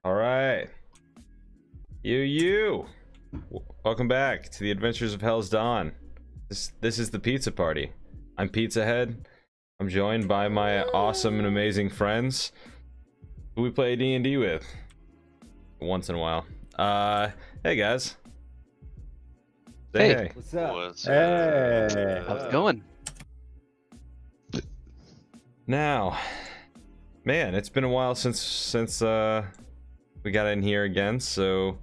All right. Welcome back to the Adventures of Hell's Dawn. This is the pizza party. I'm Pizzahead. I'm joined by my awesome and amazing friends who we play D&D with once in a while. Hey guys. Hey. What's up? Hey. How's it going? Now, man, it's been a while since we got in here again, so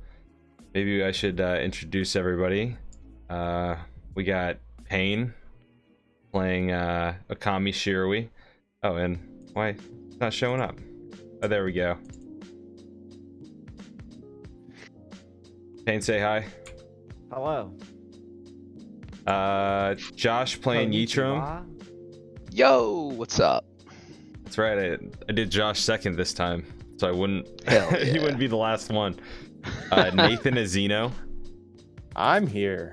maybe I should introduce everybody. We got Payne playing Akami Shirui. Oh, and why it's not showing up? Oh, there we go. Payne, say hi. Hello. Josh playing Yitrom. Konnichiwa. Yo, what's up? That's right. I did Josh second this time, so I wouldn't. Hell He yeah. wouldn't be the last one. Nathan Azino. I'm here.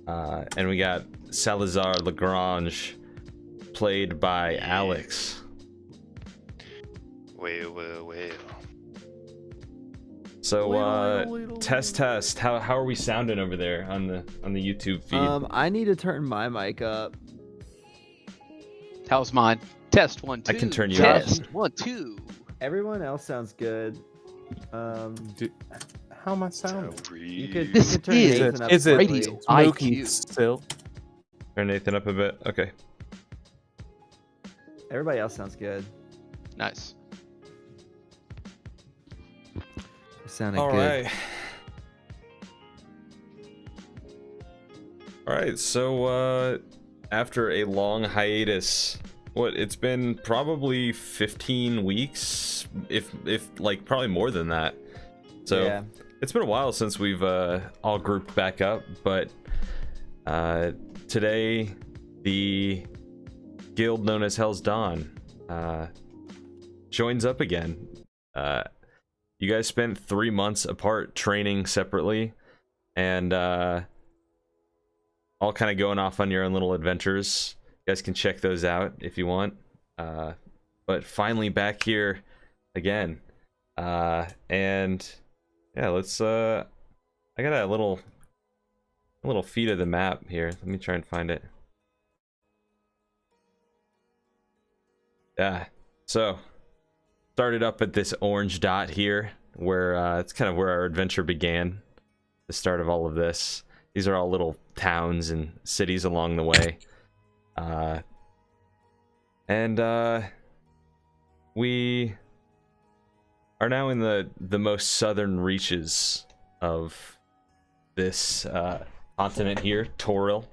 And we got Salizar LaGrange, played by Alex. Well. So, test. How are we sounding over there on the YouTube feed? I need to turn my mic up. How's mine? Test 1 2. I can turn you Test up. 1 2. Everyone else sounds good. How am I sounding? You could This turn is- Nathan up is it slightly. radio Smoky IQ. still? Turn Nathan up a bit. Okay. Everybody else sounds good. Nice. Sounded All good. right. All right. So, after a long hiatus, it's been probably 15 weeks, if like probably more than that. So Yeah. it's been a while since we've all grouped back up, but today the guild known as Hell's Dawn joins up again. You guys spent 3 months apart training separately, and all kind of going off on your own little adventures. You guys can check those out if you want. But finally back here again. And yeah, let's I got a little feed of the map here. Let me try and find it. Yeah. So started up at this orange dot here, where it's kind of where our adventure began. The start of all of this. These are all little towns and cities along the way. We are now in the most southern reaches of this continent here, Toril.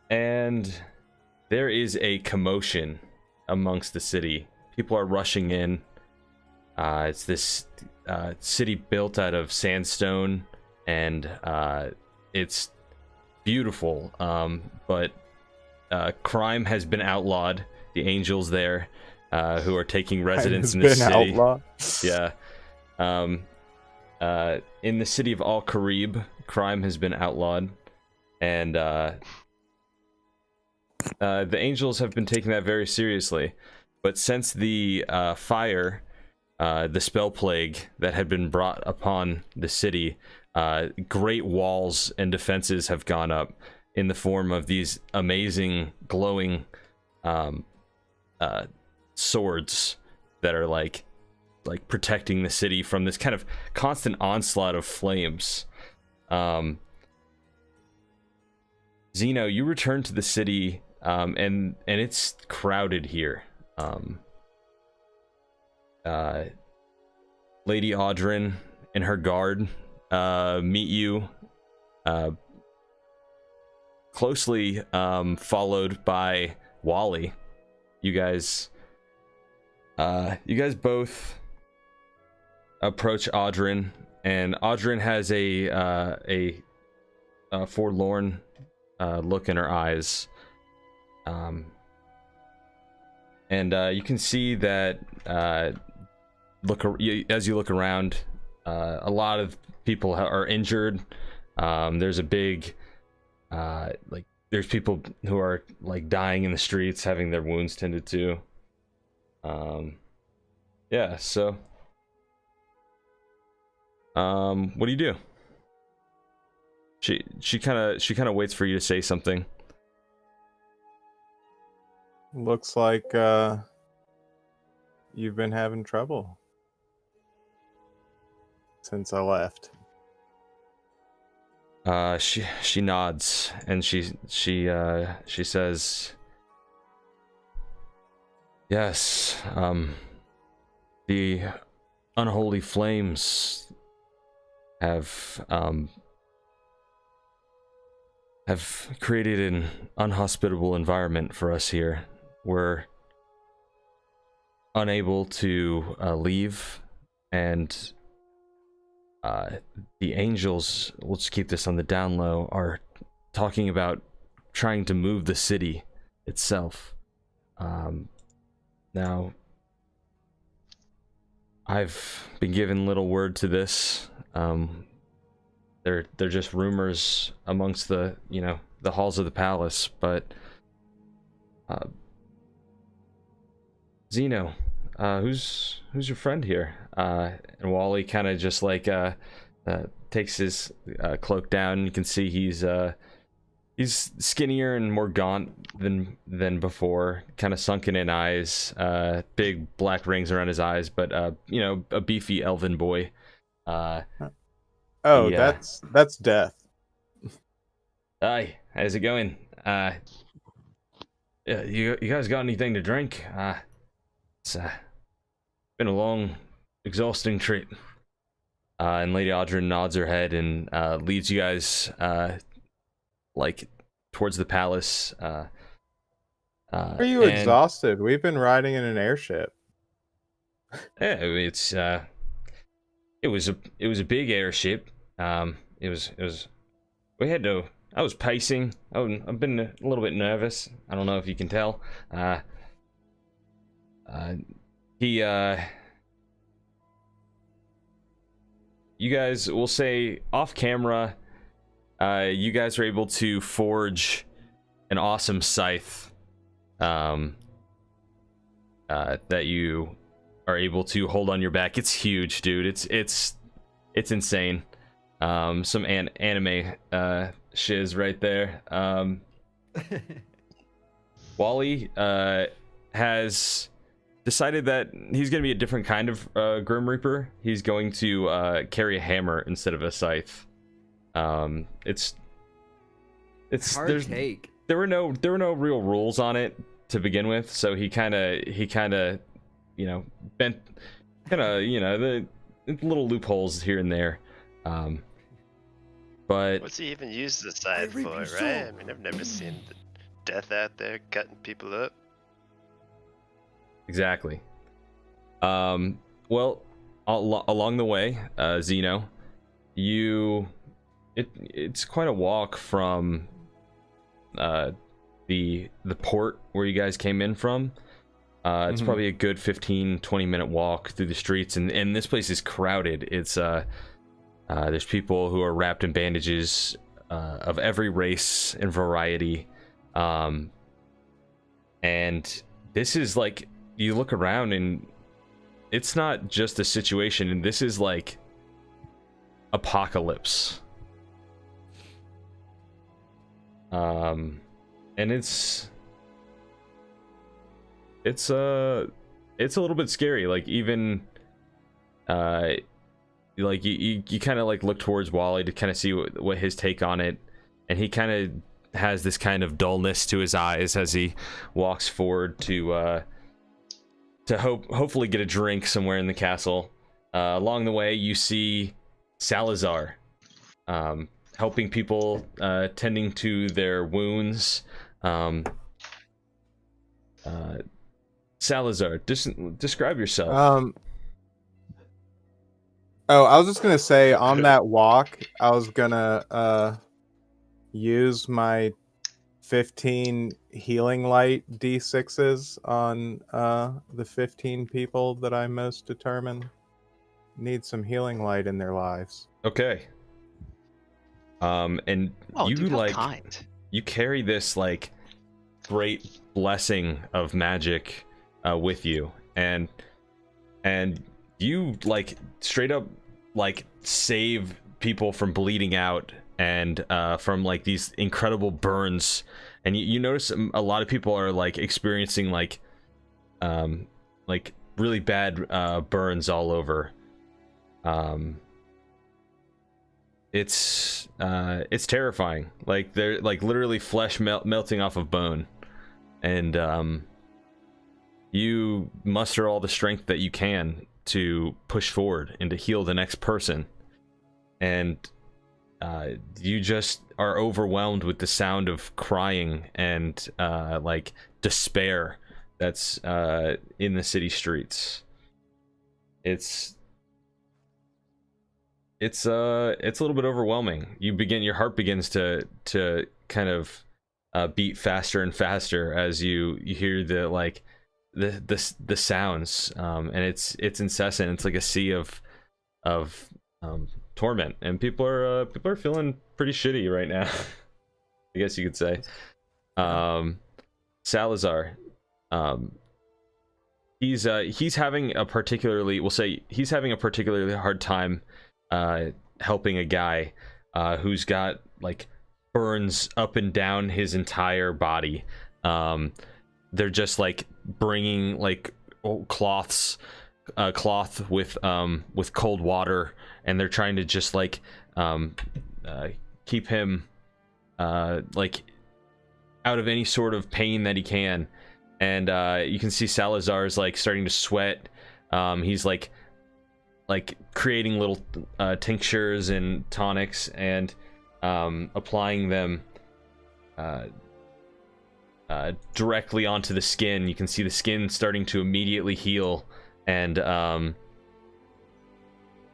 And there is a commotion amongst the city. People are rushing in. It's this city built out of sandstone, and it's beautiful, but crime has been outlawed. The angels there, who are taking residence in the city. Outlaw. Yeah. In the city of Al Karib, crime has been outlawed, and the angels have been taking that very seriously. But since the fire, the spell plague that had been brought upon the city, great walls and defenses have gone up in the form of these amazing glowing swords that are like protecting the city from this kind of constant onslaught of flames. Zeno, you return to the city, and it's crowded here. Lady Audrin and her guard meet you, closely followed by Wally. You guys both approach Audrin, and Audrin has a forlorn look in her eyes. And you can see that as you look around, a lot of people are injured. There's a big there's people who are like dying in the streets, having their wounds tended to. Yeah, so what do you do? She kind of waits for you to say something. Looks like you've been having trouble since I left. She nods and she says, "Yes, the unholy flames have created an unhospitable environment for us here. We're unable to leave, and the angels, we'll just keep this on the down low, are talking about trying to move the city itself. Now, I've been given little word to this. They're just rumors amongst the, you know, the halls of the palace, but Zeno, who's your friend here?" And Wally kind of just like takes his cloak down. You can see he's skinnier and more gaunt than before, kind of sunken in eyes, big black rings around his eyes, but you know, a beefy elven boy. Oh, Yeah. that's Death. Hi, how's it going? Yeah, you guys got anything to drink? It's been a long, exhausting trip. And Lady Audra nods her head and leads you guys like towards the palace. Are you exhausted? We've been riding in an airship. Yeah, it's it was a big airship. It was we had to. I was pacing. I've been a little bit nervous. I don't know if you can tell. You guys, will say off camera, you guys are able to forge an awesome scythe that you are able to hold on your back. It's huge, dude. It's insane. Some anime shiz right there. Wally has decided that he's going to be a different kind of Grim Reaper. He's going to carry a hammer instead of a scythe. It's Hard take. There were no real rules on it to begin with, so he kind of you know, bent you know, the little loopholes here and there. But what's he even use the scythe for, right? I mean, I've never seen Death out there cutting people up. Exactly. Well, along the way, Zeno, it's quite a walk from the port where you guys came in from. It's probably a good 15-20 minute walk through the streets, and this place is crowded. It's there's people who are wrapped in bandages of every race and variety, and this is like, you look around and it's not just a situation, and this is like apocalypse. And it's a little bit scary. Like, even like you kind of like look towards Wally to kind of see what his take on it, and he kind of has this kind of dullness to his eyes as he walks forward to hopefully get a drink somewhere in the castle. Along the way, you see Salizar helping people, tending to their wounds. Salizar, describe yourself. Oh, I was just gonna say, on that walk, I was gonna use my 15 healing light D6s on the 15 people that I most determine need some healing light in their lives. Okay. And you, dude, how like, kind. you carry this like great blessing of magic with you, and and you like straight up like save people from bleeding out and from like these incredible burns, and you notice a lot of people are like experiencing like really bad burns all over. It's terrifying. Like they're like literally flesh melting off of bone, and you muster all the strength that you can to push forward and to heal the next person, and you just are overwhelmed with the sound of crying and like despair that's in the city streets. It's a little bit overwhelming. Your heart begins to kind of beat faster and faster as you hear the sounds, and it's incessant. It's like a sea of torment, and people are feeling pretty shitty right now. I guess you could say. Salizar, he's having a particularly hard time helping a guy who's got like burns up and down his entire body. They're just like bringing like cloth with cold water, and they're trying to just like keep him like out of any sort of pain that he can. And you can see Salazar's like starting to sweat. He's like creating little tinctures and tonics and applying them directly onto the skin. You can see the skin starting to immediately heal and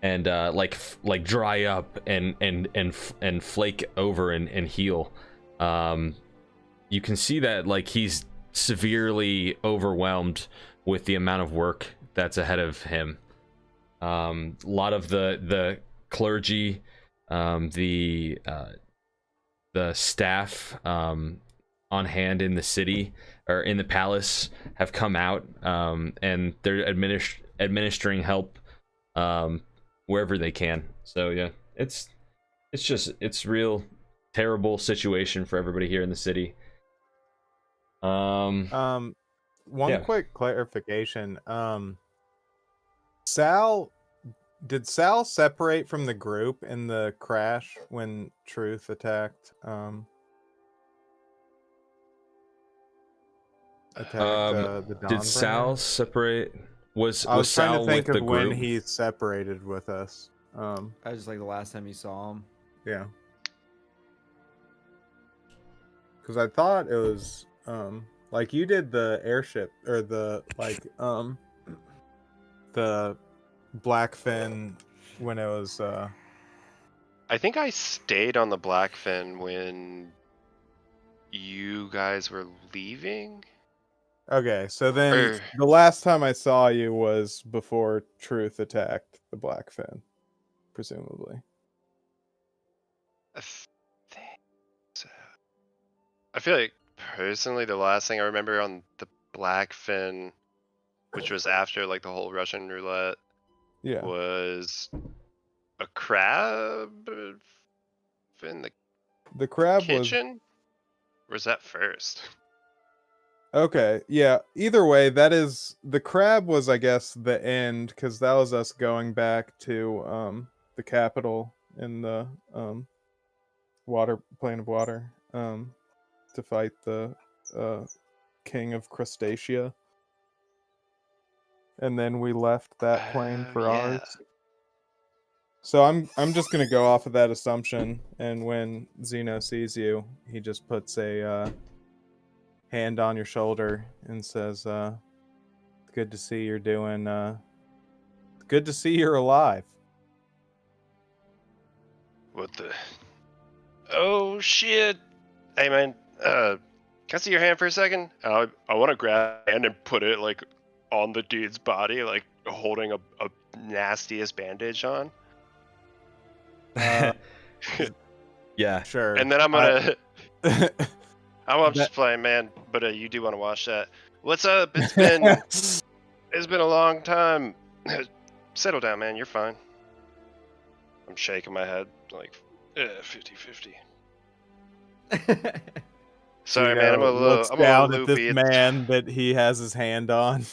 like dry up and flake over and heal. You can see that like he's severely overwhelmed with the amount of work that's ahead of him. A lot of the clergy, the staff on hand in the city or in the palace have come out, and they're administering help wherever they can. So yeah, it's real terrible situation for everybody here in the city. One quick clarification. Did Sal separate from the group in the crash when Truth attacked the Dawn did Sal Bringer? separate? I was Sal trying to think with of the when group? he separated with us. I was like the last time you saw him. Yeah. Because I thought it was like you did the airship or the Blackfin when it was I think I stayed on the Blackfin when you guys were leaving. okay, so then Or- the last time I saw you was before Truth attacked the Blackfin, presumably. I think so. I feel like personally the last thing I remember on the Blackfin, which was after like the whole Russian roulette, Yeah. was a crab in The crab was kitchen? Or was that first? okay. Yeah. Either way, that is the crab was, I guess, the end because that was us going back to the capital in the plane of water to fight the king of Crustacea, and then we left that plane for yeah. ours. So I'm just gonna go off of that assumption, and when Zeno sees you, he just puts a hand on your shoulder and says, "Good to see you're doing. Good to see you're alive." What the? Oh shit! Hey man, can I see your hand for a second? I want to grab a hand and put it like on the dude's body, like holding a nastiest bandage on. Yeah. Sure. And then I'm gonna. I'm just playing, man. But you do want to watch that. What's up? It's been a long time. Settle down, man. You're fine. I'm shaking my head like 50-50. Sorry, man. I'm a little. Looks I'm a little down at loopy. this man that he has his hand on,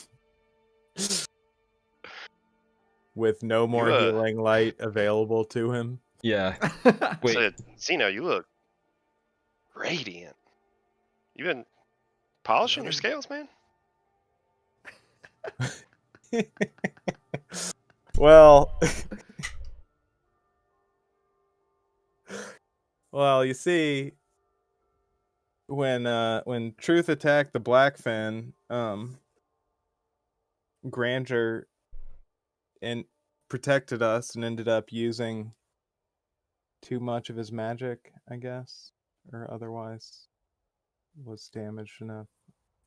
with no more healing light available to him. Yeah. Wait. So, Senhyo, you look radiant. You been polishing your scales, man? Well, well, you see, when Truth attacked the Blackfin, Granger and protected us and ended up using too much of his magic, I guess, or otherwise was damaged enough.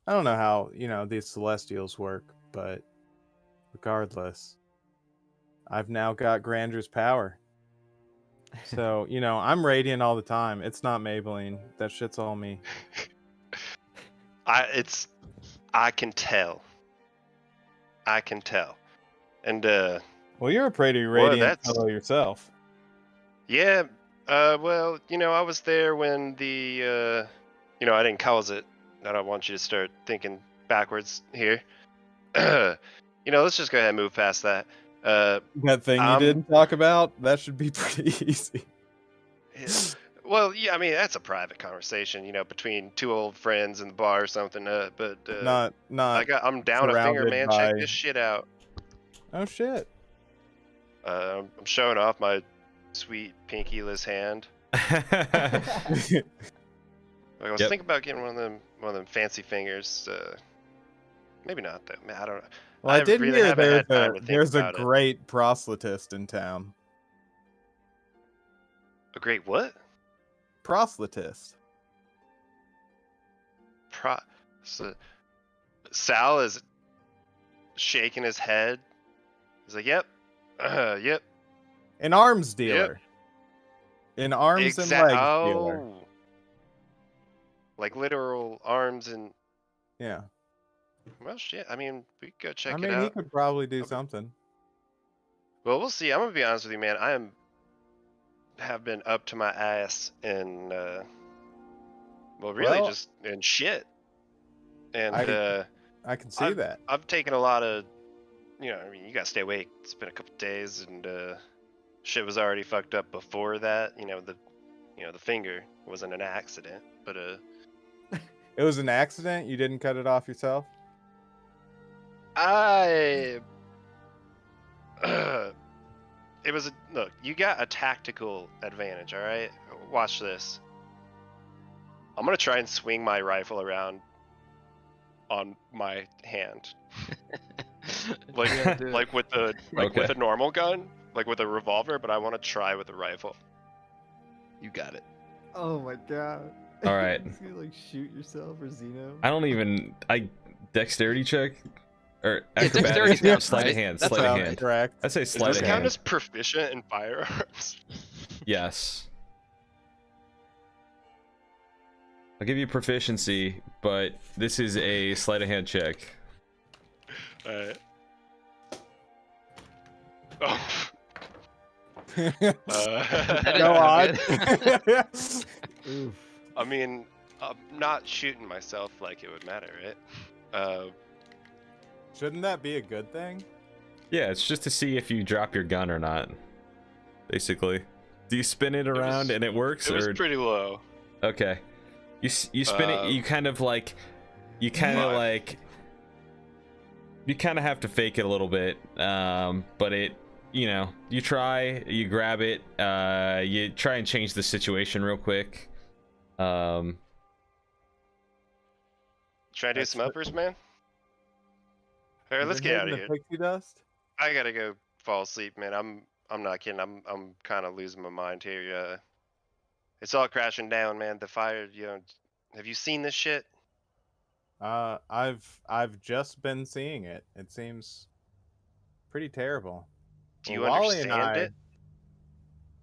I don't know how, these Celestials work, but regardless, I've now got Granger's power. So, I'm radiant all the time. It's not Maybelline. That shit's all me. I can tell. I can tell. And Well, you're a pretty radiant that's- fellow yourself. yeah, well, I was there when the I didn't cause it. I don't want you to start thinking backwards here. Let's just go ahead and move past that. That thing you didn't talk about, that should be pretty easy. Well, yeah, I mean that's a private conversation, between two old friends in the bar or something. But Not I'm down a finger, surrounded man. by- Check this shit out. Oh shit. I'm showing off my sweet pinky-less hand. Like, I was thinking about getting one of them fancy fingers. Maybe not though. Man, I don't know. Well, I did really hear haven't had time to think there's a about it. great proselytist in town. A great what? Proselytist. So, Sal is shaking his head. He's like, "Yep, yep." An arms dealer. An arms and legs dealer. Like literal arms and. Yeah. Well, shit. I mean, we could go check I it mean, out. he could probably do something. Well, we'll see. I'm gonna be honest with you, man. Have been up to my ass in, really Well, just in shit. And I can see that. I've taken a lot of, I mean, you gotta stay awake. It's been a couple days, and shit was already fucked up before that. The finger wasn't an accident, but It was an accident? You didn't cut it off yourself? Look, you got a tactical advantage, all right? Watch this. I'm gonna try and swing my rifle around on my hand. Like with a normal gun, like with a revolver, but I want to try with a rifle. You got it. Oh my god. All right. You shoot yourself or Xeno? Dexterity check or dexterity acrobatics. sounds Sleight of right. hand. That's Sleight of right. hand. Correct. I'd say Does sleight this of count hand. as proficient in firearms? Yes. I'll give you proficiency, but this is a sleight of hand check. Alright. Oh. Go on. Oof. I mean, I'm not shooting myself like it would matter, right? Shouldn't that be a good thing? Yeah, it's just to see if you drop your gun or not. Basically, do you spin it around and it works, It was or pretty low. okay? You spin it. You kind of have to fake it a little bit. But it, you try, you grab it, you try and change the situation real quick. Try to do some uppers, man. All right, let's get out of here. Pixie dust? I gotta go fall asleep, man. I'm not kidding. I'm kind of losing my mind here. It's all crashing down, man. The fire, have you seen this shit? I've just been seeing it. It seems pretty terrible. Do you Wally and understand it?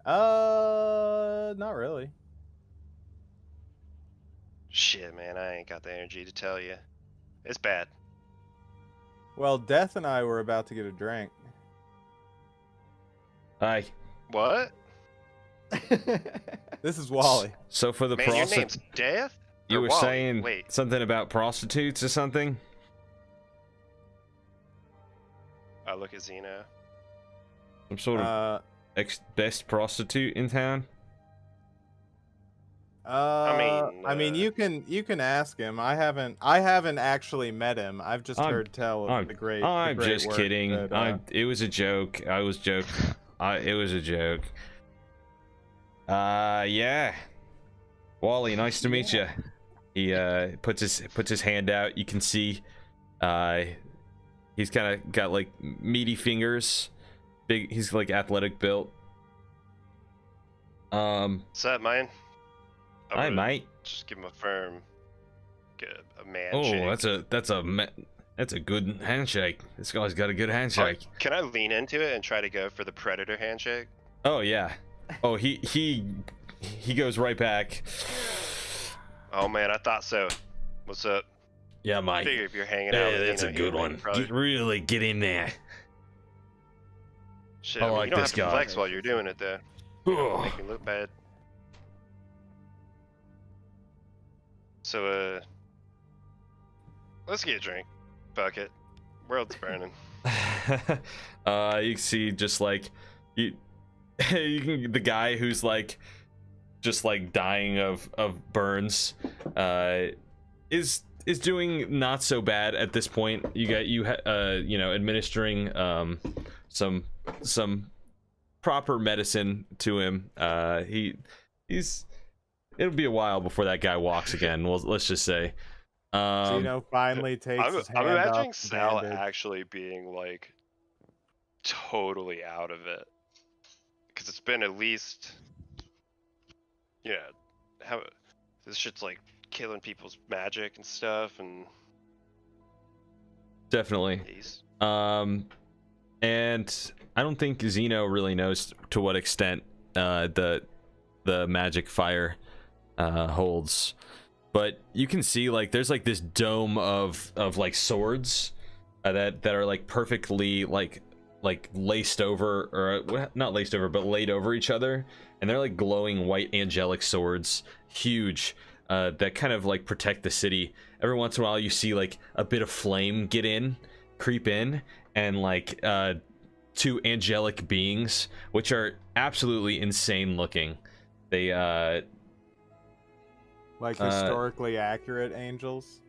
it? Not really. Shit, man, I ain't got the energy to tell you. It's bad. Well, Death and I were about to get a drink. Hi. What? This is Wally. So for the Man, your prostitute, name's Death? you Or were Wally? saying Wait. something about prostitutes or something? I look at Xeno. Some sort of best prostitute in town? I mean, you can ask him. I haven't actually met him. I've just heard tell of the great. I'm the great just work kidding. that, It was a joke. I was joking. It was a joke. Yeah. Wally, nice to meet you. He puts his hand out. You can see, he's kind of got like meaty fingers. Big. He's like athletic built. What's up, man? Hi, mate. Just give him a firm, a man. Oh, shake. that's a good handshake. This guy's got a good handshake. Can I lean into it and try to go for the predator handshake? Oh yeah. Oh, he goes right back. Oh man, I thought so. What's up? Yeah, I mate. figure if you're hanging out, with That's a Xeno good here, one. probably- Really get in there. Shit, I I mean, like you don't this have to guy. flex while you're doing it though. Make me look bad. So let's get a drink. Fuck it. World's burning. You see, just like you can, the guy who's like just like dying of burns, is doing not so bad at this point. You know, administering some proper medicine to him. He's it'll be a while before that guy walks again. Well, let's just say. Gino finally takes his hand I'm imagining off the Sal bandage. actually being like totally out of it, because it's been at least, how this shit's like killing people's magic and stuff, and Definitely. he's And I don't think Xeno really knows to what extent the magic fire holds, but you can see like there's like this dome of like swords that are like perfectly like laced over, or not laced over, but laid over each other, and they're like glowing white angelic swords, huge, that kind of like protect the city. Every once in a while you see like a bit of flame creep in, and like two angelic beings, which are absolutely insane looking. They Like historically accurate angels.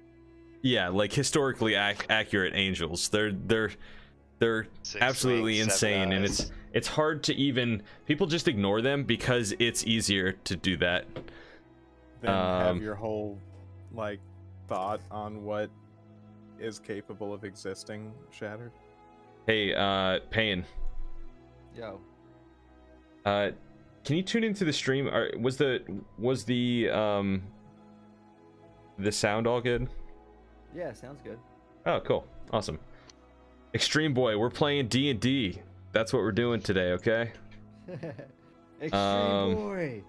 yeah, like historically accurate angels. They're 6 absolutely wings, 7 insane, and eyes. it's hard to even, people just ignore them because it's easier to do that. Then have your whole like thought on what is capable of existing shattered. Hey, Payne, Yo. can you tune into the stream? Was the sound all good? Yeah, sounds good. Oh, cool, awesome. Extreme Boy, we're playing D&D. That's what we're doing today, okay? Extreme boy.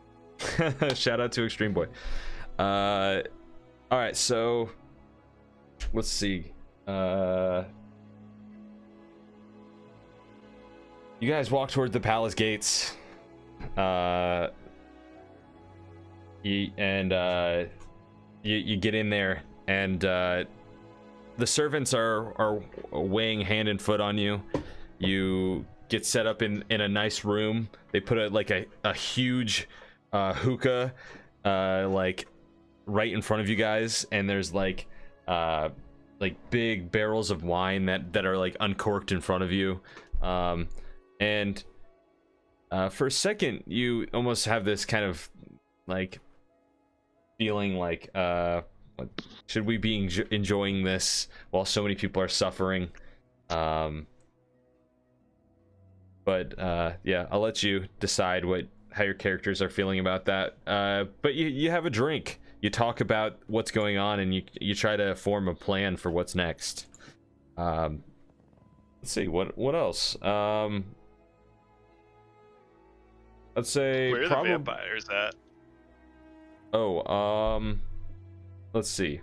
Shout out to Extreme Boy. All right, so let's see. You guys walk toward the palace gates. You get in there, and the servants are weighing hand and foot on you. You get set up in a nice room. They put a huge hookah like right in front of you guys, and there's like big barrels of wine that are like uncorked in front of you. And for a second you almost have this kind of like feeling like should we be enjoying this while so many people are suffering? But yeah, I'll let you decide how your characters are feeling about that. But you have a drink, you talk about what's going on, and you try to form a plan for what's next. Let's see what else. Let's say Where are the vampires at? Let's see.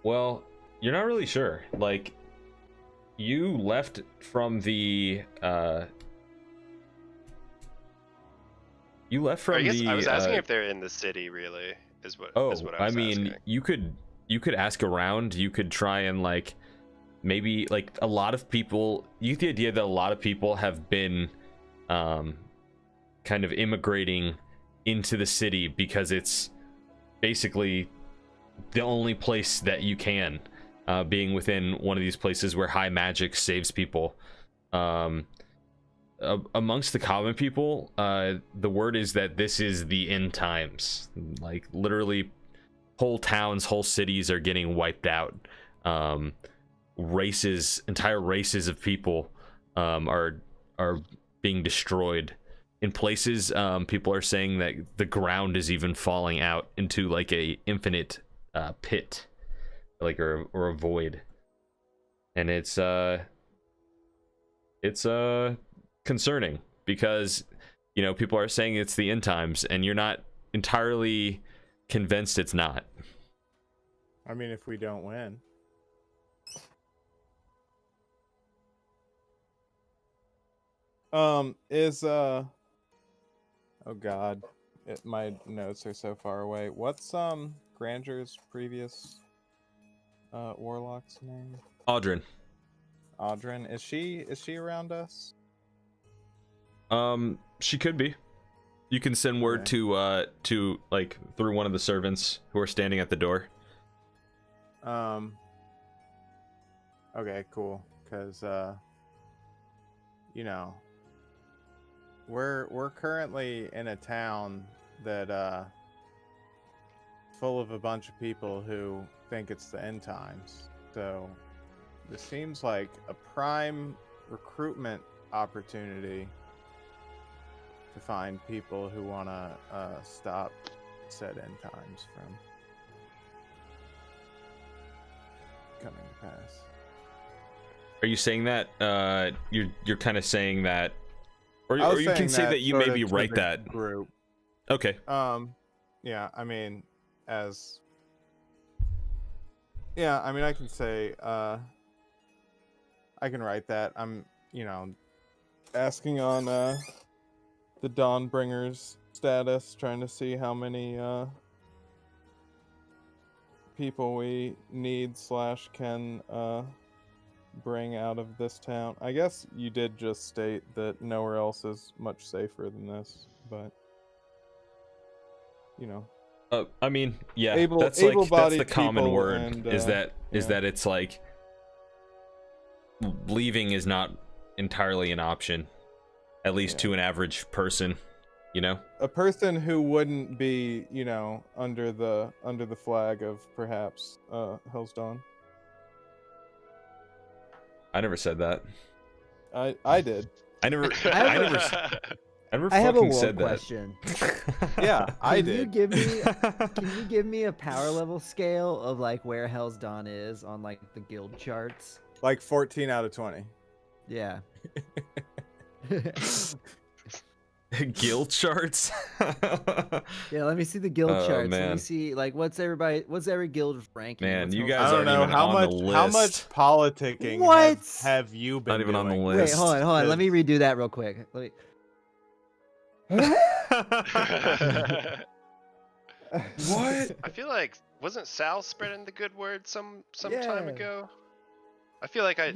Well, you're not really sure. Like, You left from the I guess I was asking if they're in the city. Really, is what I was I mean, asking. you could ask around. You could try and like maybe like a lot of people. You get the idea that a lot of people have been kind of immigrating into the city because it's basically the only place that you can, being within one of these places where high magic saves people. Amongst the common people, the word is that this is the end times. Like literally whole towns, whole cities are getting wiped out. Entire races of people are being destroyed. In places, people are saying that the ground is even falling out into like a infinite pit, like or a void, and it's concerning because people are saying it's the end times, and you're not entirely convinced it's not. I mean, if we don't win. Oh god, my notes are so far away. What's Granger's previous warlock's name? Audrin. Audrin, is she around us? She could be. You can send word Okay. to like through one of the servants who are standing at the door. Okay, cool. Cause we're currently in a town that full of a bunch of people who think it's the end times. So this seems like a prime recruitment opportunity to find people who want to stop said end times from coming to pass. Are you saying that you're kind of saying that, or you can say that that you sort maybe of to write the that group. Okay. Yeah, I mean, I can say, I can write that. I'm, asking on the Dawnbringer's status, trying to see how many people we need / can bring out of this town. I guess you did just state that nowhere else is much safer than this, but I mean, yeah, that's able-bodied the common people word and, is that it's like leaving is not entirely an option, at least to an average person, a person who wouldn't be, under the flag of perhaps Hell's Dawn. I never said that. I did. I never I have a fucking world said question. Yeah, I Can did. you give me a power level scale of like where Hell's Dawn is on like the guild charts? Like 14 out of 20. Yeah. Guild charts. Yeah, let me see the guild charts. Let me Man. see like what's every guild ranking? Man, What's you Hell's guys I Dawn? don't aren't know even on the how much list. politicking What? have you been Not even on the doing? list. Wait, hold on. Let me redo that real quick. What? I feel like wasn't Sal spreading the good word some time Yeah. ago? I feel like hey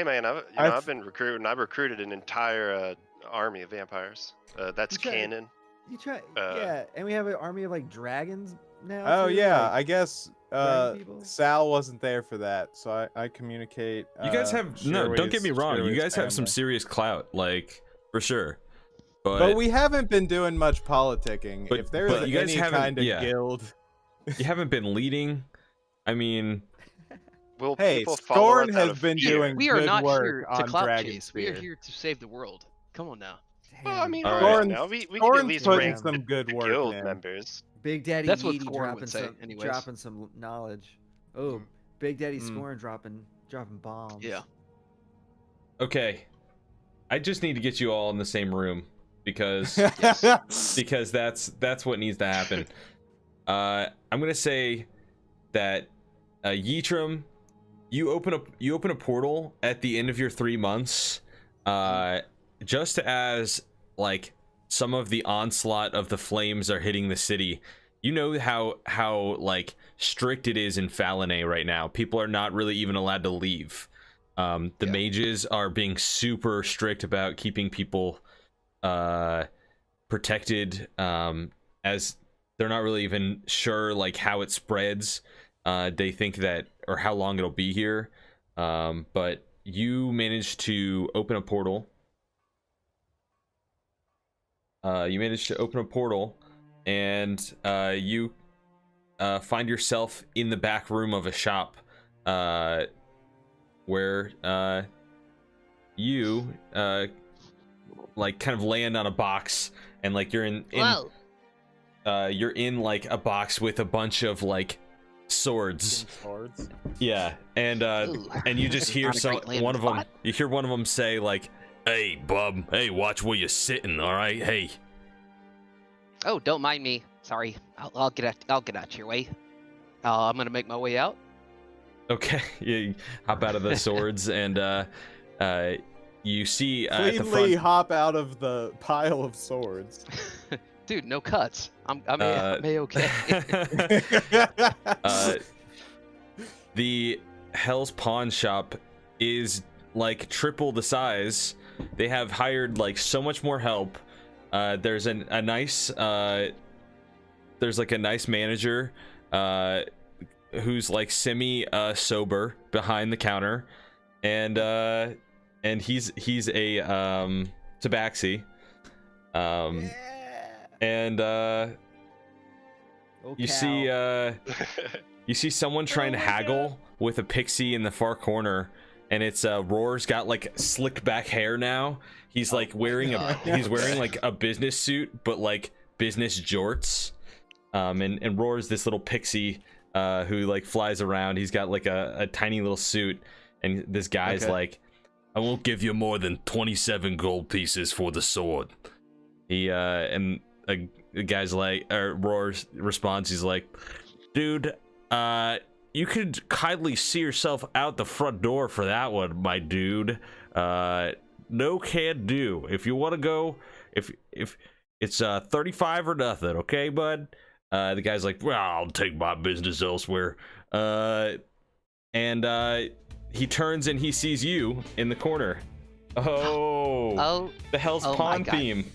man, I've- I've been recruiting. I recruited an entire army of vampires. That's You tried- canon. You try, Uh, yeah, and we have an army of like dragons now. Oh too, yeah, like- I guess dragon people? Sal wasn't there for that, so I communicate. You guys have no. Don't get me wrong. You Shirley's guys have some family. serious clout, like for sure. But we haven't been doing much politicking. But- If there's but you guys any haven't- kind of yeah. guild, you haven't been leading. I mean, will hey, people follow Scorn us out has of been fear? doing We are good not work here to on clout Dragon chase. We are Spear. here to save the world. Come on now. Well, I mean, All all right. right, now we can at Scorn's least putting rank some good the work guild in. members. Big Daddy That's what Yeety Scorn dropping would say, some, anyways. dropping some knowledge. Oh, Big Daddy Mm. Scorn dropping bombs. Yeah. okay. I just need to get you all in the same room because because that's what needs to happen. I'm gonna say that Yitram, you open a portal at the end of your 3 months, just as like some of the onslaught of the flames are hitting the city. You know how like strict it is in Falinay right now. People are not really even allowed to leave. The mages are being super strict about keeping people protected, as they're not really even sure like how it spreads. They think that, or how long it'll be here, but you managed to open a portal. And you find yourself in the back room of a shop, where you like kind of land on a box, and like you're in like a box with a bunch of like swords. Yeah, and you just hear one of them say like, "Hey, bub, hey, watch where you're sitting, all right? Hey." Oh, don't mind me. Sorry, I'll get out your way. I'm gonna make my way out. Okay, you hop out of the swords, and you see at the Cleanly front. hop out of the pile of swords. Dude, no cuts. I'm okay. The Hell's Pawn Shop is like triple the size. They have hired like so much more help. There's a nice manager who's like semi sober behind the counter, and he's a tabaxi, and you see someone trying to haggle with a pixie in the far corner, and it's Roar's got like slicked back hair now. He's like wearing like a business suit, but like business jorts. And Roar's this little pixie who like flies around. He's got like a tiny little suit, and this guy's like, "I won't give you more than 27 gold pieces for the sword." The guy's like, or Roar responds, he's like, "Dude, you could kindly see yourself out the front door for that one, my dude. No can do. If you want to go, if it's 35 or nothing, okay, bud?" The guy's like, "Well, I'll take my business elsewhere." And he turns and he sees you in the corner. Oh, the Hell's Pawn theme.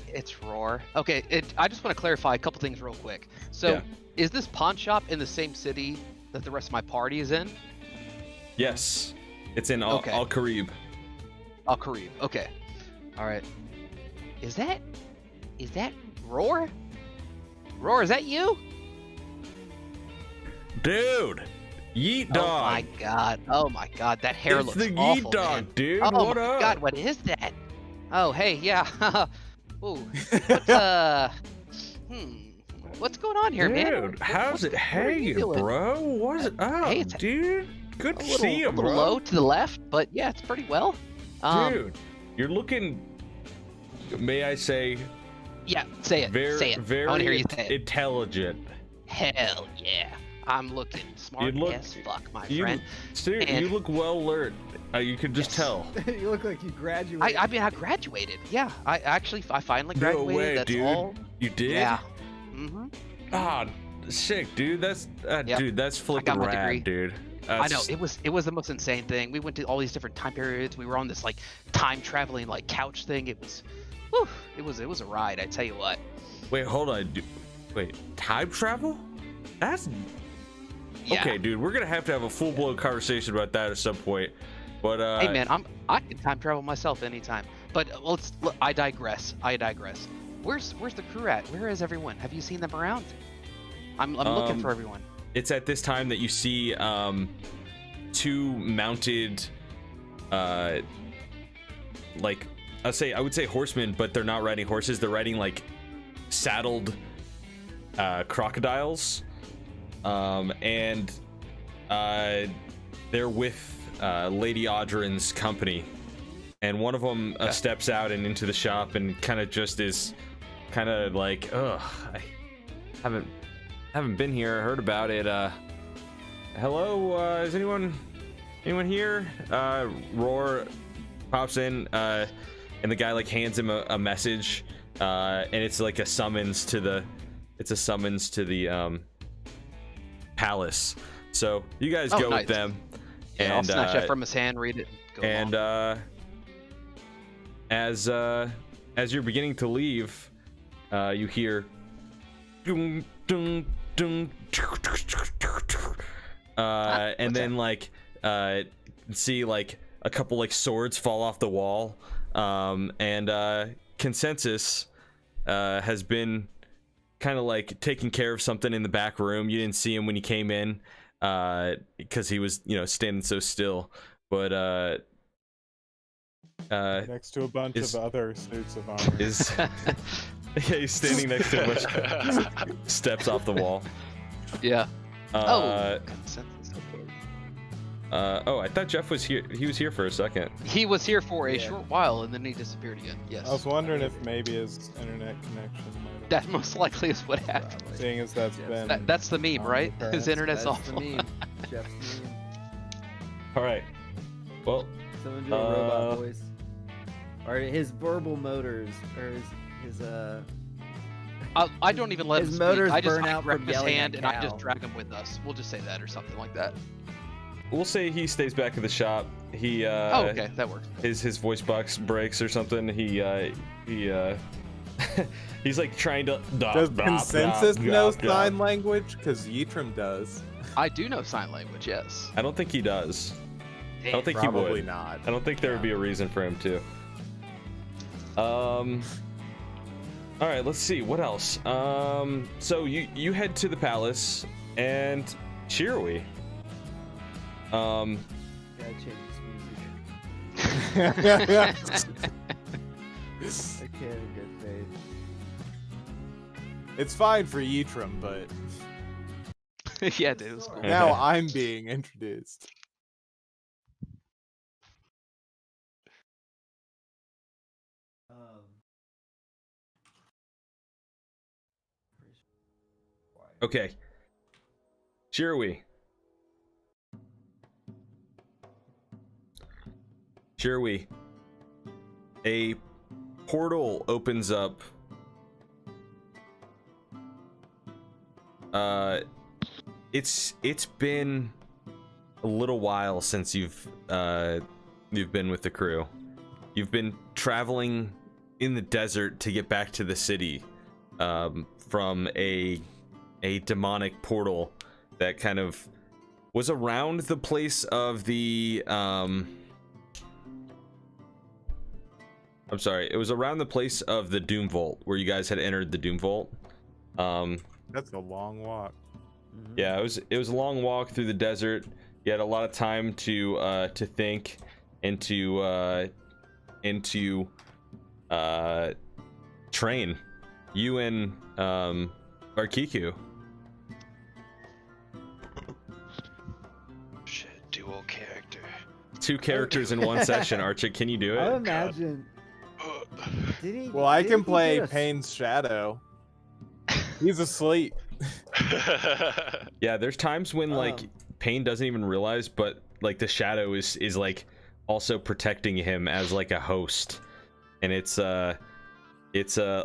It's Roar. Okay, I just want to clarify a couple things real quick. So, is this pawn shop in the same city that the rest of my party is in? Yes, it's in Al-Karib. Al-Karib. Okay. All right. Is that Roar? Roar, is that you? Dude, Yeet Dog. Oh my god, that hair looks awful. It's the Yeet Dog, man. dude. Oh what my up? god, what is that? Oh, hey, yeah. Ooh. What's going on here, man? Dude, how's it hanging, bro? What's up, hey, dude? Good to see you, bro. A little low to the left, but yeah, it's pretty well. Dude, you're looking, may I say? Yeah, say it. Say it. Very I want to hear you say it. Intelligent. Hell yeah. I'm looking smart as fuck, my friend. Dude, you look well learned. You can just tell. You look like you graduated. I mean, I graduated. Yeah, I finally graduated. No way, That's dude. all. You did? Yeah. Mm-hmm. Ah, sick, dude. That's dude. That's flipping rad, degree. Dude. I know it was the most insane thing. We went to all these different time periods. We were on this like time traveling like couch thing. It was, whew, it was a ride. I tell you what. Wait, hold on. Wait, time travel? That's okay, dude. We're gonna have to have a full blown conversation about that at some point. But hey, man, I can time travel myself anytime. But I digress. Where's the crew at? Where is everyone? Have you seen them around? I'm looking for everyone. It's at this time that you see two mounted like I would say horsemen, but they're not riding horses. They're riding like saddled crocodiles, and they're with Lady Audrin's company, and one of them steps out and into the shop and kind of just is kind of like, ugh, I haven't been here. I heard about it. Hello, is anyone Anyone here? Roar pops in, and the guy like hands him a message, and it's like a summons to the, palace. So you guys go nice. with them, Yeah, I'll and snatch it from his hand, read it, go and along. as you're beginning to leave, you hear dun, dun, dun, and then like see like a couple like swords fall off the wall, and Consensus has been kind of like taking care of something in the back room. You didn't see him when you came in because he was, you know, standing so still, but Next to a bunch of other suits of armor. yeah, he's standing next to a bunch of steps off the wall. Yeah. Consensus. I thought Jeff was here. He was here for a second. He was here for a short while and then he disappeared again. Yes. I was wondering if maybe his internet connection might have... That most likely is what happened. Probably. Seeing as that's Yes. been... That's the meme, right? His internet's That's awful. the meme. Jeff's meme. All right. Well, Someone do a robot voice. Or his verbal motors, or his I don't even let him His speak. motors I just burn out grab from his yelling hand at and I Cal. just drag him with us. We'll just say that or something like that. we'll say he stays back at the shop. He Oh, okay, that works. his voice box breaks or something. He he's like trying to. Does Consensus know sign language? Because Yitram does. I do know sign language, yes. I don't think he does. I don't think he Probably would. not. I don't think there would be a reason for him to. All right, let's see what else. So you head to the palace, and Shirui. Gotta change this music. I can't in good faith. It's fine for Yitram, but Yeah, dude, it was cool. now I'm being introduced. Okay. Shirui. Shirui. A portal opens up. It's been a little while since you've been with the crew. You've been traveling in the desert to get back to the city, from a demonic portal that kind of was around the place of the I'm sorry, it was around the place of the Doom Vault where you guys had entered the Doom Vault. That's a long walk. Yeah, it was a long walk through the desert. You had a lot of time to think and to train. You and Arkiku. Shit, dual character. 2 characters in one session. Archie, can you do I it? imagine. Did he? Well, I did can he play get a- Pain's Shadow. He's asleep. Yeah, there's times when like Pain doesn't even realize, but like the shadow is like also protecting him as like a host, and it's a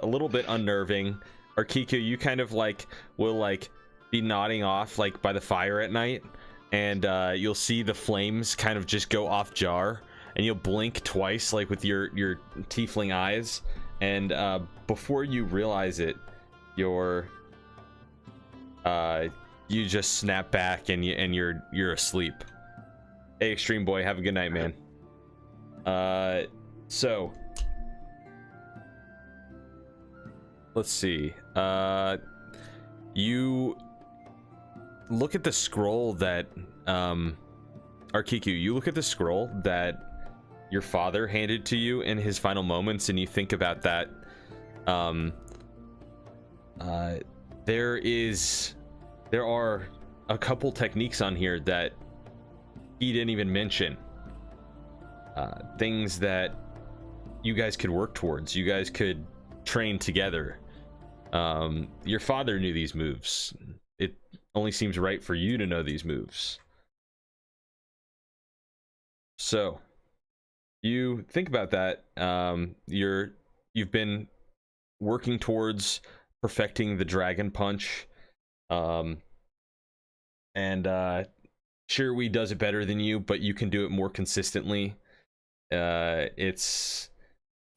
little bit unnerving. Arkiku, you kind of like will like be nodding off like by the fire at night, and you'll see the flames kind of just go off jar, and you'll blink twice like with your tiefling eyes, and before you realize it, you just snap back and you're asleep. Hey, Extreme Boy, have a good night, man. So let's see. You look at the scroll that Arkiku, you look at the scroll that your father handed to you in his final moments, and you think about that. There are a couple techniques on here that he didn't even mention. Things that you guys could work towards. You guys could train together. Your father knew these moves. It only seems right for you to know these moves. So you think about that. You've been working towards perfecting the dragon punch, and Shirui does it better than you, but you can do it more consistently. There's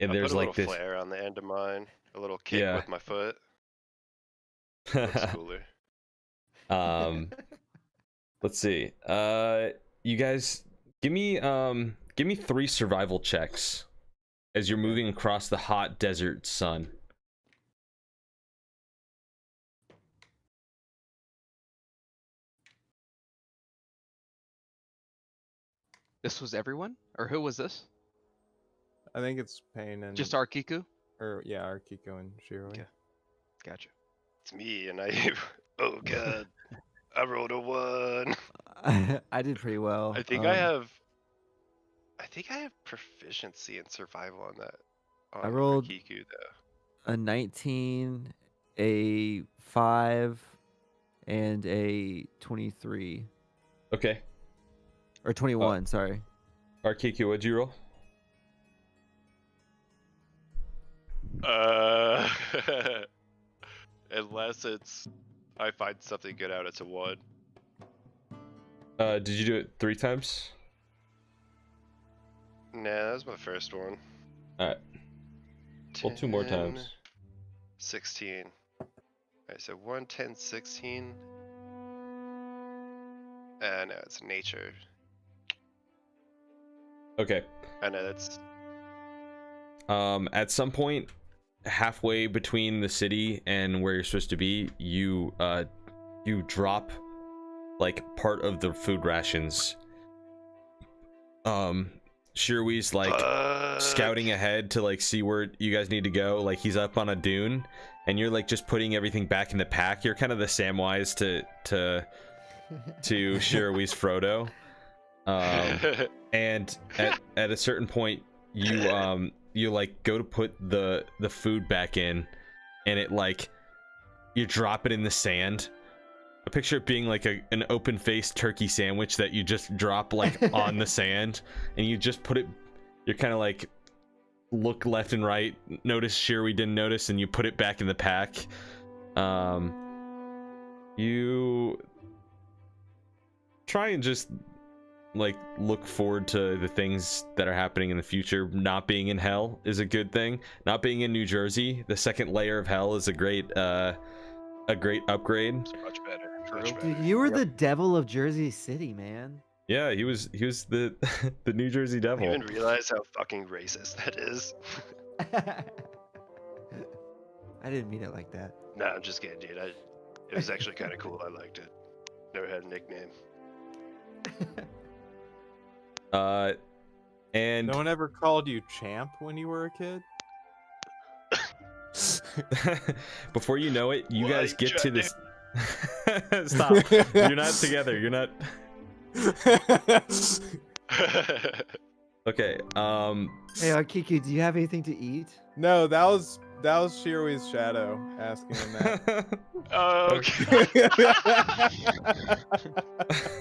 put a like little this flare on the end of mine, a little kick with my foot. Looks cooler. Let's see. You guys give me 3 survival checks as you're moving across the hot desert sun. This was everyone, or who was this? I think it's Pain and Just Arkiku. or yeah, Arkiko and Shiroi. Okay. Gotcha. It's me, and I. Oh god, I rolled a 1. I did pretty well. I think I have proficiency in survival on that. I rolled Kiku though. a 19, a 5, and a 23. Okay. Or 21, sorry. Arkiku, what'd you roll? Unless I find something good out, it's a 1. Did you do it 3 times? Nah, that was my first one. Alright. Well, 2 more times. 16. Alright, so 1, 10, 16. No, it's nature. Okay. I know that's. At some point, halfway between the city and where you're supposed to be, you drop like part of the food rations. Shirui's like scouting ahead to like see where you guys need to go. Like he's up on a dune, and you're like just putting everything back in the pack. You're kind of the Samwise to Shirui's Frodo. And at a certain point, you like go to put the food back in, and it like you drop it in the sand. I picture it being like an open-faced turkey sandwich that you just drop like on the sand, and you just put it. You're kind of like look left and right, notice Shirui didn't notice, and you put it back in the pack. You try and just like look forward to the things that are happening in the future. Not being in hell is a good thing. Not being in New Jersey, the second layer of hell, is a great upgrade. It's much better. Much better. Dude, you were the devil of Jersey City, man. Yeah, he was the the New Jersey I devil. didn't even realize how fucking racist that is. I didn't mean it like that. Nah, I'm just kidding, dude. It was actually kind of cool. I liked it. Never had a nickname. And No one ever called you Champ when you were a kid? before you know it, you Why guys get to Johnny? this. Stop. You're not together. You're not. Okay. Hey, Arkiku, do you have anything to eat? No, that was Shirui's shadow asking him that. Oh, okay.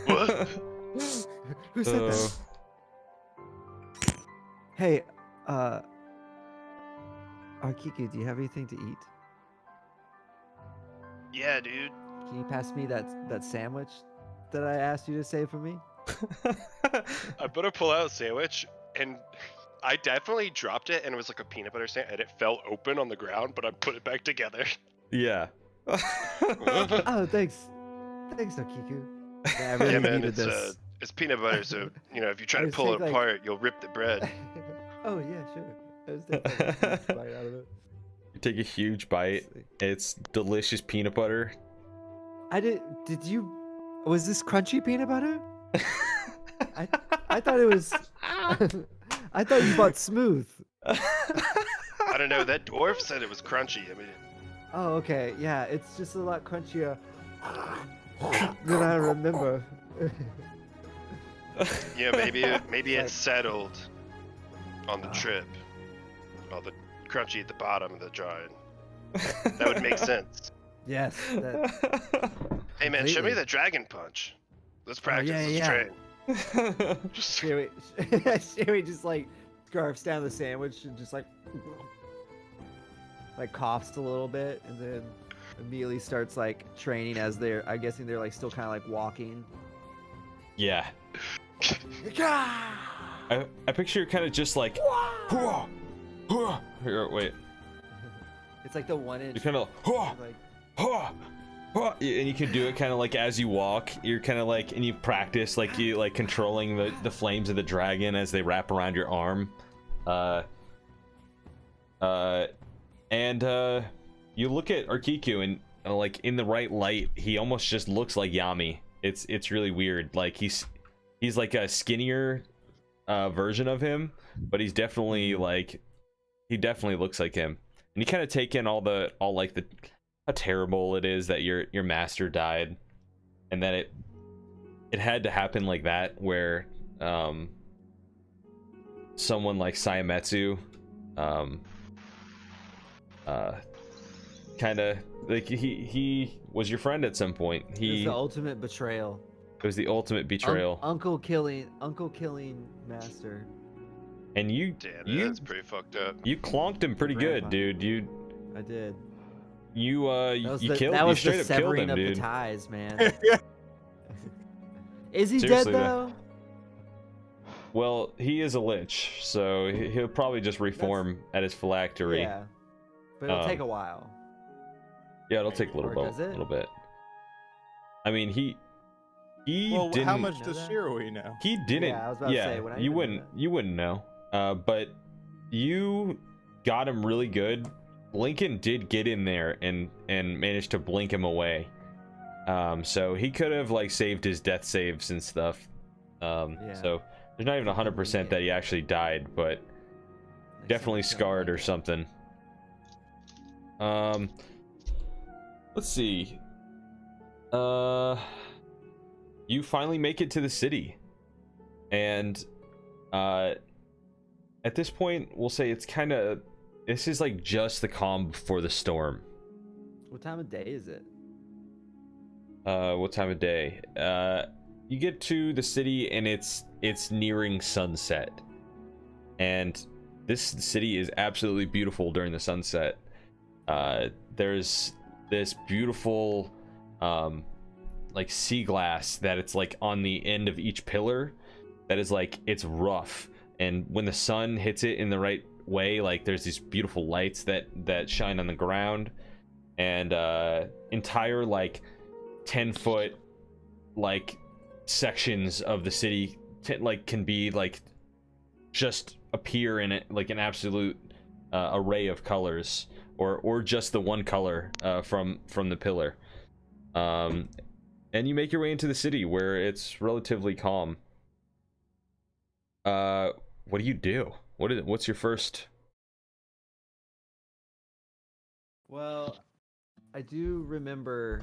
What? Who said that? Hey, Arkiku, do you have anything to eat? Yeah, dude. Can you pass me that sandwich that I asked you to save for me? I put a pull-out sandwich, and I definitely dropped it, and it was like a peanut butter sandwich, and it fell open on the ground, but I put it back together. Yeah. Oh, thanks, Arkiku. Yeah, I really Yeah, man, needed this. it's peanut butter, so if you try I to just pull think, it like- apart, you'll rip the bread. Oh yeah, sure. I just take like, a huge bite out of it. You take a huge bite. It's delicious peanut butter. Did you? Was this crunchy peanut butter? I thought it was. I thought you bought smooth. I don't know. That dwarf said it was crunchy. I mean, Oh, okay. Yeah, it's just a lot crunchier than I remember. maybe it Like- settled on the trip. All the crunchy at the bottom of the drawing. That would make sense. Yes. That, Hey man, show me Completely. the dragon punch. Let's practice. yeah, Let's yeah. train. Just Sherry just like scarfs down the sandwich and just like coughs a little bit, and then immediately starts like training as I'm guessing they're like still kind of like walking. Yeah. I picture kind of just like. Here, wait. It's like the 1 inch. You're kind of like. And you can do it kind of like as you walk. You're kind of like, and you practice like you like controlling the flames of the dragon as they wrap around your arm. You look at Arkiku and like in the right light, he almost just looks like Yami. It's really weird. Like he's like a skinnier version of him, but he's definitely like he definitely looks like him. And you kind of take in all like the how terrible it is that your master died, and that it had to happen like that, where someone like Sayametsu kind of like he was your friend at some point. It was the ultimate betrayal. It was the ultimate betrayal. Uncle killing master. And you that's pretty fucked up. You clonked him pretty good, dude. I did. You killed. That you was straight the up killed severing him, of dude. the ties, man. Is he Seriously, dead though? Well, he is a lich, so he'll probably just reform at his phylactery. Yeah, but it'll take a while. Yeah, it'll take a little Or does it? bit. I mean, he Well, didn't. how much know does that? Shirui know? He didn't. Yeah, I was about to say, would I you even wouldn't. know that? You wouldn't know. But you got him really good. Lincoln did get in there and managed to blink him away. So he could have like saved his death saves and stuff. So there's not even 100% that he actually died, but definitely scarred or something. Let's see. You finally make it to the city, and at this point we'll say it's kind of, this is like just the calm before the storm. What time of day is it? What time of day? You get to the city and it's nearing sunset, and this city is absolutely beautiful during the sunset. There's this beautiful like sea glass that it's like on the end of each pillar that is like, it's rough, and when the sun hits it in the right way, like there's these beautiful lights that shine on the ground, and entire like 10-foot like sections of the city like can be like just appear in it like an absolute array of colors, or just the one color from the pillar. And you make your way into the city where it's relatively calm. What do you do? What's your first? Well, I do remember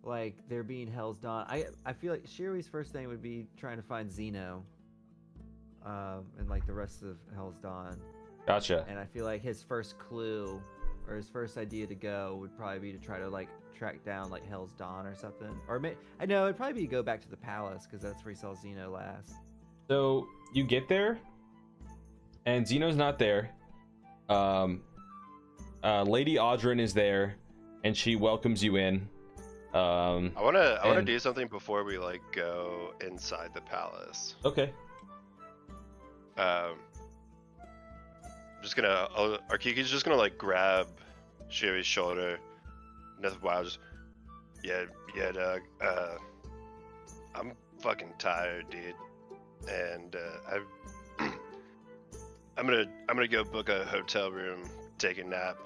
like there being Hell's Dawn. I feel like Shirui's first thing would be trying to find Zeno, and like the rest of Hell's Dawn. Gotcha. And I feel like his first clue or his first idea to go would probably be to try to like track down like Hell's Dawn or something. Or I know it'd probably be to go back to the palace because that's where he saw Zeno last. So you get there, and Zeno's not there. Lady Audrin is there, and she welcomes you in. I wanna do something before we like go inside the palace. Okay. Arkiku's just gonna like grab Shiri's shoulder. Nothing wild, just Doug. I'm fucking tired, dude, and I'm gonna go book a hotel room, take a nap.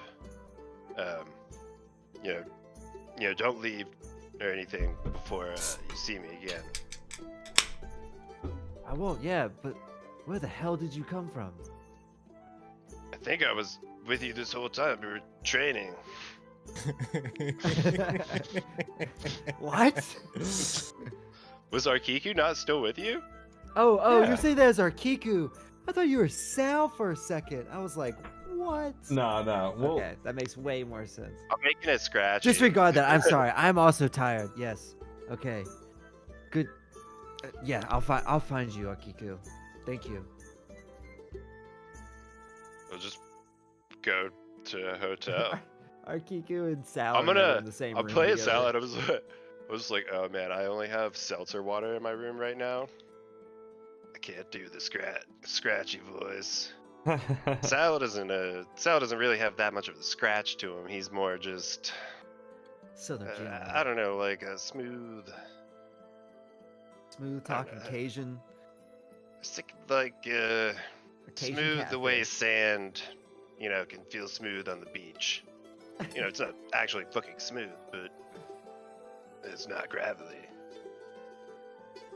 Don't leave or anything before you see me again. I won't. Yeah, but where the hell did you come from? I think I was with you this whole time. We were training. What? Was Arkiku not still with you? Oh, Yeah. you're saying that as Arkiku. I thought you were Sal for a second. I was like, what? No. Well, Okay, that makes way more sense. I'm making it scratchy. Disregard that. I'm sorry. I'm also tired. Yes. Okay. Good. Yeah, I'll find you, Akiku. Thank you. I'll just go to a hotel. Arkiku and Sal I'm are never gonna. in the same I'm room playing together. salad. I was like, oh man, I only have seltzer water in my room right now. I can't do the scratchy voice. Sal doesn't really have that much of a scratch to him. He's more just Southern gentleman. I don't know, like a smooth Talking Cajun. It's like Cajun smooth the way catfish. sand, can feel smooth on the beach. It's not actually fucking smooth, but it's not gravelly.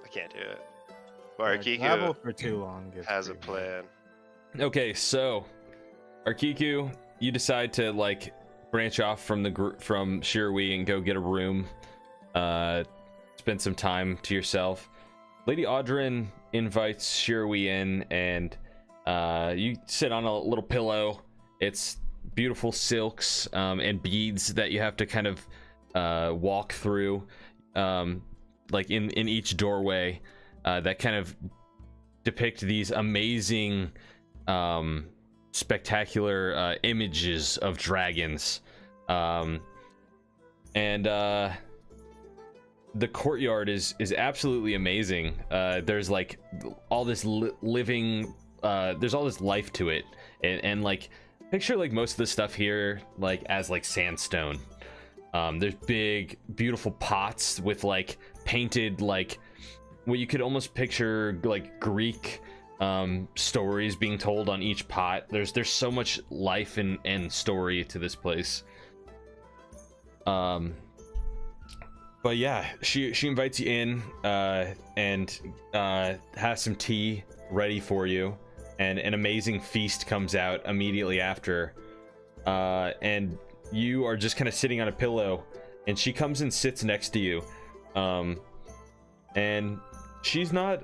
I can't do it. Travel Arkiku for too long gets has a pretty bad. plan. Okay, so Arkiku, you decide to like branch off from the group from Shirui and go get a room, spend some time to yourself. Lady Audrin invites Shirui in, and you sit on a little pillow. It's beautiful silks and beads that you have to kind of walk through, like in each doorway, that kind of depict these amazing spectacular images of dragons, and the courtyard is absolutely amazing. There's like all this living, there's all this life to it, and like picture like most of the stuff here like as like sandstone. There's big beautiful pots with like painted like what you could almost picture like Greek stories being told on each pot. There's so much life and story to this place. But yeah, she invites you in and has some tea ready for you, and an amazing feast comes out immediately after, and you are just kind of sitting on a pillow, and she comes and sits next to you, and she's not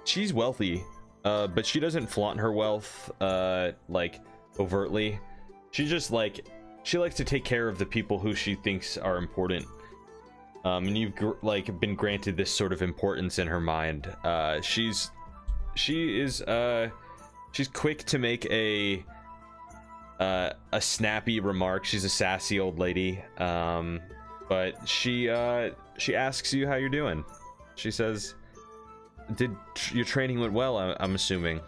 she's wealthy, but she doesn't flaunt her wealth like overtly. She just like she likes to take care of the people who she thinks are important, and you've like been granted this sort of importance in her mind. She's quick to make a snappy remark. She's a sassy old lady, but she asks you how you're doing. She says, your training went well, I'm assuming.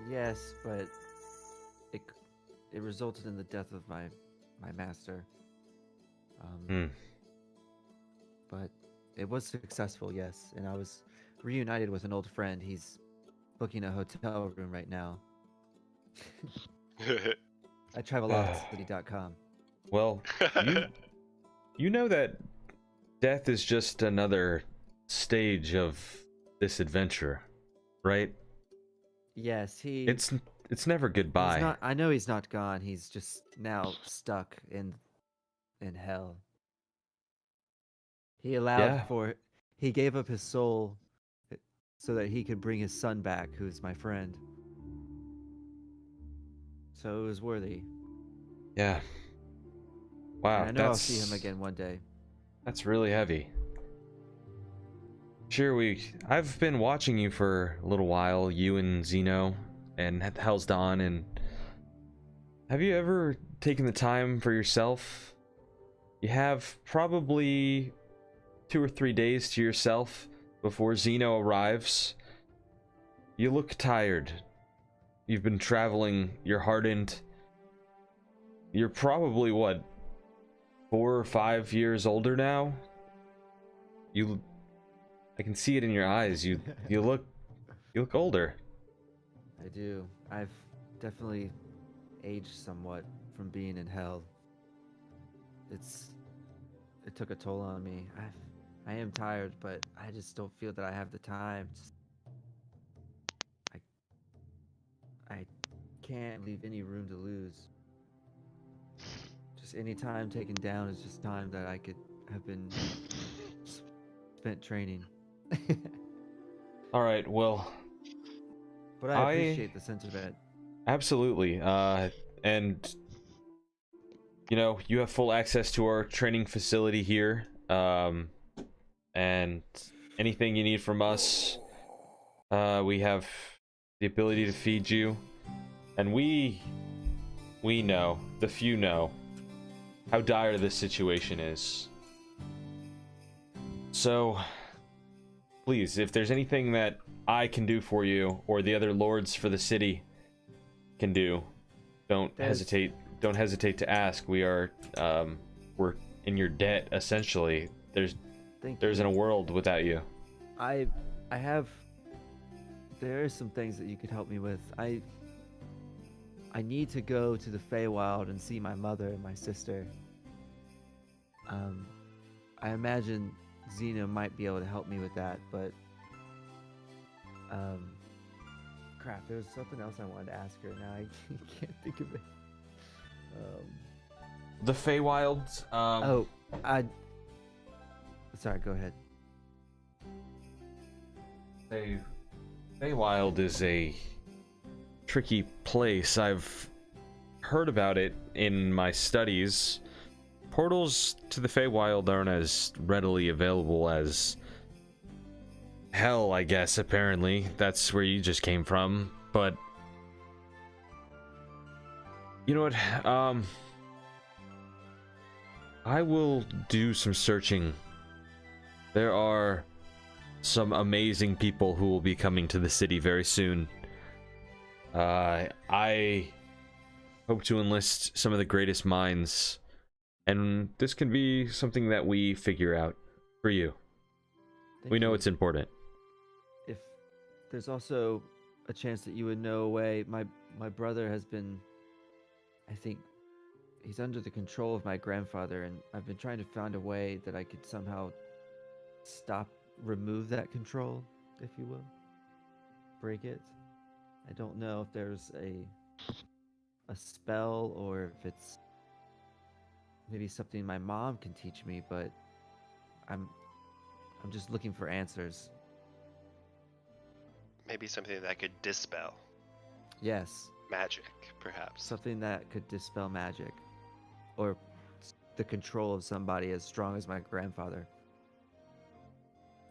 Yes, but it resulted in the death of my master. But it was successful, yes, and I was reunited with an old friend. He's booking a hotel room right now. I travel out to city.com. Well, you know that death is just another stage of this adventure, right? Yes, It's never goodbye. I know he's not gone. He's just now stuck in hell. He he gave up his soul so that he could bring his son back, who's my friend. So it was worthy. Yeah. Wow, And I know I'll see him again one day. That's really heavy. I've been watching you for a little while, you and Zeno and Hell's Dawn, and have you ever taken the time for yourself? You have probably 2 or 3 days to yourself before Zeno arrives. You look tired. You've been traveling, you're hardened. You're probably, what, 4 or 5 years older now? I can see it in your eyes. You look older. I do. I've definitely aged somewhat from being in hell. It took a toll on me. I am tired, but I just don't feel that I have the time. I can't leave any room to lose. Just any time taken down is just time that I could have been spent training. All right, well, but I appreciate the sentiment. Absolutely. And you have full access to our training facility here. and anything you need from us, we have the ability to feed you, and we know, the few know, how dire this situation is. So, please, if there's anything that I can do for you, or the other lords for the city can do, don't hesitate to ask. We're in your debt, essentially. There isn't a world without you. There are some things that you could help me with. I need to go to the Feywild and see my mother and my sister. I imagine Xeno might be able to help me with that, but crap, there was something else I wanted to ask her. Now I can't think of it. The Feywilds. Sorry, go ahead. Feywild is a tricky place. I've heard about it in my studies. Portals to the Feywild aren't as readily available as hell, I guess, apparently. That's where you just came from. But you know what? I will do some searching. There are some amazing people who will be coming to the city very soon. I hope to enlist some of the greatest minds, and this can be something that we figure out for you. We know it's important. If there's also a chance that you would know a way, my brother has been, I think, he's under the control of my grandfather, and I've been trying to find a way that I could somehow remove that control, if you will. Break it. I don't know if there's a spell or if it's maybe something my mom can teach me, but I'm just looking for answers. Maybe something that could dispel Yes, magic, perhaps. something that could dispel magic or the control of somebody as strong as my grandfather,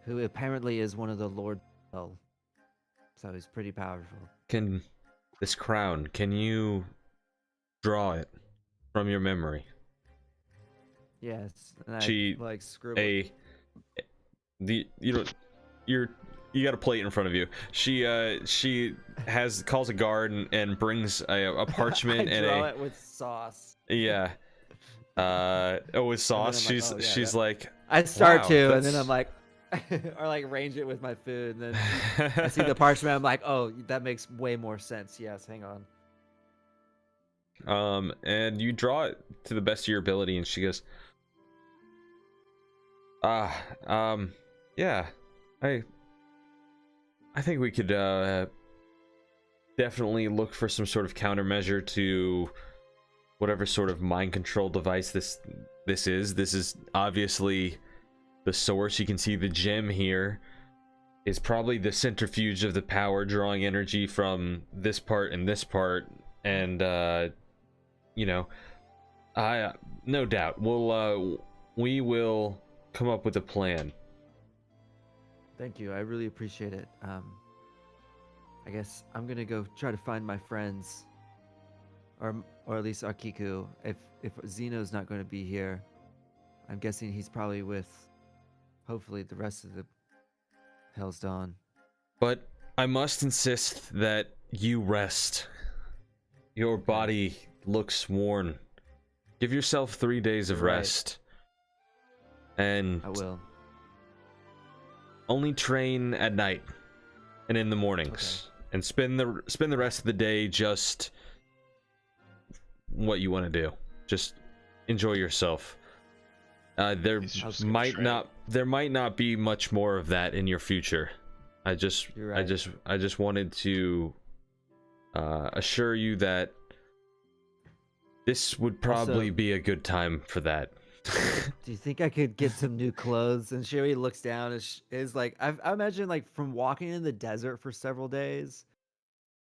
who apparently is one of the Lord Hell. So he's pretty powerful. This crown, can you draw it from your memory? Yes, and She I like scribble. You got a plate in front of you. She calls a guard and brings a parchment I and draw it with sauce. yeah. With sauce. I'm like, oh, yeah, she's that- like, I start wow, to, and that's- then I'm like, or like arrange it with my food, and then I see the parchment. I'm like, oh, that makes way more sense. Yes, hang on. And you draw it to the best of your ability, and she goes, yeah, I think we could definitely look for some sort of countermeasure to whatever sort of mind control device this is. This is obviously the source. You can see the gem here is probably the centrifuge of the power, drawing energy from this part and this part, and you know, no doubt we will come up with a plan. Thank you. I really appreciate it. I guess I'm gonna go try to find my friends, or at least Arkiku. If Zeno's not going to be here, I'm guessing he's probably with, hopefully, the rest of the Hell's Dawn. But I must insist that you rest. Your body looks worn. Give yourself 3 days of You're right. rest. And I will. only train at night and in the mornings. And spend the rest of the day just what you want to do. Just enjoy yourself. There He's just gonna might train. not be much more of that in your future. I just You're right. I just wanted to assure you that this would probably Also- be a good time for that. Do you think I could get some new clothes? And Sherry looks down and is like, I imagine like from walking in the desert for several days,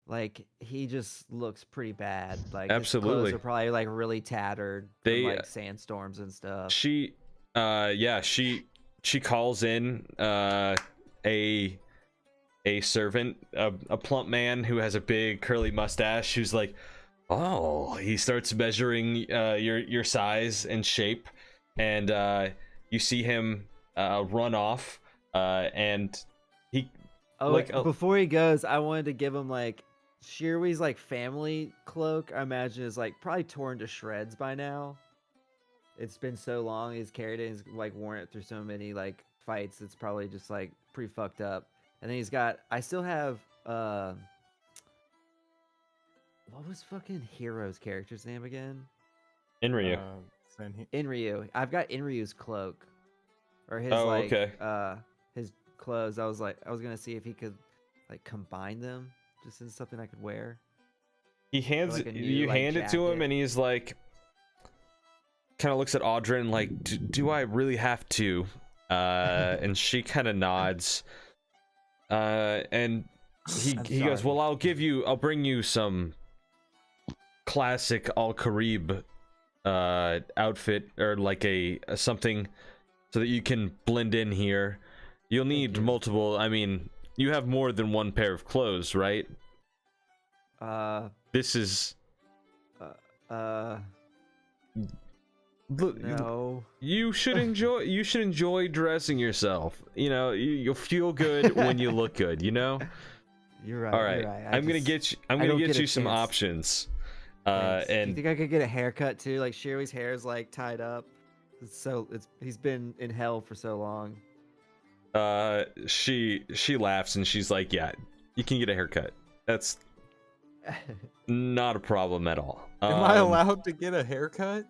like he just looks pretty bad. Like his Absolutely. clothes are probably like really tattered They, from like sandstorms and stuff. She she calls in a servant, a plump man who has a big curly mustache, who's like, oh, he starts measuring your size and shape, and you see him run off, and he before he goes, I wanted to give him like Shirley's like family cloak. I imagine is like probably torn to shreds by now. It's been so long he's carried it, he's like worn it through so many like fights, it's probably just like pretty fucked up. And then he's got, I still have what was fucking Hero's character's name again? Inryu. Inryu. I've got Inryu's cloak. Or his his clothes. I was gonna see if he could like combine them just in something I could wear. He hands it, you hand it to him, and he's like, kind of looks at Audrin like, do I really have to? And she kind of nods. And he goes, well, I'll bring you some classic Al-Karib outfit, or like a something so that you can blend in here. You'll need multiple, I mean, you have more than one pair of clothes, right? This is look, no. You should enjoy dressing yourself. You know, you'll feel good when you look good, you know? You're right. All right. You're right. I'm gonna get you some options. Do and you think I could get a haircut too? Like Shirley's hair is like tied up. He's been in hell for so long. She laughs and she's like, yeah, you can get a haircut. That's not a problem at all. Am I allowed to get a haircut?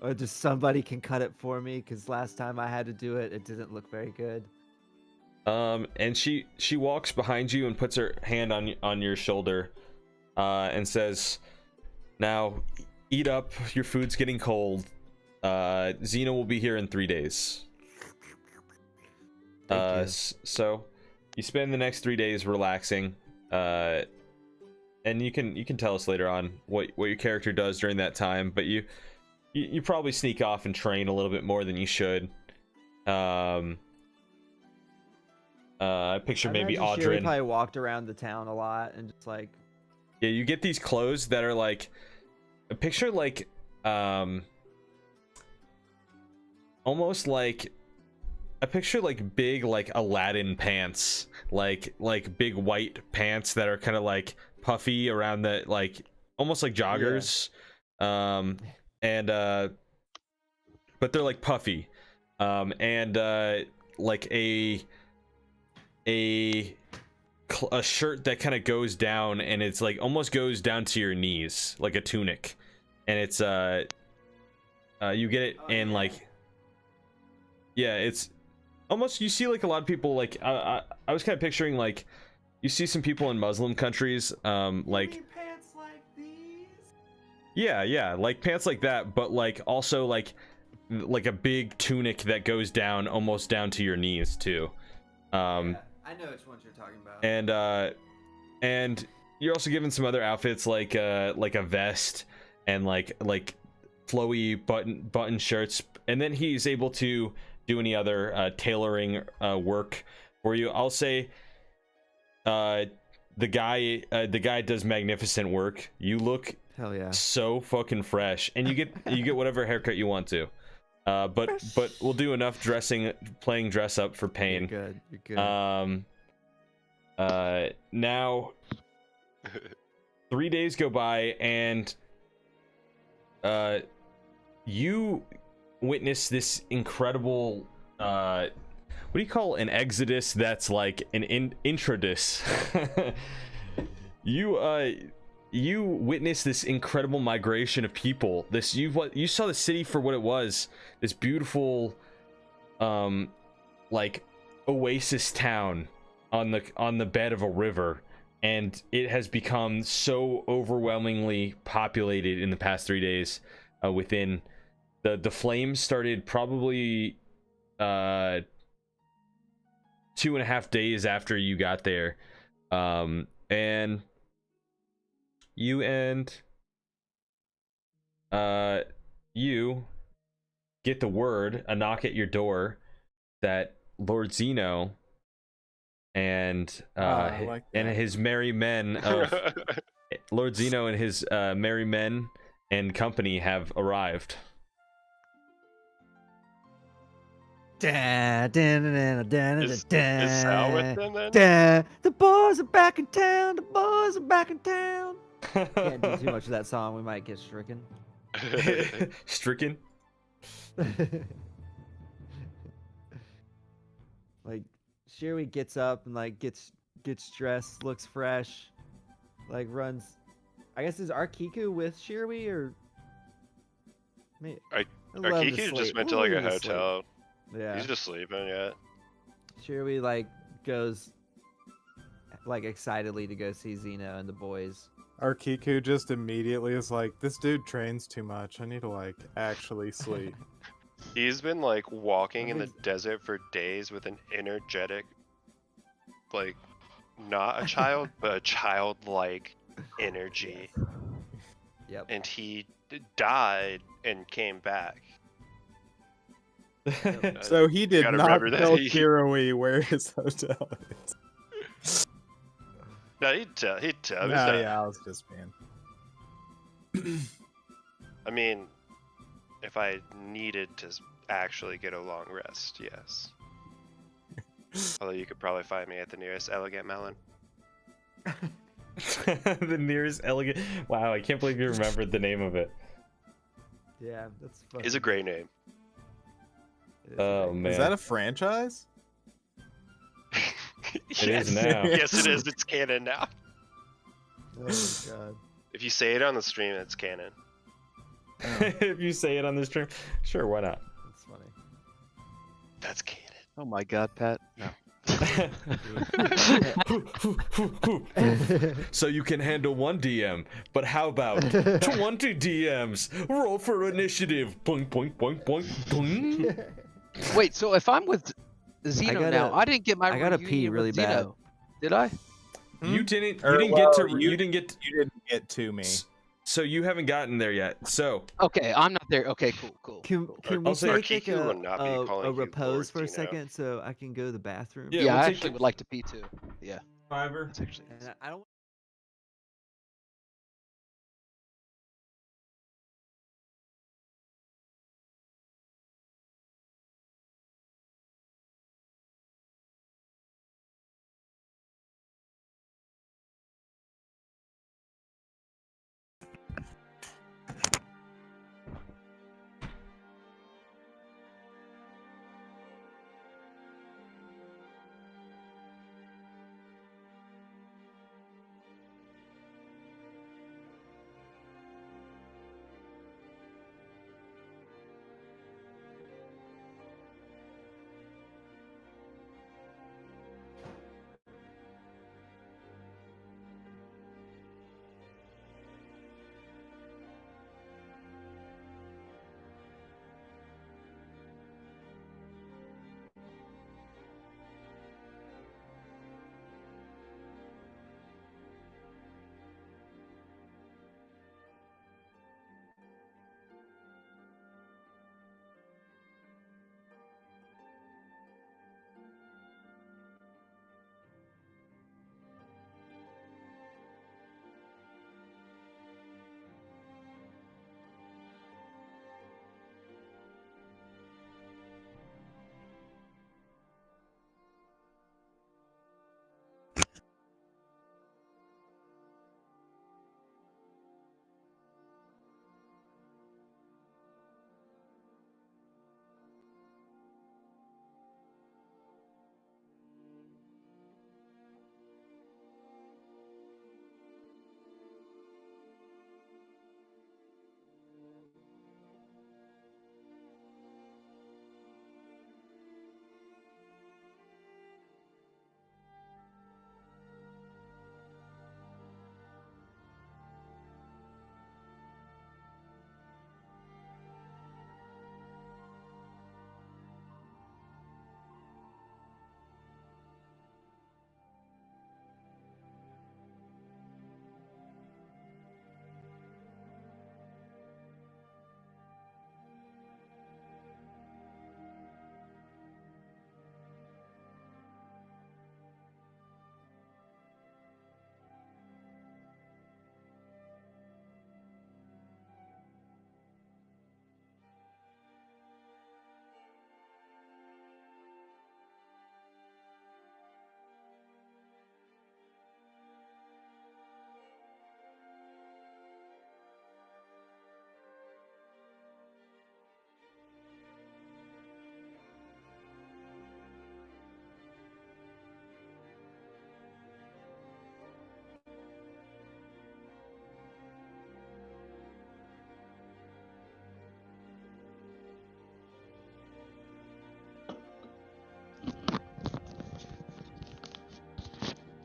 Or just somebody can cut it for me, because last time I had to do it, it didn't look very good. And she walks behind you and puts her hand on your shoulder, and says, now eat up, your food's getting cold. Xena will be here in 3 days. So you spend the next 3 days relaxing, and you can tell us later on what your character does during that time, but you probably sneak off and train a little bit more than you should. I picture maybe Audrin. Shirley probably walked around the town a lot and just like, yeah, you get these clothes that are like, picture like almost like, I picture like big like Aladdin pants, like big white pants that are kind of like puffy around the, like almost like joggers. Yeah. But they're like puffy, and like a shirt that kind of goes down, and it's like almost goes down to your knees, like a tunic, and it's you get it in like, yeah, it's almost, you see like a lot of people like, I was kind of picturing like, you see some people in Muslim countries, like pants like these? Yeah, like pants like that, but like also like a big tunic that goes down almost down to your knees too. Yeah, I know which ones you're talking about. And you're also given some other outfits like a vest and like flowy button shirts, and then he's able to do any other tailoring work for you. I'll say the guy does magnificent work. You look, hell yeah, so fucking fresh, and you get whatever haircut you want to. But we'll do enough playing dress up for pain. You're good. Now 3 days go by, and you witness this incredible what do you call an exodus that's like an introdus? You witness this incredible migration of people. You saw the city for what it was, this beautiful like oasis town on the bed of a river, and it has become so overwhelmingly populated in the past 3 days. Within the flames started probably 2.5 days after you got there, and you get the word, a knock at your door, that Lord Zeno and I like and that. his merry men of Lord Zeno and his merry men and company have arrived. Da, da, da, da, da, Is da, Sal with them then? da. The boys are back in town. The boys are back in town. Can't do too much of that song. We might get stricken. Stricken. Like, Shirley gets up and like gets dressed, looks fresh, like runs. I guess is Arkiku with Shirley or? Arkiku just went to like a hotel. Yeah. He's just sleeping, yeah. Shirley like goes like excitedly to go see Zeno and the boys. Arkiku just immediately is like, this dude trains too much. I need to like actually sleep. He's been like walking in the Nothing's- desert for days with an energetic, like, not a child, but a childlike energy. Yep. And he died and came back. So he did gotta not remember that. tell Kiroi where his hotel is. No, he'd tell. He's No, not- yeah, I was just being. I mean, if I needed to actually get a long rest, yes. Although you could probably find me at the nearest elegant melon. The nearest elegant. Wow, I can't believe you remembered the name of it. Yeah, that's funny. It's a great name. It is a Oh great- man, Is that a franchise? It is now. Yes, it is. It's canon now. Oh my god. If you say it on the stream, it's canon. If you say it on this stream, sure, why not? That's funny. That's canon. Oh my God, Pat. No. So you can handle one DM, but how about 20 DMs? Roll for initiative. Boing, boing, boing, boing, boing. Wait, so if I'm with Zeno gotta- now, I didn't get my I gotta reunion pee with really bad. Zeno. Did I? You didn't. Or, You didn't well, get to. you- You didn't get. You didn't get to me. So you haven't gotten there yet. So Okay, I'm not there. Okay, cool. Can we I'll say take Arkiku will not be calling a you repose for a Lord Zeno. second so I can go to the bathroom? Yeah, Yeah, we'll I take actually the- would like to pee too. Yeah, Fiverr. that's actually. And I don't.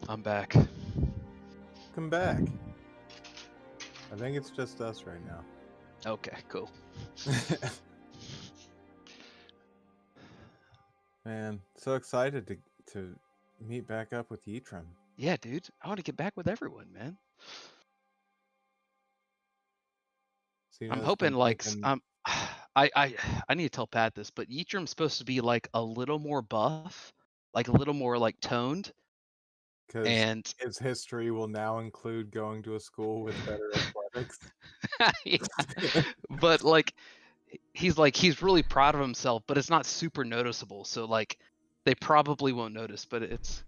I'm back. Come back. I think it's just us right now. Okay, cool. Man, so excited to meet back up with Yitram. Yeah, dude. I want to get back with everyone, man. I'm Cino's hoping been like thinking- I need to tell Pat this, but Yitram's supposed to be like a little more buff, like a little more like toned, 'cause and his history will now include going to a school with better athletics. yeah. But like he's really proud of himself, but it's not super noticeable. So like they probably won't notice, but it's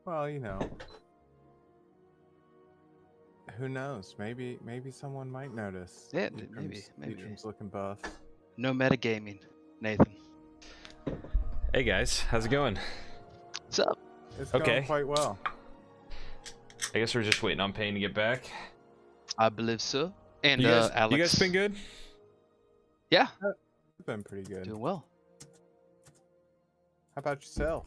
Well, you know, who knows? Maybe someone might notice. Yeah, maybe. Yitram's looking buff. No metagaming, Nathan. Hey guys, how's it going? What's up? It's Okay. going quite well. I guess we're just waiting on Payne to get back. I believe so. And You guys, Alex. you guys been good? Yeah, It's been pretty good. doing well. How about yourself?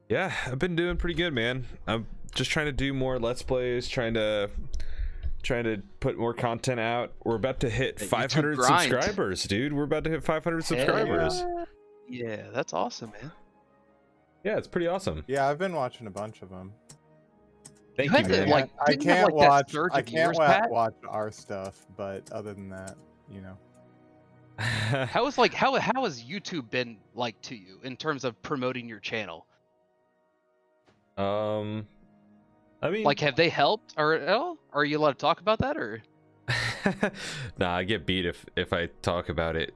Yeah, I've been doing pretty good, man. I'm just trying to do more Let's Plays, trying to put more content out. We're about to hit That YouTube 500 grind. subscribers, dude. We're about to hit 500 subscribers. Yeah, that's awesome, man. Yeah, it's pretty awesome. Yeah, I've been watching a bunch of them. Thank You you, had to, man. like, I didn't you have, can't like, that watch. surge I of can't viewers, Pat? watch our stuff, but other than that, you know. How has YouTube been like to you in terms of promoting your channel? I mean, Like, have they helped or at all? Are you allowed to talk about that or? nah, I get beat if I talk about it.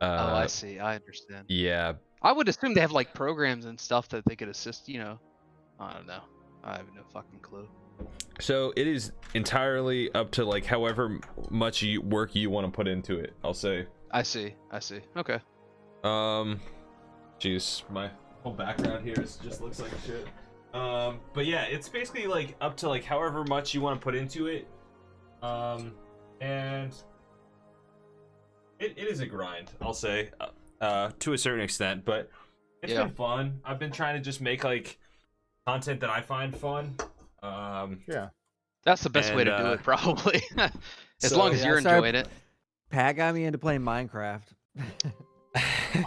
Oh, I see. I understand. Yeah, I would assume they have like programs and stuff that they could assist. I don't know. I have no fucking clue. so it is entirely up to like however much work you want to put into it, I'll say. I see. Okay. Jeez, my whole background here just looks like shit. But yeah, it's basically like up to like however much you want to put into it. And it is a grind, I'll say, to a certain extent, but it's been fun. I've been trying to just make like content that I find fun. Yeah. That's the best way to do it, probably. As so- long as Yeah, you're sorry. enjoying it. Pat got me into playing Minecraft.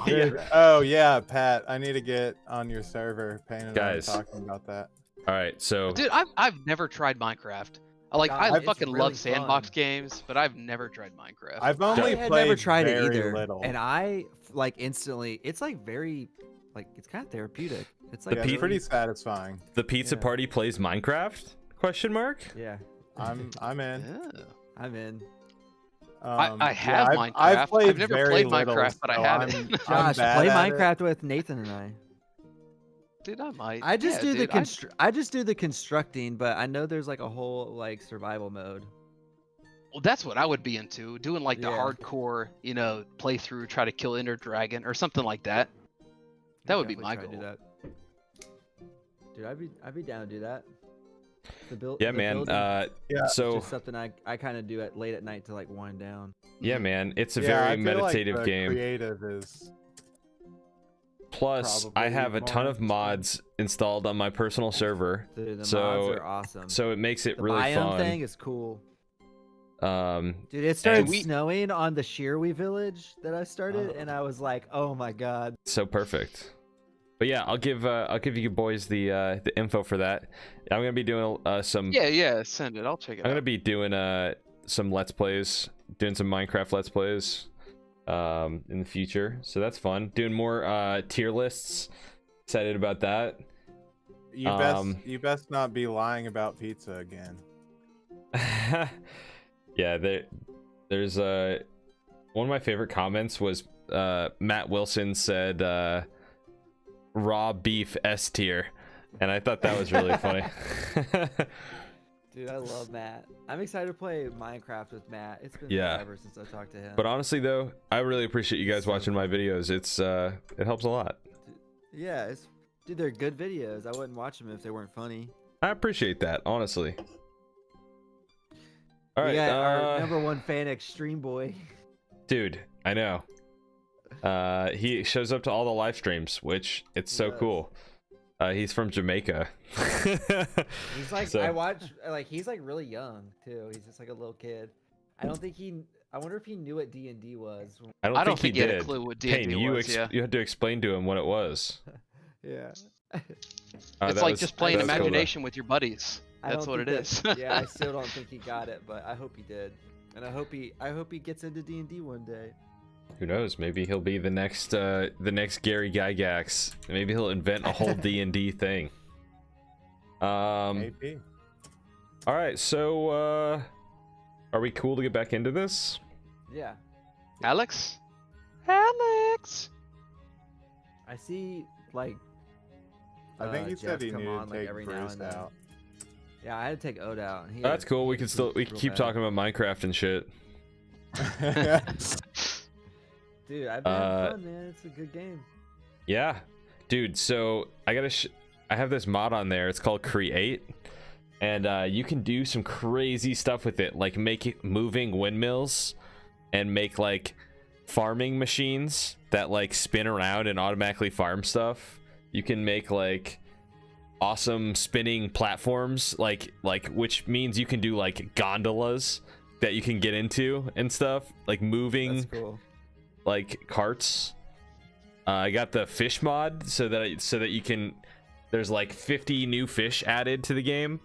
Dude, oh yeah, Pat, I need to get on your server. Payne and I were Guys. talking about that. All right, so Dude, I've never tried Minecraft. Like, God, I it's fucking really love sandbox fun. games, but I've never tried Minecraft. I've I only had played never tried it very either, little. and I like instantly. It's like very, like it's kind of therapeutic. It's The like yeah, Pete- it's pretty satisfying. the pizza Yeah. party plays Minecraft? Question mark? Yeah, I'm in. Yeah. I'm in. I have I've Minecraft. played I've never very played little, Minecraft, but I so have I'm, it. I'm Josh, bad play at it. Minecraft with Nathan and I. Dude, I might. I just Yeah, do the dude, I just do the constructing, but I know there's like a whole like survival mode. Well, that's what I would be into. Doing like the Yeah. hardcore, playthrough, try to kill Ender Dragon or something like that. That would be my Definitely goal. try to do that. Dude, I'd be down to do that. Yeah, the man. building Yeah. is So just something I kind of do at late at night to like wind down. yeah, man, it's a Yeah, I very feel like meditative the game. Creative is Plus, I probably have a ton more of mods installed on my personal server, Dude, the So- mods are awesome. so it makes it the really biome fun. thing is cool. Dude, It started we- snowing on the Shirwi village that I started, and I was like, "Oh my god!" so perfect. But yeah, I'll give you boys the info for that. I'm gonna be doing some. Yeah, send it. I'll check it I'm gonna out. be doing some Let's Plays, doing some Minecraft Let's Plays, in the future. So that's fun. Doing more tier lists. Excited about that. you best not be lying about pizza again. Yeah, there's one of my favorite comments was Matt Wilson said raw beef S tier, and I thought that was really funny. Dude, I love Matt. I'm excited to play Minecraft with Matt. It's been Yeah. forever since I talked to him. But honestly though, I really appreciate you guys So watching my videos. It's it helps a lot. yeah, dude, they're good videos. I wouldn't watch them if they weren't funny. I appreciate that, honestly. All We right, got our number one fan, Extreme Boy. dude, I know. He shows up to all the live streams, which it's so does. cool. He's from Jamaica. He's like, So- I watch, like, he's like really young too. He's just like a little kid. I don't think he. I wonder if he knew what D&D was. I I don't he think he had did. a clue what Payne, D&D was. Yeah. you had to explain to him what it was. Yeah. It's like just playing imagination with your buddies. I That's don't what it think is. that- yeah, I still don't think he got it, but I hope he did, and I hope he gets into D&D one day. Who knows? Maybe he'll be the next Gary Gygax. Maybe he'll invent a whole D&D thing. Maybe. All right, so are we cool to get back into this? Yeah. Alex. I see, like. I think he said Jeff he come needed on, to like, take every now Bruce and then. out. Yeah, I had to take Ode out. And he That's had- cool. We he can was still real keep bad. talking about Minecraft and shit. Dude, I've been having fun, man. It's a good game. Yeah, dude. So I have this mod on there. It's called Create, and you can do some crazy stuff with it, like make moving windmills, and make like farming machines that like spin around and automatically farm stuff. You can make like awesome spinning platforms, like which means you can do like gondolas that you can get into and stuff, like moving That's cool. like carts. I got the fish mod so that you can. There's like 50 new fish added to the game.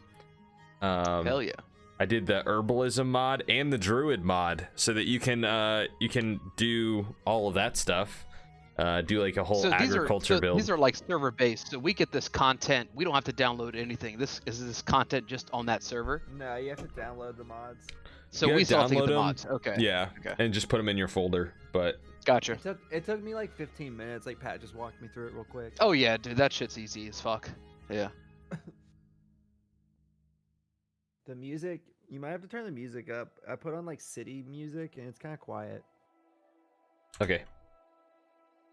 Hell yeah. I did the herbalism mod and the druid mod so that you can do all of that stuff. Do like a whole agriculture build. These are like server based, so we get this content. We don't have to download anything. This content just on that server. No, you have to download the mods. So You we gotta still have to get download the 'em. mods. Okay. Yeah, Okay. and just put them in your folder. But Gotcha. It took me like 15 minutes. Like Pat just walked me through it real quick. Oh yeah, dude, that shit's easy as fuck. Yeah. The music, you might have to turn the music up. I put on like city music and it's kind of quiet. okay,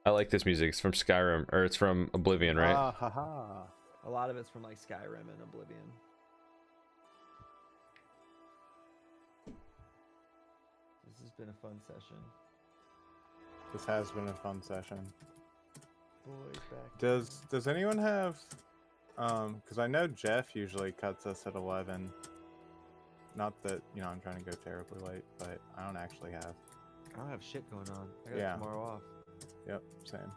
I like this music. It's from Skyrim, or it's from Oblivion, right? Ah, ha, ha. A lot of it's from like Skyrim and Oblivion. This has been a fun session. This has been a fun session. Boys back. Does anyone have because I know Jeff usually cuts us at 11. Not that, you know, I'm trying to go terribly late, but I don't actually have. I don't have shit going on. I got Yeah. tomorrow off. Yep, same.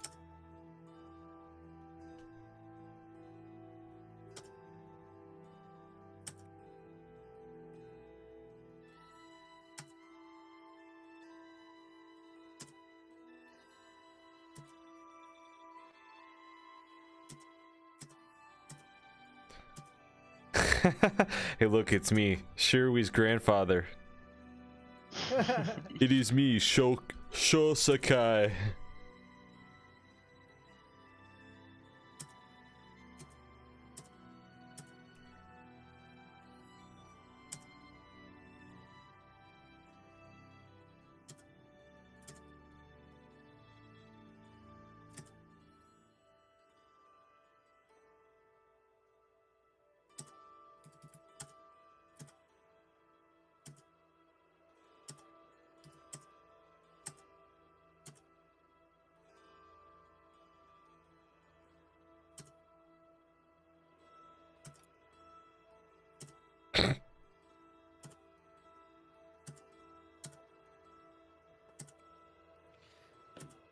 Hey, look, it's me, Shirui's grandfather. It is me, Shosakai.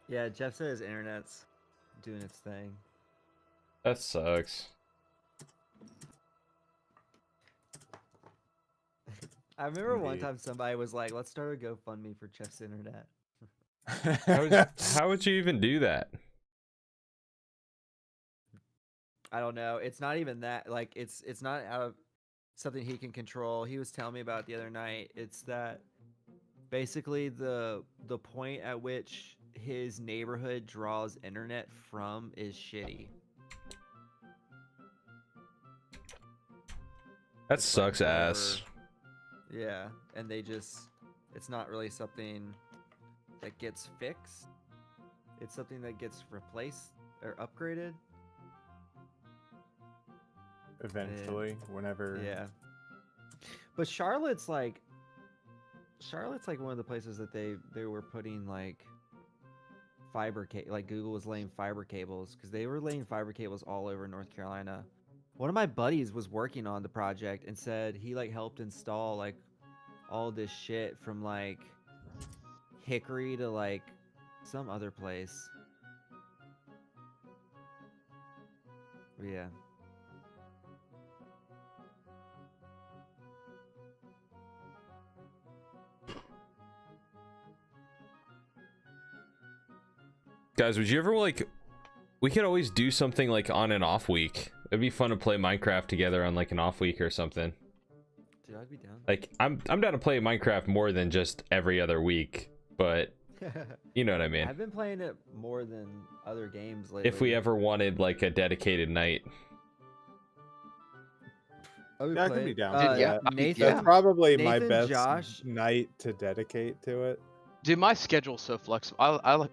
Yeah, Jeff said his internet's doing its thing. That sucks. I remember one Indeed. time somebody was like, "Let's start a GoFundMe for Jeff's internet." How would you even do that? I don't know. It's not even that. Like, it's not out of something he can control. He was telling me about it the other night. It's that basically the point at which his neighborhood draws internet from is shitty. That It's like sucks ass. over- Yeah, and they just it's not really something that gets fixed. It's something that gets replaced or upgraded. Eventually, whenever. Yeah. But Charlotte's like one of the places that they were putting like like Google was laying fiber cables, because they were laying fiber cables all over North Carolina. One of my buddies was working on the project and said he like helped install like all this shit from like Hickory to like some other place. Yeah. Guys, would you ever like? We could always do something like on an off week. It'd be fun to play Minecraft together on like an off week or something. Dude, I'd be down. Like I'm down to play Minecraft more than just every other week, but you know what I mean. I've been playing it more than other games lately. If we ever wanted like a dedicated night. Yeah, I could be down. Dude, yeah, Nathan, That's probably my Nathan, best Josh. night to dedicate to it. Dude, my schedule's so flexible.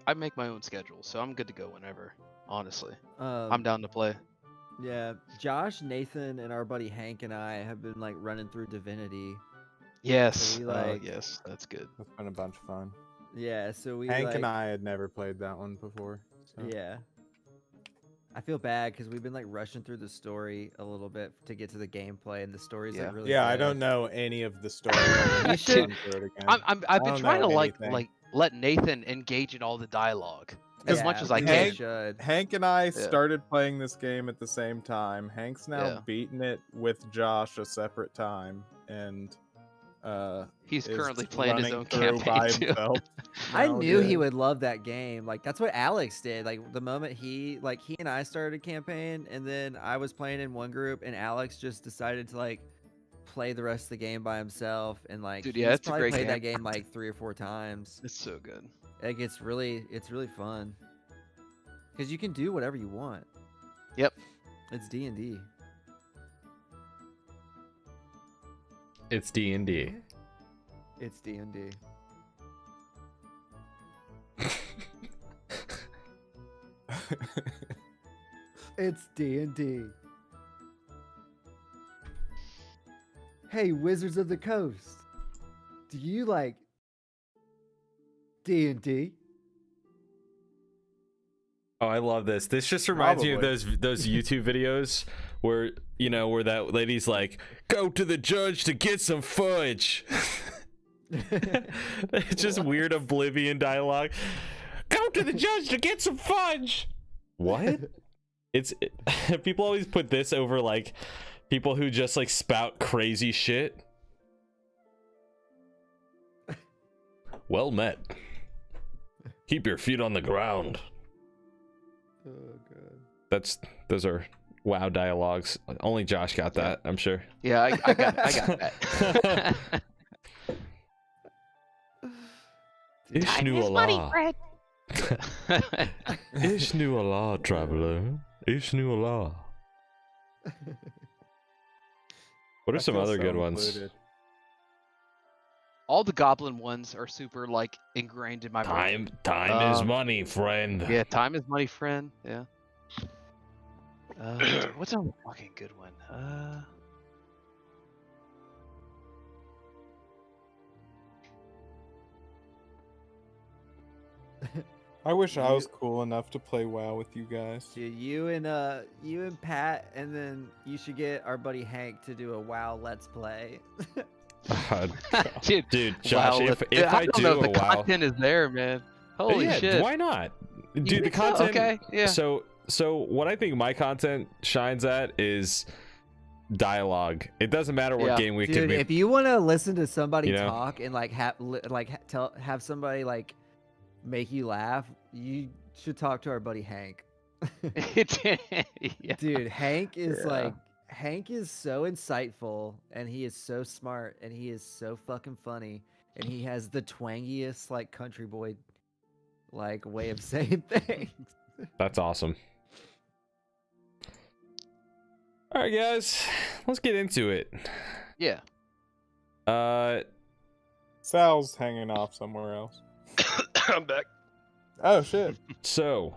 I make my own schedule, so I'm good to go whenever. Honestly, I'm down to play. Yeah, Josh, Nathan, and our buddy Hank and I have been like running through Divinity. Yes. So we, like- yes, that's good. It's been a bunch of fun. Yeah, so we Hank like, and I had never played that one before. So. Yeah. I feel bad because we've been like rushing through the story a little bit to get to the gameplay, and the story's Yeah. like really. Yeah, I good. don't know any of the story. You should- I've been don't trying to know like anything. let Nathan engage in all the dialogue as much Yeah, as I we can. really should. Hank and I started playing this game at the same time. Hank's now Yeah. beaten it with Josh a separate time, and He's is currently playing his running own through by campaign too. himself. I now, knew he dude. would love that game. Like that's what Alex did. Like the moment he and I started a campaign, and then I was playing in one group, and Alex just decided to like play the rest of the game by himself, and like Dude, he's yeah, it's a probably great played that game. game like 3 or 4 times. It's so good. Like it's really fun because you can do whatever you want. Yep. It's D&D. It's D&D. It's D&D. It's D&D. Hey, Wizards of the Coast. Do you like D&D? Oh, I love this. This just reminds me of Probably. those YouTube videos where, you know, where that lady's like, "Go to the judge to get some fudge." It's just weird Oblivion dialogue. "Go to the judge to get some fudge." What? People always put this over like people who just like spout crazy shit. Well met. Keep your feet on the ground. Oh god. Those are WoW dialogues. Only Josh got that, I'm sure. Yeah, I got that. Ishnu Allah. Ishnu Allah, traveler. Ishnu Allah. What are I some feel other so good ones? included. All the goblin ones are super like ingrained in my brain. Time is money, friend. Yeah, time is money, friend. Yeah. What's a fucking good one? I wish I was cool enough to play WoW with you guys. Dude, you and Pat, and then you should get our buddy Hank to do a WoW Let's Play. Dude, Josh, wow, if I don't know do if a the WoW, content is there, man. Holy yeah, shit! why not? You Dude, the think so? content. Okay, yeah. So what I think my content shines at is dialogue. It doesn't matter what Yeah. game we Dude, could be. if you want to listen to somebody You know? talk and like have somebody like make you laugh, you should talk to our buddy Hank. Yeah. Dude, Hank is Yeah. Hank is so insightful, and he is so smart, and he is so fucking funny, and he has the twangiest like country boy like way of saying things. That's awesome. All right, guys, let's get into it. Yeah. Sal's hanging off somewhere else. I'm back. Oh shit. So,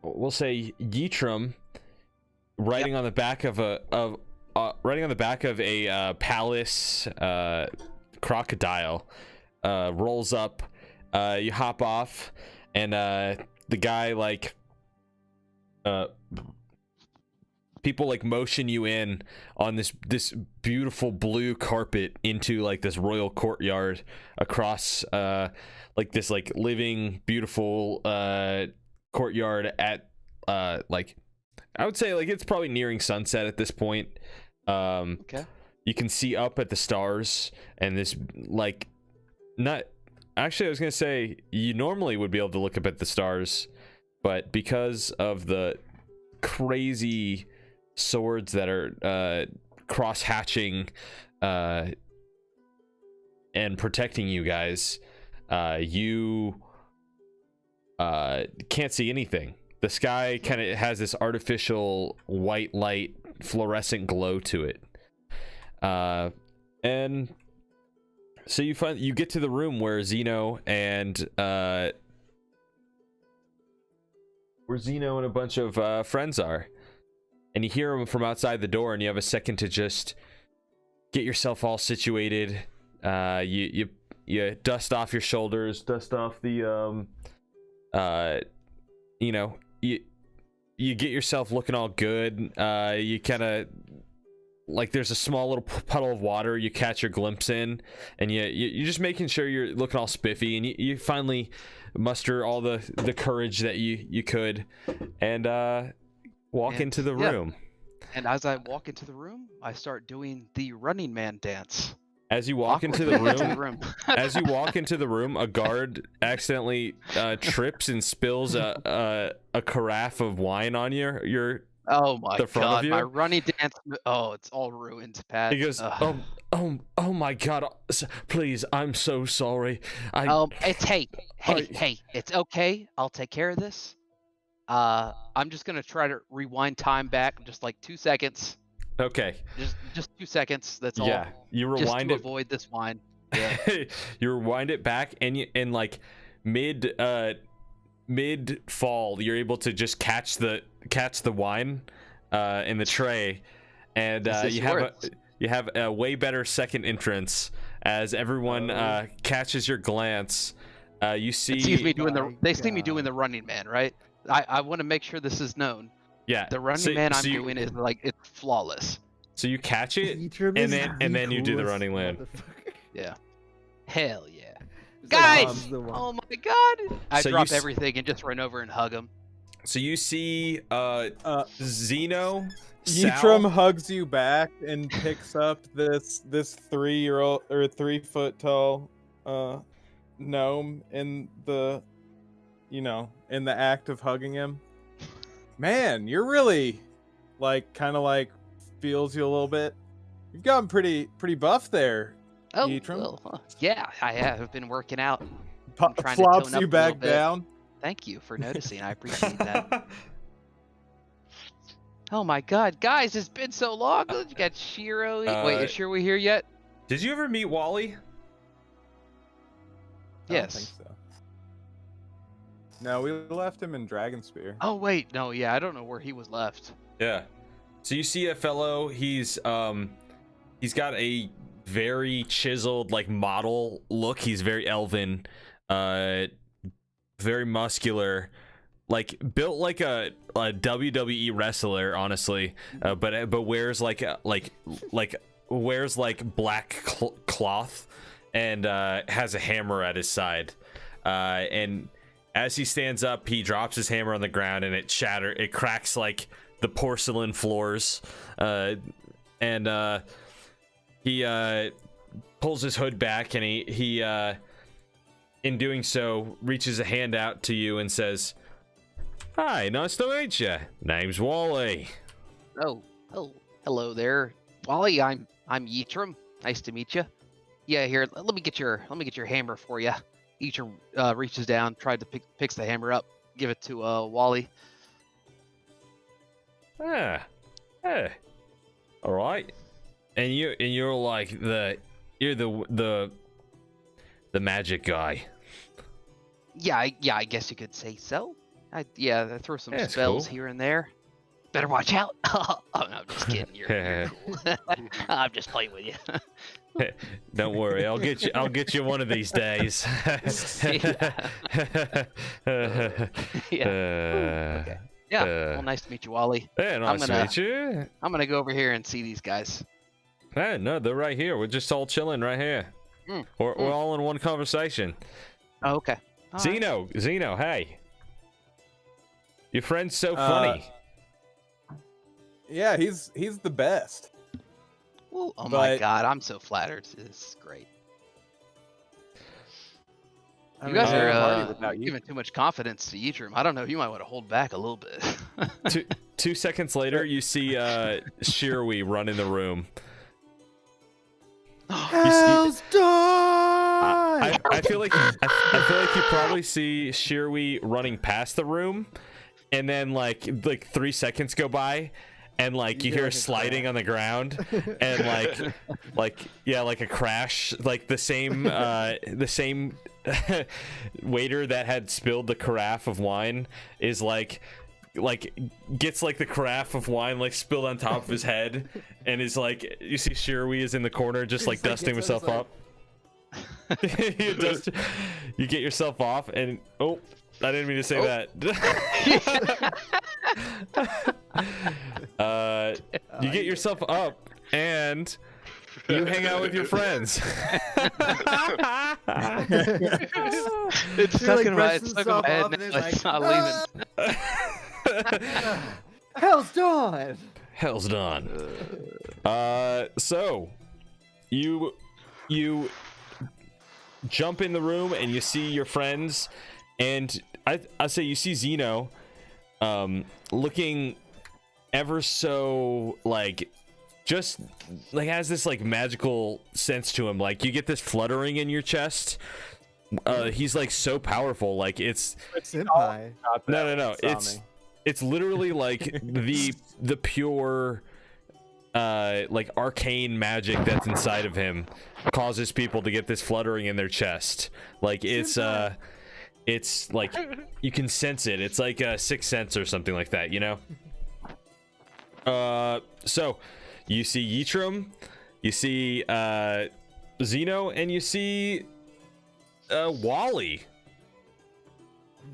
we'll say Yitram riding on the back of a palace crocodile rolls up You hop off, and the guy like people like motion you in on this beautiful blue carpet into like this royal courtyard across like this like living beautiful courtyard at like I would say like it's probably nearing sunset at this point. Okay. You can see up at the stars, and this like not actually I was gonna say you normally would be able to look up at the stars, but because of the crazy swords that are cross-hatching and protecting you guys, you can't see anything. The sky kind of has this artificial white light, fluorescent glow to it, and so you get to the room where Zeno and a bunch of friends are. And you hear them from outside the door, and you have a second to just get yourself all situated. You dust off your shoulders, dust off the you get yourself looking all good. You kind of like there's a small little puddle of water you catch your glimpse in, and you're just making sure you're looking all spiffy, and you finally muster all the courage that you could, and walk into the room. And as I walk into the room, I start doing the Running Man dance. As you walk into the room, a guard accidentally trips and spills a carafe of wine on your Oh my the front god, of you. my running dance. Oh, it's all ruined, Pat. He goes, oh my god, please, I'm so sorry. It's hey, it's okay. I'll take care of this. I'm just gonna try to rewind time back just like 2 seconds. Okay. Just 2 seconds. That's all. Yeah, you rewind just to avoid this wine. Yeah. You rewind it back, and like mid fall, you're able to just catch the wine in the tray, and you have a way better second entrance as everyone catches your glance. You see. They see me doing the Running Man, right? I want to make sure this is known. Yeah. The Running Man I'm doing is like it's flawless. So you catch it, and then you do the Running Man. Yeah. Hell yeah. Guys! Oh my god! I drop everything and just run over and hug him. So you see Zeno. Yitram hugs you back and picks up this 3-year-old or 3-foot tall gnome in the act of hugging him. Man, you're really kind of feels you a little bit. You've gotten pretty buff there. Oh, Yitram. well, yeah, I have been working out. Flops you back down. Thank you for noticing. I appreciate that. Oh my god, guys, it's been so long. You got Shiro. Wait, is Shiro here yet? Did you ever meet Wally? I Yes. don't think so. No, we left him in Dragonspear. Oh wait, no, yeah, I don't know where he was left. Yeah. So you see a fellow. He's got a very chiseled model look. He's very elven, very muscular, built like a WWE wrestler, honestly. But wears wears black cloth, and has a hammer at his side. And as he stands up, he drops his hammer on the ground, and it cracks the porcelain floors. And he pulls his hood back, and he in doing so reaches a hand out to you and says, "Hi, nice to meet you. Name's Wally." Oh, hello there, Wally. I'm Yitram. Nice to meet you. Yeah, here, let me get your hammer for you. Yitram reaches down, picks the hammer up, give it to Wally. Hey, all right. And you're the magic guy. Yeah, I guess you could say so. I throw some That's spells cool. here and there. Better watch out. Oh no, I'm just kidding. You're cool. I'm just playing with you. Don't worry, I'll get you one of these days. Okay. Yeah. Well, nice to meet you, Wally. Yeah, nice to meet you. I'm gonna go over here and see these guys. Hey, no, they're right here. We're just all chilling right here. We're all in one conversation. Oh, okay. All right. Zeno, hey. Your friend's so funny. Yeah, he's the best. Ooh, oh my God, I'm so flattered. This is great. You guys are giving too much confidence to Ytrim. I don't know. You might want to hold back a little bit. Two seconds later, you see Shirui run in the room. Hell's done! I feel like you probably see Shirui running past the room, and then like 3 seconds go by, and like you hear like sliding on the ground, and like a crash, like the same waiter that had spilled the carafe of wine is gets like the carafe of wine like spilled on top of his head, and is like, you see Shirui is in the corner just like dusting himself up. You get yourself off, and oh, I didn't mean to say that. You get yourself up and you hang out with your friends. It's stuck in my head now. It's not leaving. Hell's done! Hell's done. So you jump in the room and you see your friends, and I say you see Zeno looking ever so like just like has this like magical sense to him. Like you get this fluttering in your chest. He's like so powerful, like it's Senpai. No, it's literally like the pure like arcane magic that's inside of him causes people to get this fluttering in their chest. Like it's like you can sense it. It's like a sixth sense or something like that, you know? So you see Ytrim, you see Zeno, and you see Wally.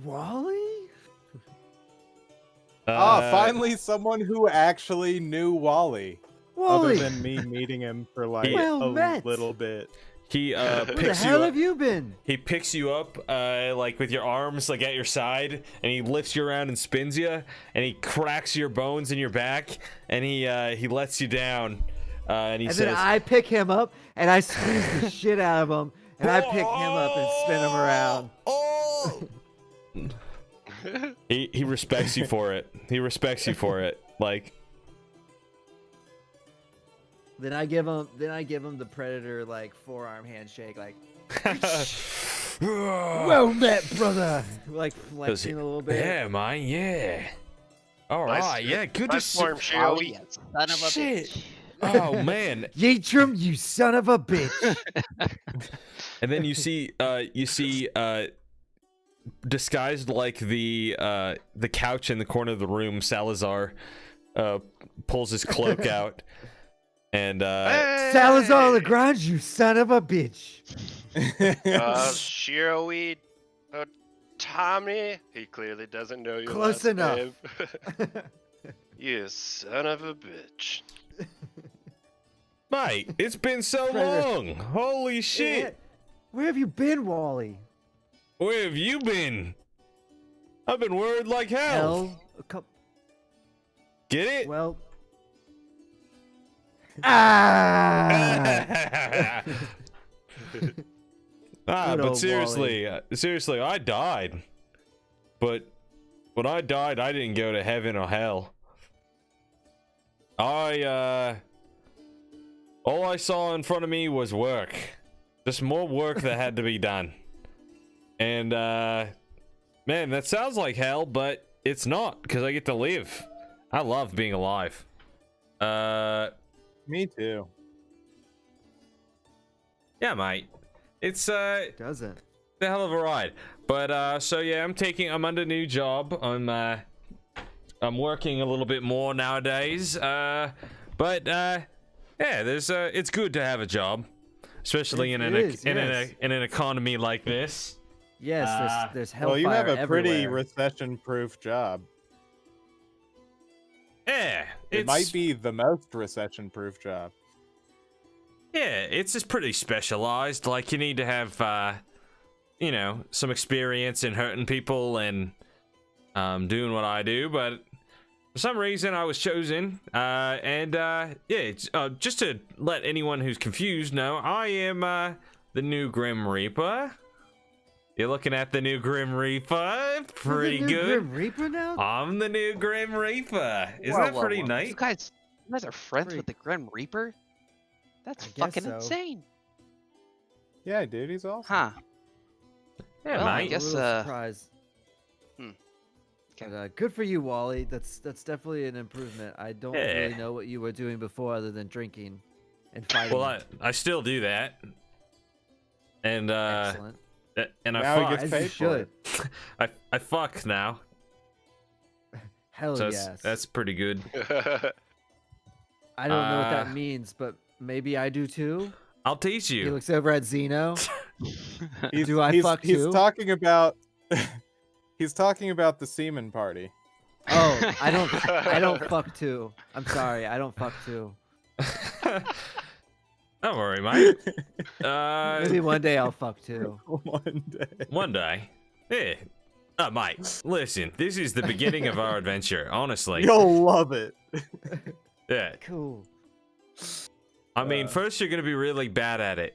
Wally? Finally someone who actually knew Wally. Wally! Other than me meeting him for like Well met. little bit. He Where the picks hell you have you been? He picks you up like with your arms like at your side, and he lifts you around and spins you, and he cracks your bones in your back, and he lets you down, and he says, then I pick him up and I squeeze the shit out of him, and I pick him up and spin him around. he respects you for it. He respects you for it. Like Then I give him the predator like forearm handshake, like well met, brother. Like flexing a little bit. Yeah, man. Yeah. All Nice. right. Yeah. Good to Nice see. form, Shirley. Son of a Shit. bitch. Oh man. Ytrim, you son of a bitch. And then you see disguised like the couch in the corner of the room, Salizar pulls his cloak out, and Salizar LaGrange, you son of a bitch. Shirley, Tommy. He clearly doesn't know your Close last enough. name. You son of a bitch. mate, it's been so long. Holy shit. Where have you been, Wally? Where have you been? I've been worried like hell. Get it? Well. Good But old seriously, I died. But when I died, I didn't go to heaven or hell. All I saw in front of me was work. Just more work that had to be done. And, man, that sounds like hell, but it's not, because I get to live. I love being alive. Me too. Yeah, mate. It's, Doesn't. the hell of a ride. But, so yeah, I'm under a new job. I'm working a little bit more nowadays. Yeah, it's good to have a job. especially in It an is, in yes. an economy like this. Yes, there's hellfire Well, you have a pretty everywhere. recession-proof job. Yeah, It might be the most recession-proof job. Yeah, it's just pretty specialized. Like, you need to have, you know, some experience in hurting people and doing what I do. But for some reason, I was chosen. Yeah, it's, just to let anyone who's confused know, I am the new Grim Reaper. You're looking at the new Grim Reaper. Pretty You're the new good. Grim Reaper now? I'm the new Grim Reaper. Isn't that pretty nice? You guys are friends Pretty- with the Grim Reaper? That's I guess fucking so. insane. Yeah, dude, he's awesome. Huh. Yeah, Well, I mate. guess, a little surprised. Okay. But, good for you, Wally. That's definitely an improvement. I don't really know what you were doing before other than drinking and fighting. Well, I still do that. And Excellent. and I Now he fuck. gets As you paid for it. should. I fuck now. Hell So yes. that's pretty good. I don't know what that uh, means, but maybe I do too. I'll teach He you. looks over at Zeno. Do I he's, fuck he's too? talking about he's talking about the semen party. Oh, I don't fuck too. I'm sorry, I don't fuck too. Don't worry, mate. Maybe one day I'll fuck too. One day. One day. Yeah. Mate, listen, this is the beginning of our adventure, honestly. You'll love it. Yeah. Cool. I mean, first you're gonna be really bad at it.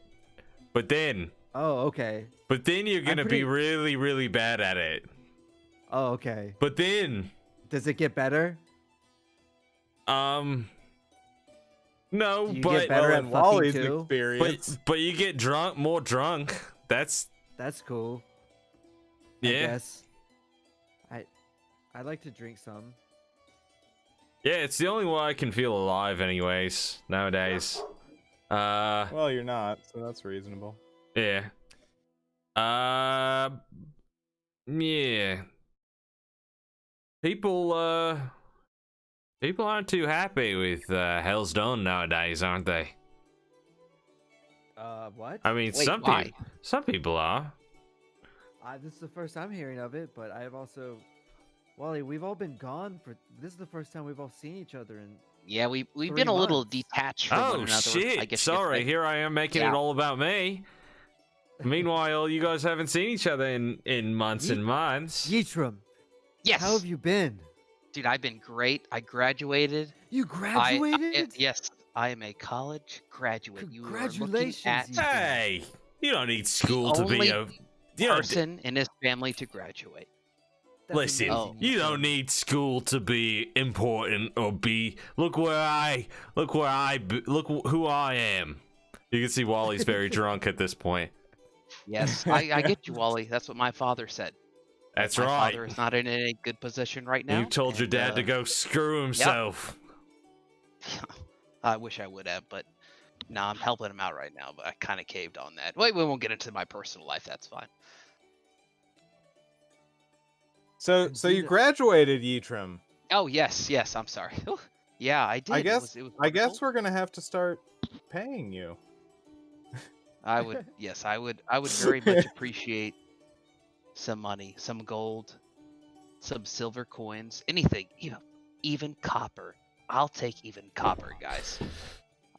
But then Oh, okay. you're gonna pretty- be really, really bad at it. Oh, okay. But then, Does it get better? no, Do you but get better Well, at in fucking Wally's too? experience. but you get more drunk. That's That's cool. I yeah. guess. I like to drink some. Yeah, it's the only way I can feel alive anyways, nowadays. Well, you're not, so that's reasonable. Yeah. Yeah. People aren't too happy with Hell's Dawn nowadays, aren't they? What? I mean, Wait, why? some people are. This is the first I'm hearing of it, but I've also, Wally, we've all been gone for. This is the first time we've all seen each other in. Yeah, we've 3 been a little months. detached from one Oh another. I shit! guess you could Sorry, say. here I am making it Yeah. all about me. Meanwhile, you guys haven't seen each other in months and months. Yeetram, Yes, how have you been? dude, I've been great. I graduated. You graduated? Yes, I am a college graduate. You are looking Congratulations, at Ethan. Hey, you don't need school to be only a. You don't, person in his family to graduate. That's listen, amazing, you don't Yeetram. need school to be important or be. Look who I am. You can see Wally's very drunk at this point. Yes, I get you, Wally. That's what my father said. That's My right. father is not in a good position right now. You told your and, dad to go screw himself. I wish I would have, but no, I'm helping him out right now. But I kind of caved on that. Wait, we won't get into my personal life. That's fine. So you graduated, Yeetram. Oh yes, I'm sorry. Yeah, I did. I guess It was I guess wonderful. we're gonna have to start paying you. I would. Yes, I would. I would very much appreciate some money, some gold, some silver coins, anything, even copper. I'll take even copper, guys.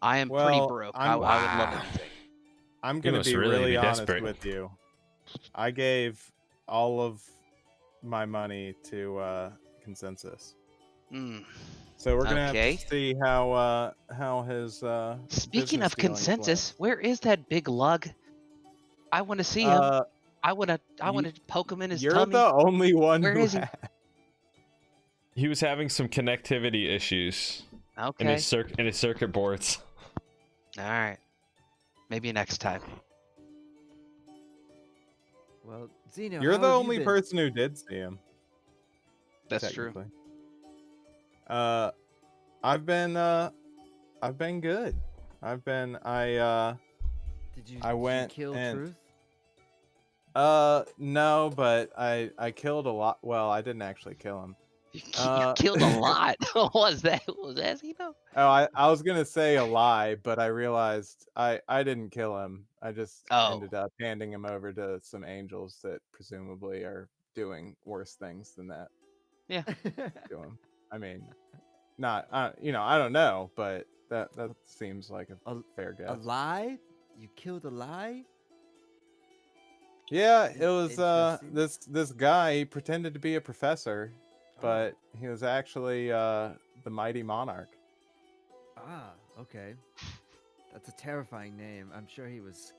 I am pretty Well, broke. I'm- I would love anything. I'm gonna must be really really be honest desperate. with you. I gave all of my money to Consensus. Mm. So we're gonna Okay. have to see how his Speaking business of dealings consensus, where is that big lug? I want to see him. went. I want to poke him in his You're tummy. the only one Where who is he? has. He was having some connectivity issues in Okay. his circuit boards. All right. Maybe next time. Well, Zeno, You're how the have you only been? person who did see him. That's true. technically. I've been good. Did you? I went did you kill and- Truth? No, but I killed a lot. Well, I didn't actually kill him. You Uh, killed a lot. What was that? Was that Senhyo? Oh, I was gonna say a lie, but I realized I didn't kill him. I just Oh. ended up handing him over to some angels that presumably are doing worse things than that Yeah. to him. I mean, not I don't know, but that seems like a fair A guess. lie? You killed a lie? Yeah, it was Interesting. this guy. He pretended to be a professor, Oh. but he was actually the mighty monarch. Ah, okay. That's a terrifying name. I'm sure he was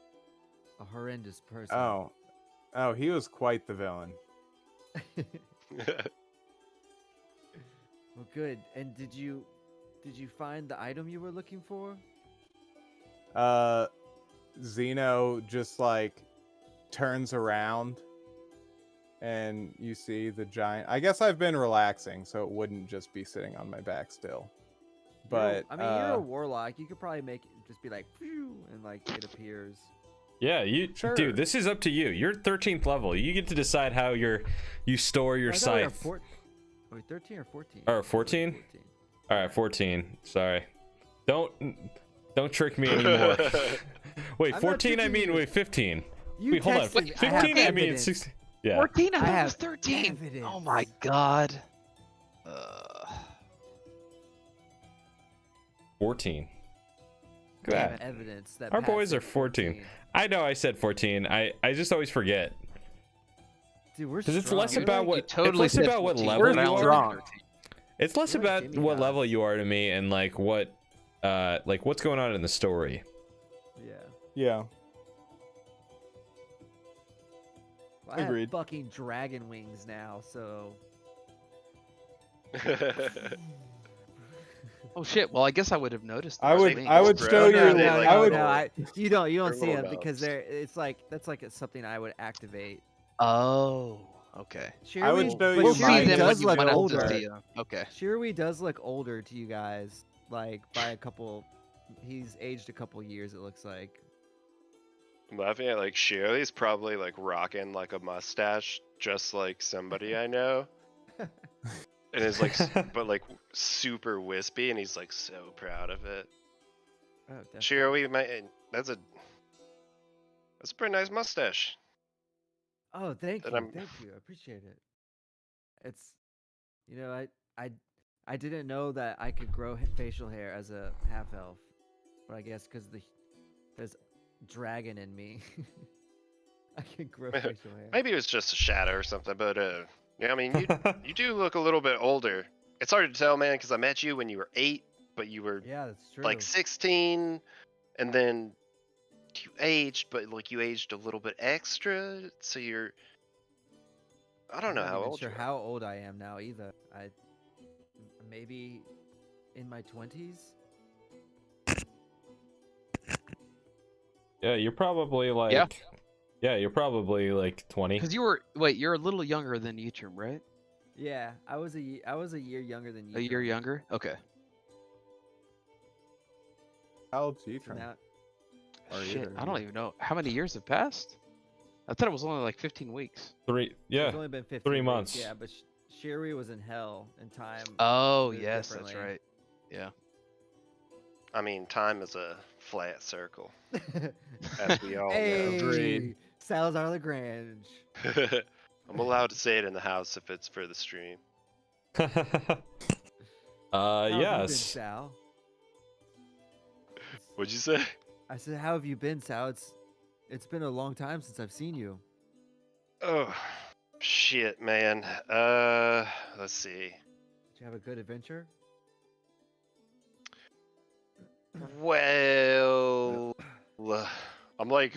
a horrendous person. Oh, he was quite the villain. Well, good. And did you find the item you were looking for? Zeno just like turns around and you see the giant. I guess I've been relaxing, so it wouldn't just be sitting on my back still. But I mean, you're a warlock. You could probably make it just be like, phew, and like it appears. Yeah, Sure. dude, this is up to you. You're 13th level. You get to decide how you store your I thought we were scythe. Wait, 13 or 14? Or 14? All right, 14. Sorry. Don't trick me anymore. Wait, I'm not 14? I tricking mean, you. wait, 15. You Wait, hold on. texted me. I have 15? I mean, evidence. 16. Yeah. 14? I I thought it have was 13. evidence. Oh my god. 14. Look I at have that. evidence that Our Pat boys said are 14. I know I said 14. I just always forget. Dude, we're Because it's strong. less We're about like- what You totally it's less said about what 14, level but I you only are. heard Drunk. 13. It's less We're like about demigods. what level you are to me and like what's going on in the story. Yeah. yeah, Well, I have Agreed. fucking dragon wings now, so. Oh shit. Well, I guess I would have noticed. I those would things. I would Bro, show yeah, you. they like I would. little- you don't they're see them little because mobs. it's like that's like something I would activate. Oh. Okay. I would Shirley- show but you We'll my see them when does you look went up older. to see them. Okay. Shirley does look older to you guys, like by a couple. He's aged a couple years. It looks like. I'm laughing at like Shirley's probably like rocking like a mustache, just like somebody I know. And is like, but like super wispy, and he's like so proud of it. Oh, definitely. Shirley, that's a pretty nice mustache. Oh, thank And you, I'm- thank you. I appreciate it. It's, I didn't know that I could grow facial hair as a half elf, but I guess because there's dragon in me, I can grow facial hair. Maybe it was just a shadow or something, but yeah, I mean, you do look a little bit older. It's hard to tell, man, because I met you when you were 8, but you were Yeah, that's true. like 16, and then you aged, but like you aged a little bit extra, so you're. I don't know I'm not how even old sure you are. how old I am now either. Maybe in my 20s. Yeah, you're probably like Yeah, you're probably like 20. Because you're a little younger than Yitrim, right? Yeah, I was a year younger than you. A year younger? Okay. How old's you So trying? now, Or Shit, either I of don't you. even know. How many years have passed? I thought it was only like 15 weeks. 3 yeah. it's only been 15 3 weeks, months. Yeah, but Shiri was in hell and time. Oh, moved yes, that's differently. right. Yeah. I mean, time is a flat circle, as we all know. Hey, Agreed. Salizar LaGrange. I'm allowed to say it in the house if it's for the stream. How have you been, Yes. Sal? What'd you say? I said, how have you been, Sal? It's been a long time since I've seen you. Oh, shit, man. Let's see. Did you have a good adventure? Well, I'm like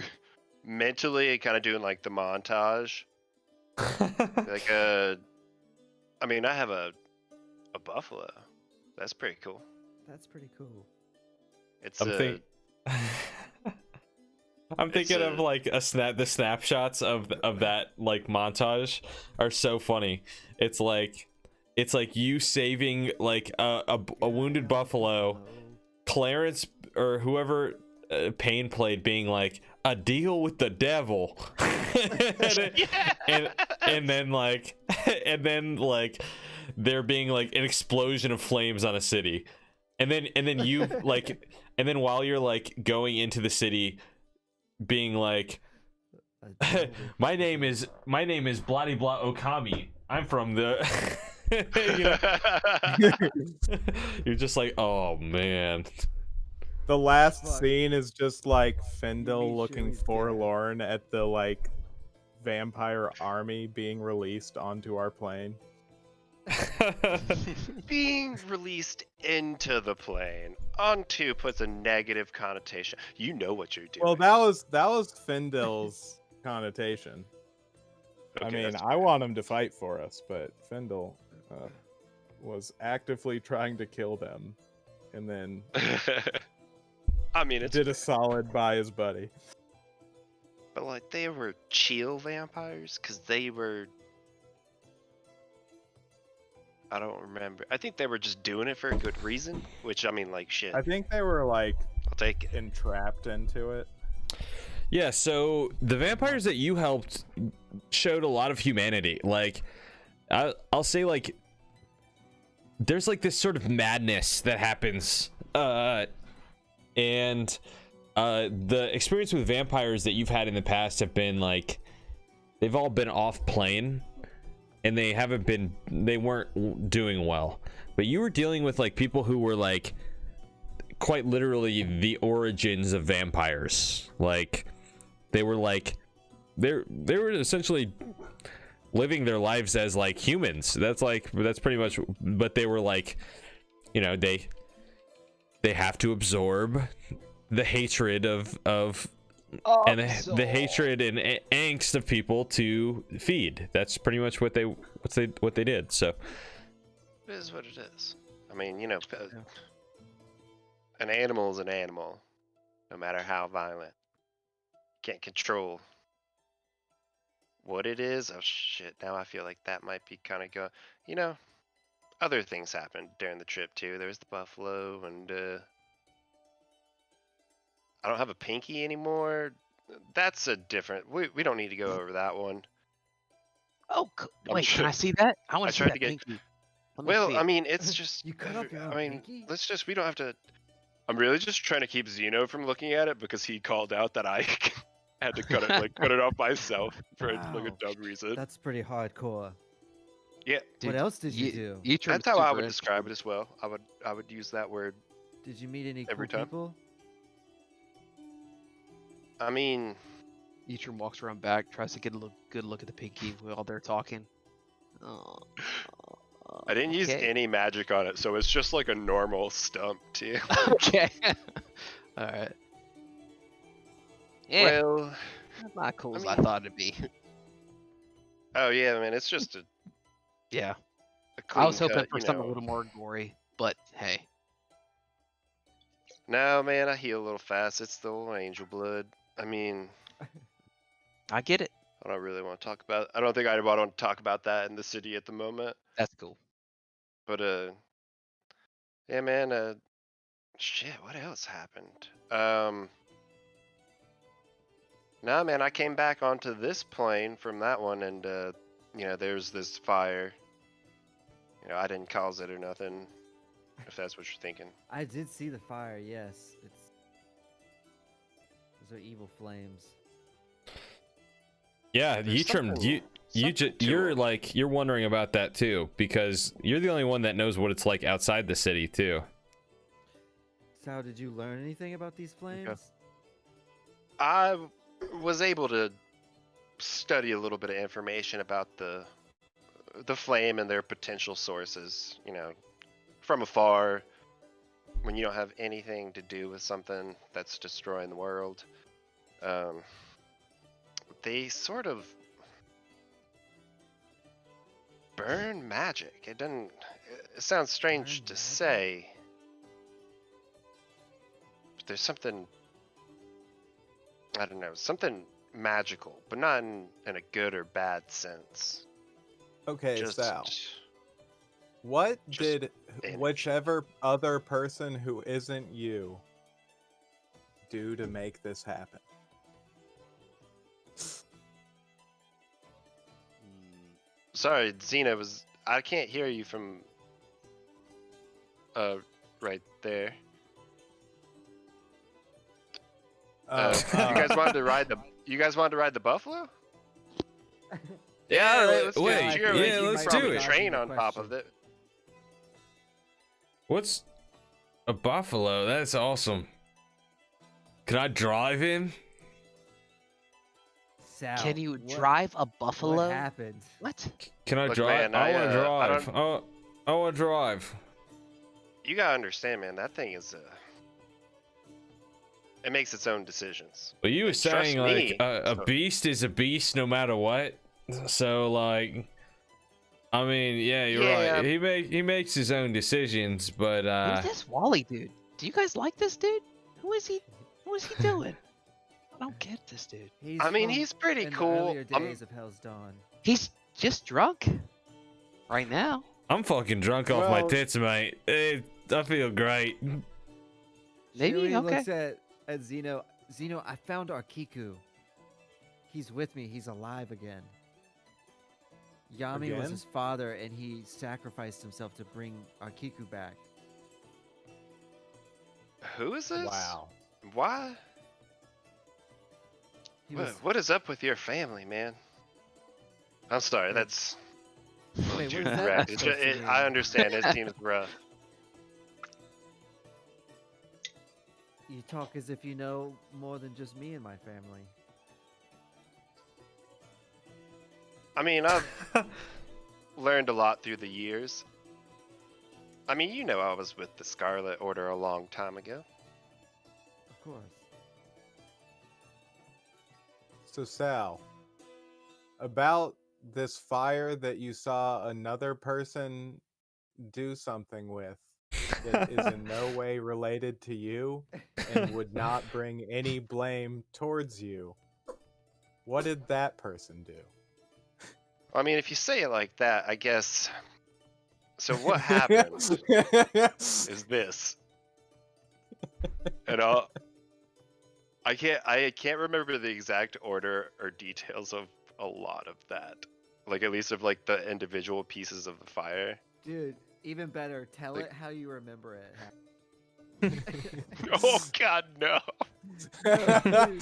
mentally kind of doing like the montage. Like, I mean, I have a buffalo. That's pretty cool. That's pretty cool. It's I'm thinking a- of like the snapshots of that like montage are so funny. It's like you saving like a wounded buffalo, Clarence or whoever Payne played being like a deal with the devil. and then like and then like there being like an explosion of flames on a city, and then you like, and then while you're like going into the city, being like, my name is Bloody Blah Okami. I'm from the. You're just like, oh man. The last Fuck. scene is just like You Fendel mean looking Sherry's dead. forlorn at the like vampire army being released onto our plane. Being released into the plane onto puts a negative connotation. You know what you're doing. Well, that was Fendel's connotation. I Okay, mean, that's I want him to fight for us, but Fendel was actively trying to kill them, and then I mean, it's did a solid by his buddy. but like they were chill vampires because they were. I don't remember. I think they were just doing it for a good reason, which I mean, like shit. I think they were like I'll take it. entrapped into it. Yeah, so the vampires that you helped showed a lot of humanity. Like, I'll say, like, there's like this sort of madness that happens, and the experience with vampires that you've had in the past have been like, they've all been off plane, and they weren't doing well. But you were dealing with like people who were like quite literally the origins of vampires. Like, they were like, they were essentially living their lives as like humans. That's pretty much. But they were like, you know, they have to absorb the hatred of and the hatred and angst of people to feed. That's pretty much what they did. So It is what it is. I mean, you know, an animal is an animal, no matter how violent. Can't control what it is. Oh shit! Now I feel like that might be kind of go. You know, other things happened during the trip too. There's the buffalo, and I don't have a pinky anymore. That's a different. We don't need to go over that one. Oh, I'm wait, sure- can I see that? I want I to see tried that to get- pinky. Let me Well, see I it. mean, it's just. You cut off your own I mean, pinky? let's just. We don't have to. I'm really just trying to keep Zeno from looking at it because he called out that I had to cut it off myself for like Wow. a dumb reason. That's pretty hardcore. Yeah, Dude, What else did you do? Yitram's that's how I super would describe it as well. I would use that word. Did you meet any Every cool time. people? I mean, Yitram walks around back, tries to get a good look at the pinky while they're talking. Oh, I didn't use okay. any magic on it, so it's just like a normal stump too. Okay. All right. Yeah, Well, not cool as I I mean- thought it'd be. oh yeah, man, it's just a Yeah, clean I was hoping cut, for you something a know. little more gory, but hey. No, man, I heal a little fast. It's the old angel blood. I mean, I get it. I don't really want to talk about. I don't think I want to talk about that in the city at the moment. That's cool. But yeah, man. Shit, what else happened? No, man, I came back onto this plane from that one, and you know, there's this fire. You know, I didn't cause it or nothing. If that's what you're thinking. I did see the fire. Yes, those are evil flames. yeah, There's Yitram, something to you're it. like, you're wondering about that too, because you're the only one that knows what it's like outside the city too. So, did you learn anything about these flames? I was able to study a little bit of information about the flame and their potential sources. You know, from afar, when you don't have anything to do with something that's destroying the world, they sort of burn magic. It doesn't. It sounds strange Burn to magic? say, but there's something. I don't know, something magical, but not in a good or bad sense. Okay, Just Sal. What Just did energy. whichever other person who isn't you do to make this happen? sorry, Xena was. I can't hear you from. Right there. You guys wanted to ride the. You guys wanted to ride the buffalo? Yeah, all right, let's do wait, it. Sure, like, yeah, you let's can probably do it. train on top of it. What's a buffalo? That's awesome. Can I drive him? Sal, Can you what- drive a buffalo? What happened? What? Can I Look, drive? man, I want to I drive. don't- I want to drive. You gotta understand, man. That thing is. It makes its own decisions. But you were And trust saying like me, a so- beast is a beast no matter what. So like, I mean, yeah, you're right. He makes his own decisions, but Who's this Wally dude? Do you guys like this dude? Who is he? What is he doing? I don't get this dude. He's I mean, from he's pretty in the cool. earlier days of Hell's Dawn. He's just drunk. Right now. I'm fucking drunk off my Well- tits, mate. I feel great. Maybe, Shirui okay. looks at Zeno. Zeno, I found Arkiku. He's with me. He's alive again. Yami was Again? his father, and he sacrificed himself to bring Arkiku back. Who is this? Wow. Why? He was, What is up with your family, man? I'm sorry. That's. wait, Dude, what is that rough. supposed to mean? I understand. His team is rough. You talk as if you know more than just me and my family. I mean, I've learned a lot through the years. I mean, you know, I was with the Scarlet Order a long time ago. Of course. So Sal, about this fire that you saw another person do something with that is in no way related to you and would not bring any blame towards you. What did that person do? I mean, if you say it like that, I guess. So what happened is this, and I can't remember the exact order or details of a lot of that. Like at least of like the individual pieces of the fire. Dude, even better, tell Like- it how you remember it. Oh God, no! Dude,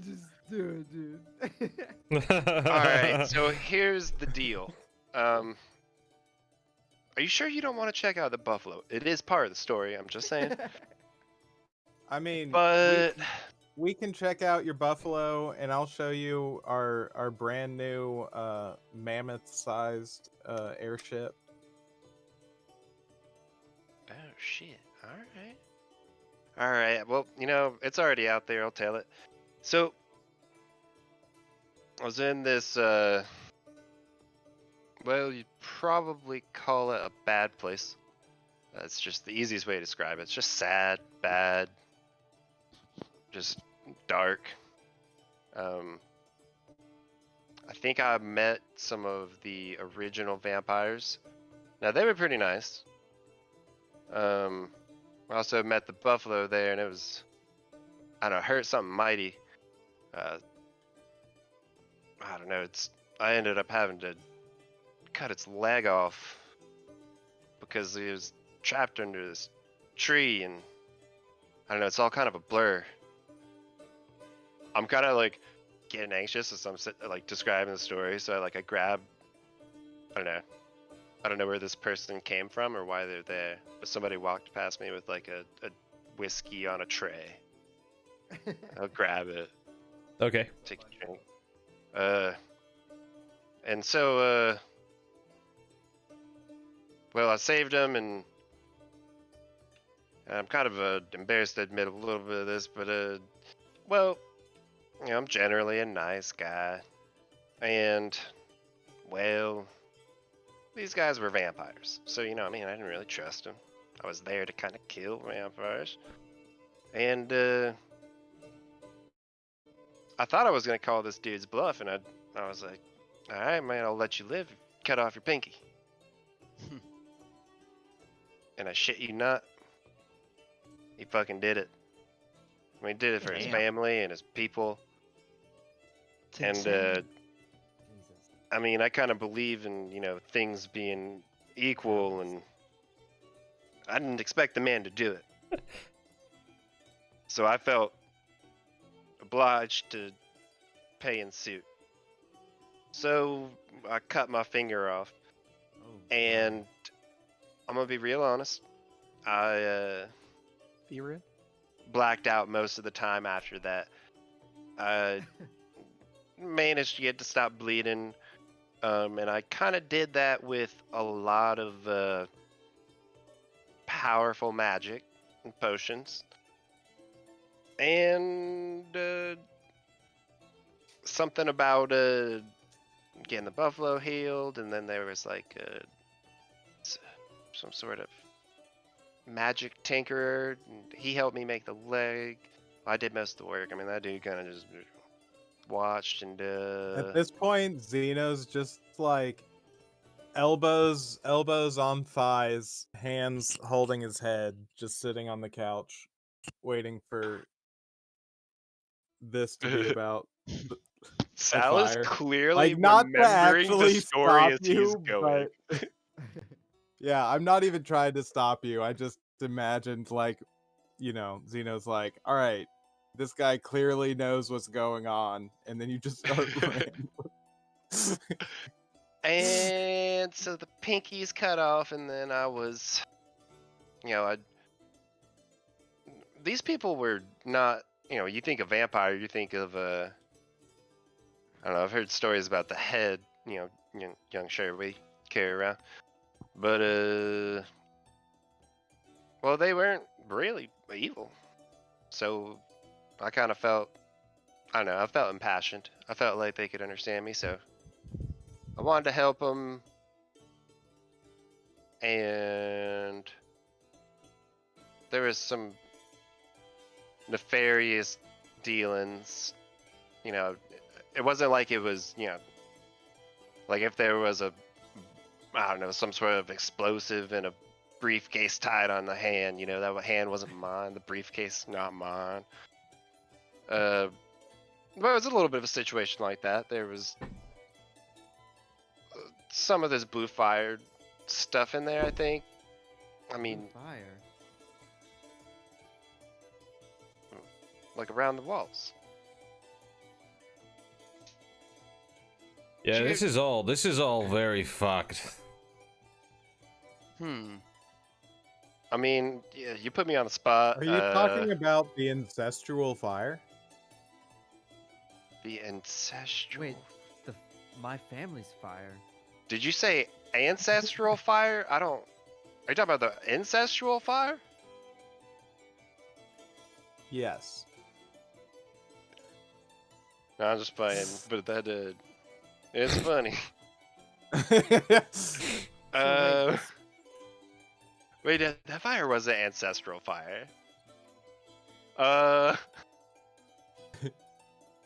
just do it, dude. All right, so here's the deal. Are you sure you don't want to check out the buffalo? It is part of the story. I'm just saying. I mean, But we can check out your buffalo, and I'll show you our brand new mammoth-sized airship. oh shit! All right. Well, you know, it's already out there. I'll tell it. So I was in this. Well, you'd probably call it a bad place. It's just the easiest way to describe it. It's just sad, bad, just dark. I think I met some of the original vampires. Now they were pretty nice. I also met the buffalo there, and it was, I don't know, hurt something mighty. I don't know. I ended up having to cut its leg off because it was trapped under this tree, and I don't know. It's all kind of a blur. I'm kind of like getting anxious as I'm like describing the story, so I grab. I don't know where this person came from or why they're there, but somebody walked past me with like a whiskey on a tray. I'll grab it, Okay. take a drink. And so, well, I saved him, and I'm kind of embarrassed to admit a little bit of this, but well, you know, I'm generally a nice guy, and well, these guys were vampires, so you know, I mean, I didn't really trust them. I was there to kind of kill vampires, and I thought I was gonna call this dude's bluff, and I was like, all right, man, I'll let you live. Cut off your pinky. And I shit you not, he fucking did it. I mean, he did it for his Damn. family and his people. It's And insane. Jesus. I mean, I kind of believe in, things being equal, and I didn't expect the man to do it. So I felt obliged to pay in suit. So I cut my finger off, Oh, and I'm gonna be real honest. I Be real. blacked out most of the time after that. I managed to get to stop bleeding, and I kind of did that with a lot of powerful magic and potions, and something about getting the buffalo healed, and then there was like some sort of magic tinkerer, and he helped me make the leg. I did most of the work. I mean, that dude kind of just watched and At this point, Xeno's just like elbows on thighs, hands holding his head, just sitting on the couch, waiting for this to be about. Sal is fire. clearly Like, not to remembering the actually story stop as he's you, going. but yeah, I'm not even trying to stop you. I just imagined, like, Xeno's like, all right, this guy clearly knows what's going on, and then you just start rambling. And so the pinky's cut off, and then I was, these people were not, you think of vampire, you think of, I don't know, I've heard stories about the head, young Sherry carry around. But, well, they weren't really evil. So I kind of felt, I don't know, I felt impassioned. I felt like they could understand me, so I wanted to help them. And there was some nefarious dealings. It wasn't like it was, like if there was I don't know, some sort of explosive in a briefcase tied on the hand, that hand wasn't mine, the briefcase not mine. But it was a little bit of a situation like that. There was some of this blue fire stuff in there, I think. I mean, fire. like around the walls. Yeah, this is all very fucked. I mean, yeah, you put me on the spot. Are you talking about the ancestral fire? The ancestral? Wait, my family's fire. Did you say ancestral fire? Are you talking about the ancestral fire? Yes. No, I'm just playing, but that it's funny. Wait, that fire was an ancestral fire.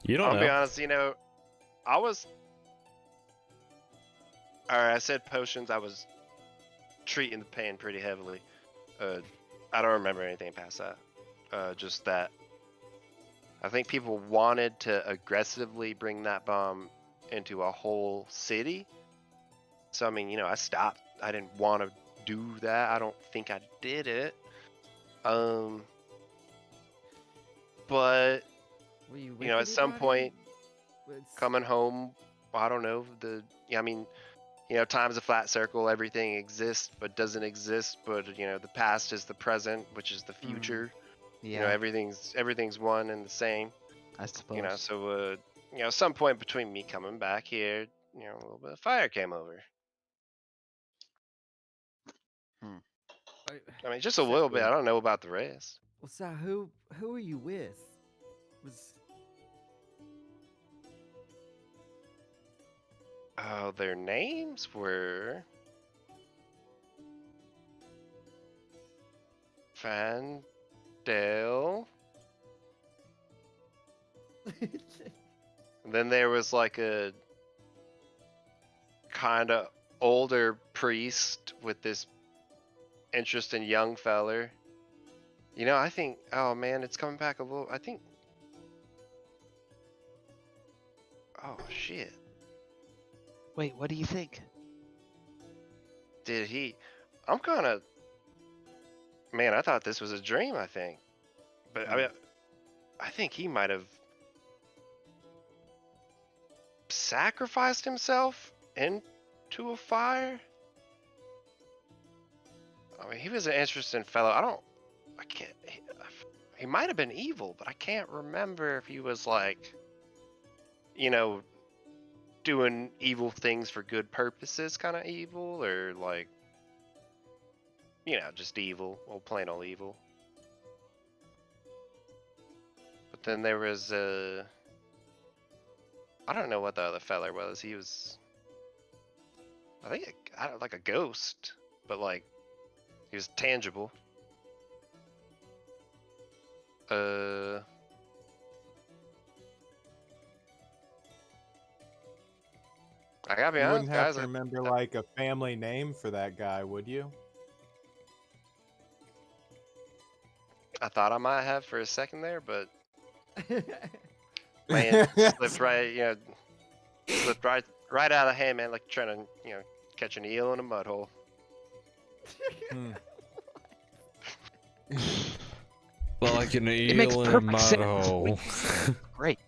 You don't know. I'll be honest, I was. Alright, I said potions. I was treating the pain pretty heavily. I don't remember anything past that. Just that. I think people wanted to aggressively bring that bomb into a whole city. So, I mean, I stopped. I didn't want to do that. I don't think I did it. But, at some point, coming home, I don't know, time's a flat circle. Everything exists, but doesn't exist. But, the past is the present, which is the future. Yeah. Everything's one and the same. I suppose. So, at some point between me coming back here, a little bit of fire came over. I mean, just a little bit. I don't know about the rest. Well, Sal, who are you with? Oh, their names were Fandale. Then there was like a kind of older priest with this interesting young feller. I think, oh man, it's coming back a little. I think, oh shit. Wait, what do you think? Did he? I'm kind of. Man, I thought this was a dream. I think, but I mean, I think he might have sacrificed himself into a fire. I mean, he was an interesting fellow. I can't. He might have been evil, but I can't remember if he was like, doing evil things for good purposes, kind of evil, or like, just evil, plain old evil. But then there was I don't know what the other fella was. He was, I think, like a ghost, but like he was tangible. I gotta be You honest, wouldn't have guys. to remember like a family name for that guy, would you? I thought I might have for a second there, but man, slipped right, slipped right out of hand, man, like trying to, catch an eel in a mud hole. Hmm. Like an It makes eel in a perfect mud sense. hole. Great.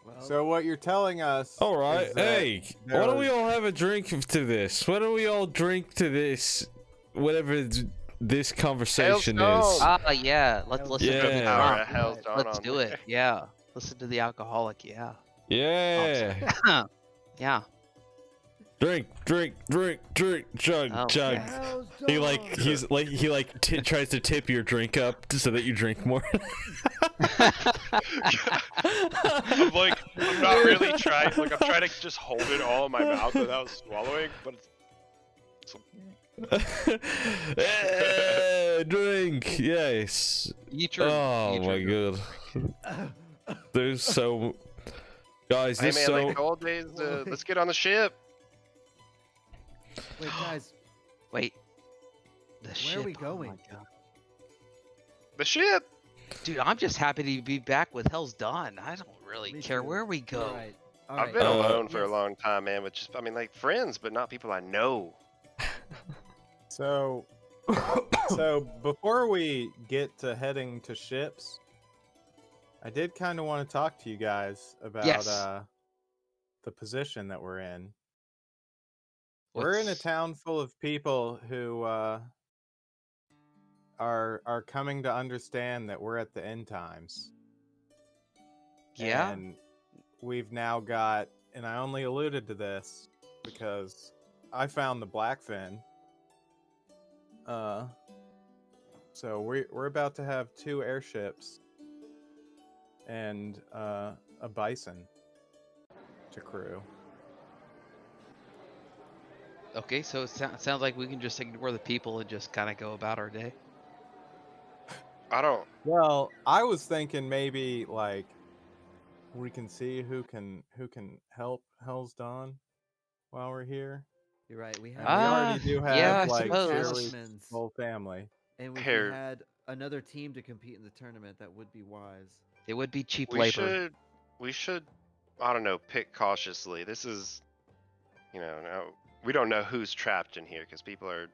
Well, So what you're telling us? All right, is that hey, there why don't we was- all have a drink to this? Why don't we all drink to this, whatever this conversation Hell's is? Dog. Yeah. Let's Hell's listen to Yeah. the Power drunk. of Hell's Dawn Let's on do me. it. Yeah. Listen to the alcoholic. Yeah. Yeah. Yeah. Drink, chug, Oh, chug. yeah. Hell's He Dog. like he tries to tip your drink up so that you drink more. I'm like, I'm not really trying. Like, I'm trying to just hold it all in my mouth without swallowing, but Drink, yes. Eat your, Oh eat my your- god. There's so, guys. hey There's man, so. like the old days. Let's get on the ship. Wait, guys, Wait. The ship. are we Oh my going? God. The ship. Dude, I'm just happy to be back with Hell's Dawn. I don't really Me care too. where we go. All right. All I've right. been alone for a yes. long time, man. With just, I mean, like friends, but not people I know. So, before we get to heading to ships, I did kind of want to talk to you guys about Yes. the position that we're in. We're in a What's- town full of people who are coming to understand that we're at the end times. Yeah. And we've now got, and I only alluded to this because I found the Blackfin. So we're about to have 2 airships and a bison to crew. Okay, so it sounds like we can just ignore the people and just kind of go about our day. I don't. Well, I was thinking maybe like we can see who can help Hell's Dawn while we're here. You're right. We And have. we Ah, already do have yeah, I like suppose. Shirley's Talismans. whole family. And if Here. we had another team to compete in the tournament, that would be wise. It would be cheap We labor. should. I don't know. Pick cautiously. This is, now we don't know who's trapped in here because people are.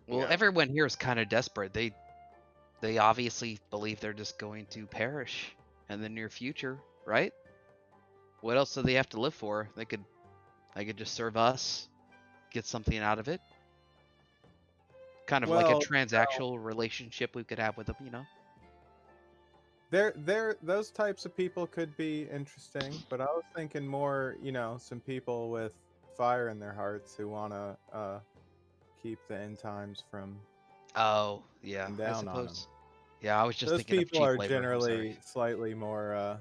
Well, Yeah. everyone here is kind of desperate. They obviously believe they're just going to perish in the near future, right? What else do they have to live for? They could just serve us, get something out of it. Kind of like a Well, transactional relationship we could have with them, you know? Those types of people could be interesting, but I was thinking more, some people with fire in their hearts who want to keep the end times from. Oh, yeah, And I down on 'em. suppose. Yeah, I was just Those thinking of people cheap are labor. I'm sorry. generally slightly more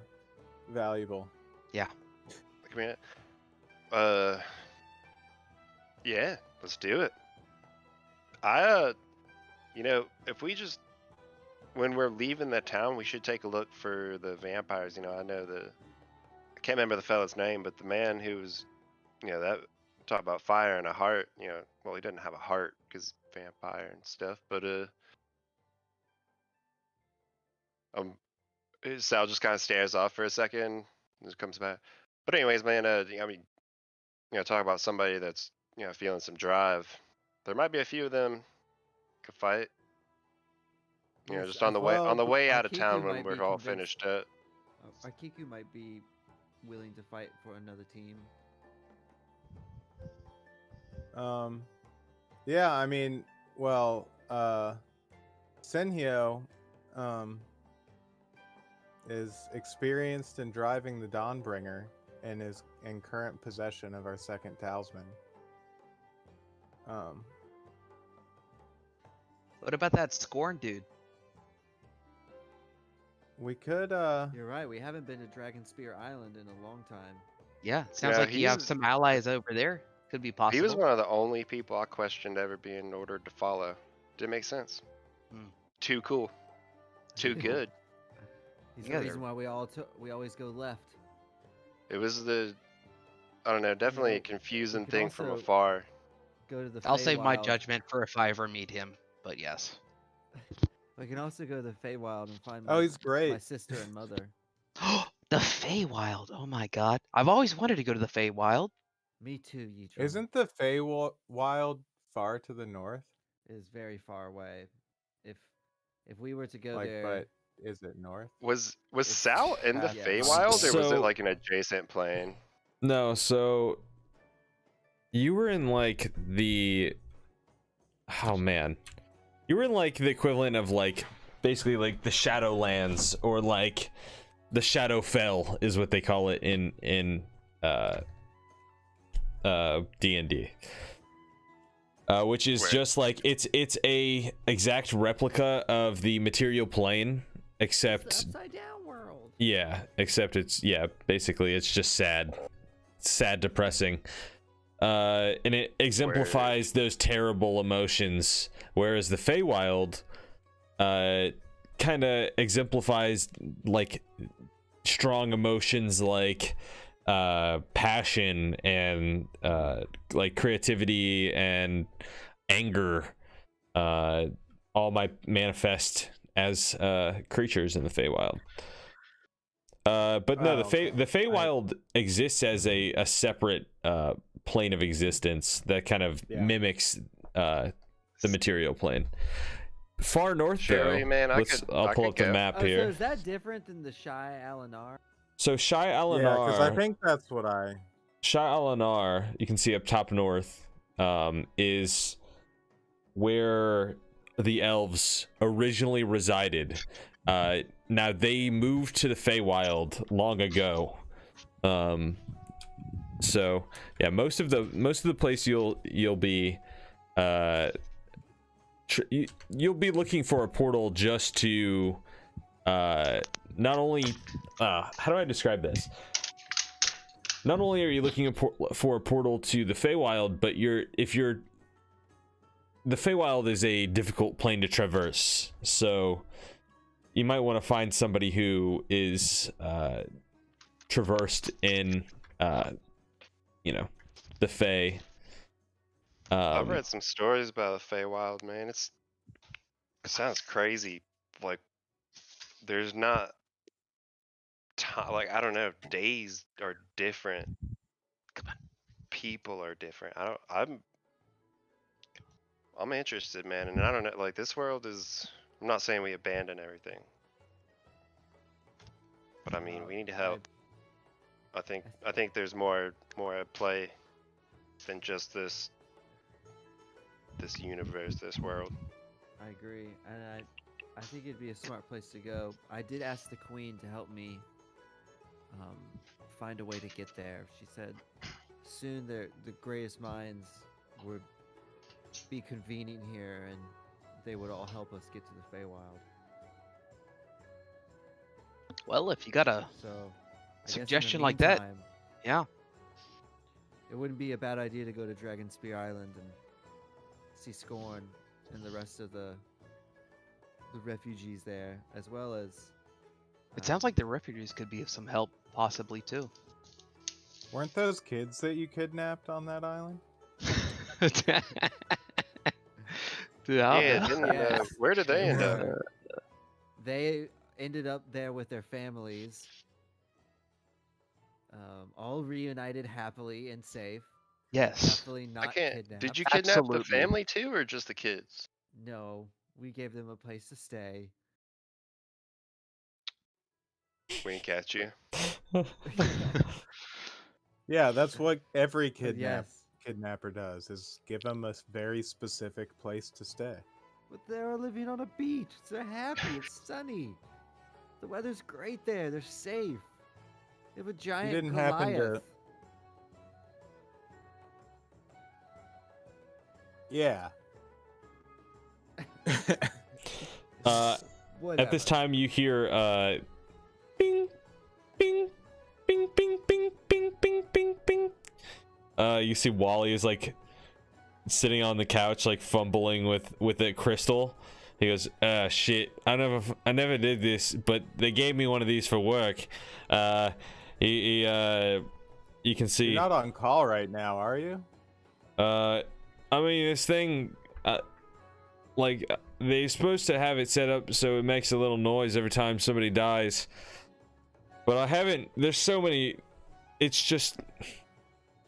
valuable. Come here. Yeah, let's do it. If we just, when we're leaving the town, we should take a look for the vampires. I know I can't remember the fella's name, but the man who was, that talk about fire and a heart. Well, he didn't have a heart because vampire and stuff, but Sal just kind of stares off for a second and just comes back. But anyways, man, I mean, talk about somebody that's feeling some drive. There might be a few of them could fight. Yes, Just on as the way out of Arkiku town when might we're be all convinced- finished up. Arkiku might be willing to fight for another team. Yeah, I mean, well, Senhyo, is experienced in driving the Dawnbringer and is in current possession of our second talisman. What about that Scorn dude? We could, You're right. We haven't been to Dragon Spear Island in a long time. Yeah, sounds Yeah, like you have he's- some allies over there. Could be possible. He was one of the only people I questioned ever being ordered to follow. Didn't make sense. Hmm. Too cool. Too good. He's Yeah, the reason why we always go left. It was I don't know, definitely a we confusing could thing from also- afar. Go to the. I'll save my Feywild. judgment for if I ever meet him. But yes. We can also go to the Feywild and find. oh, he's my great. sister and mother. The Feywild. Oh my god. I've always wanted to go to the Feywild. Me too, Yitro. Isn't the Feywild far to the north? It is very far away. If we were to go Like, there, but is it north? Was It's Sal in the past- Feywild, or was it So- like an adjacent plane? No, so you were in like the oh man. You were in like the equivalent of like basically like the Shadowlands or like the Shadowfell is what they call it in D&D. Which is Right. just like it's a exact replica of the material plane except upside down world. yeah, except it's basically it's just sad, depressing, and it exemplifies those terrible emotions. Whereas the Feywild, kind of exemplifies like strong emotions like passion and like creativity and anger. All might manifest as creatures in the Feywild. But no, Oh, okay. the Feywild exists as a separate plane of existence that kind of Yeah. mimics the material plane. Far north, Sherry, though. man, I'll I pull could up the go. map Oh, so here. is that different than the Shy Alinar? So Shy Yeah, because I Alinar, think that's what I. Shy Alinar, you can see up top north, is where the elves originally resided. Now they moved to the Feywild long ago. So yeah, most of the place you'll be you'll be looking for a portal just to not only how do I describe this? Not only are you looking for a portal to the Feywild, but the Feywild is a difficult plane to traverse, so you might want to find somebody who is traversed in the Fey. I've read some stories about the Feywild, man. It sounds crazy. Like there's not like I don't know, days are different. Come on. People are different. I'm interested, man, and I don't know, like this world is, I'm not saying we abandon everything. But I mean, we need to help. I think there's more at play than just this universe, this world. I agree, and I think it'd be a smart place to go. I did ask the Queen to help me find a way to get there. She said soon the greatest minds would be convening here, and they would all help us get to the Feywild. Well, if you got a So, I guess in the suggestion like that, meantime, yeah. it wouldn't be a bad idea to go to Dragon Spear Island and see Scorn and the rest of the refugees there, as well as. It sounds like the refugees could be of some help, possibly too. Weren't those kids that you kidnapped on that island? Dude, I Yeah, don't know. didn't, Yes. where did they end up? They ended up there with their families. all reunited happily and safe. Yes. Definitely I not can't. kidnapped. Did you kidnap the Absolutely. family too, or just the kids? No, we gave them a place to stay. Wink at you. Yeah, that's what every Yes, kidnapper does, is give them a very specific place to stay. but they're living on a beach. They're happy. It's sunny. The weather's great there. They're safe. They have a giant didn't happen to- Goliath. Yeah. At this time, you hear bing, bing, bing, bing, bing, bing, bing, bing, bing. You see Wally is like sitting on the couch, like fumbling with the crystal. He goes, shit, I never did this, but they gave me one of these for work. You can see. You're not on call right now, are you? I mean, this thing, like, they're supposed to have it set up so it makes a little noise every time somebody dies. But I haven't, there's so many, it's just,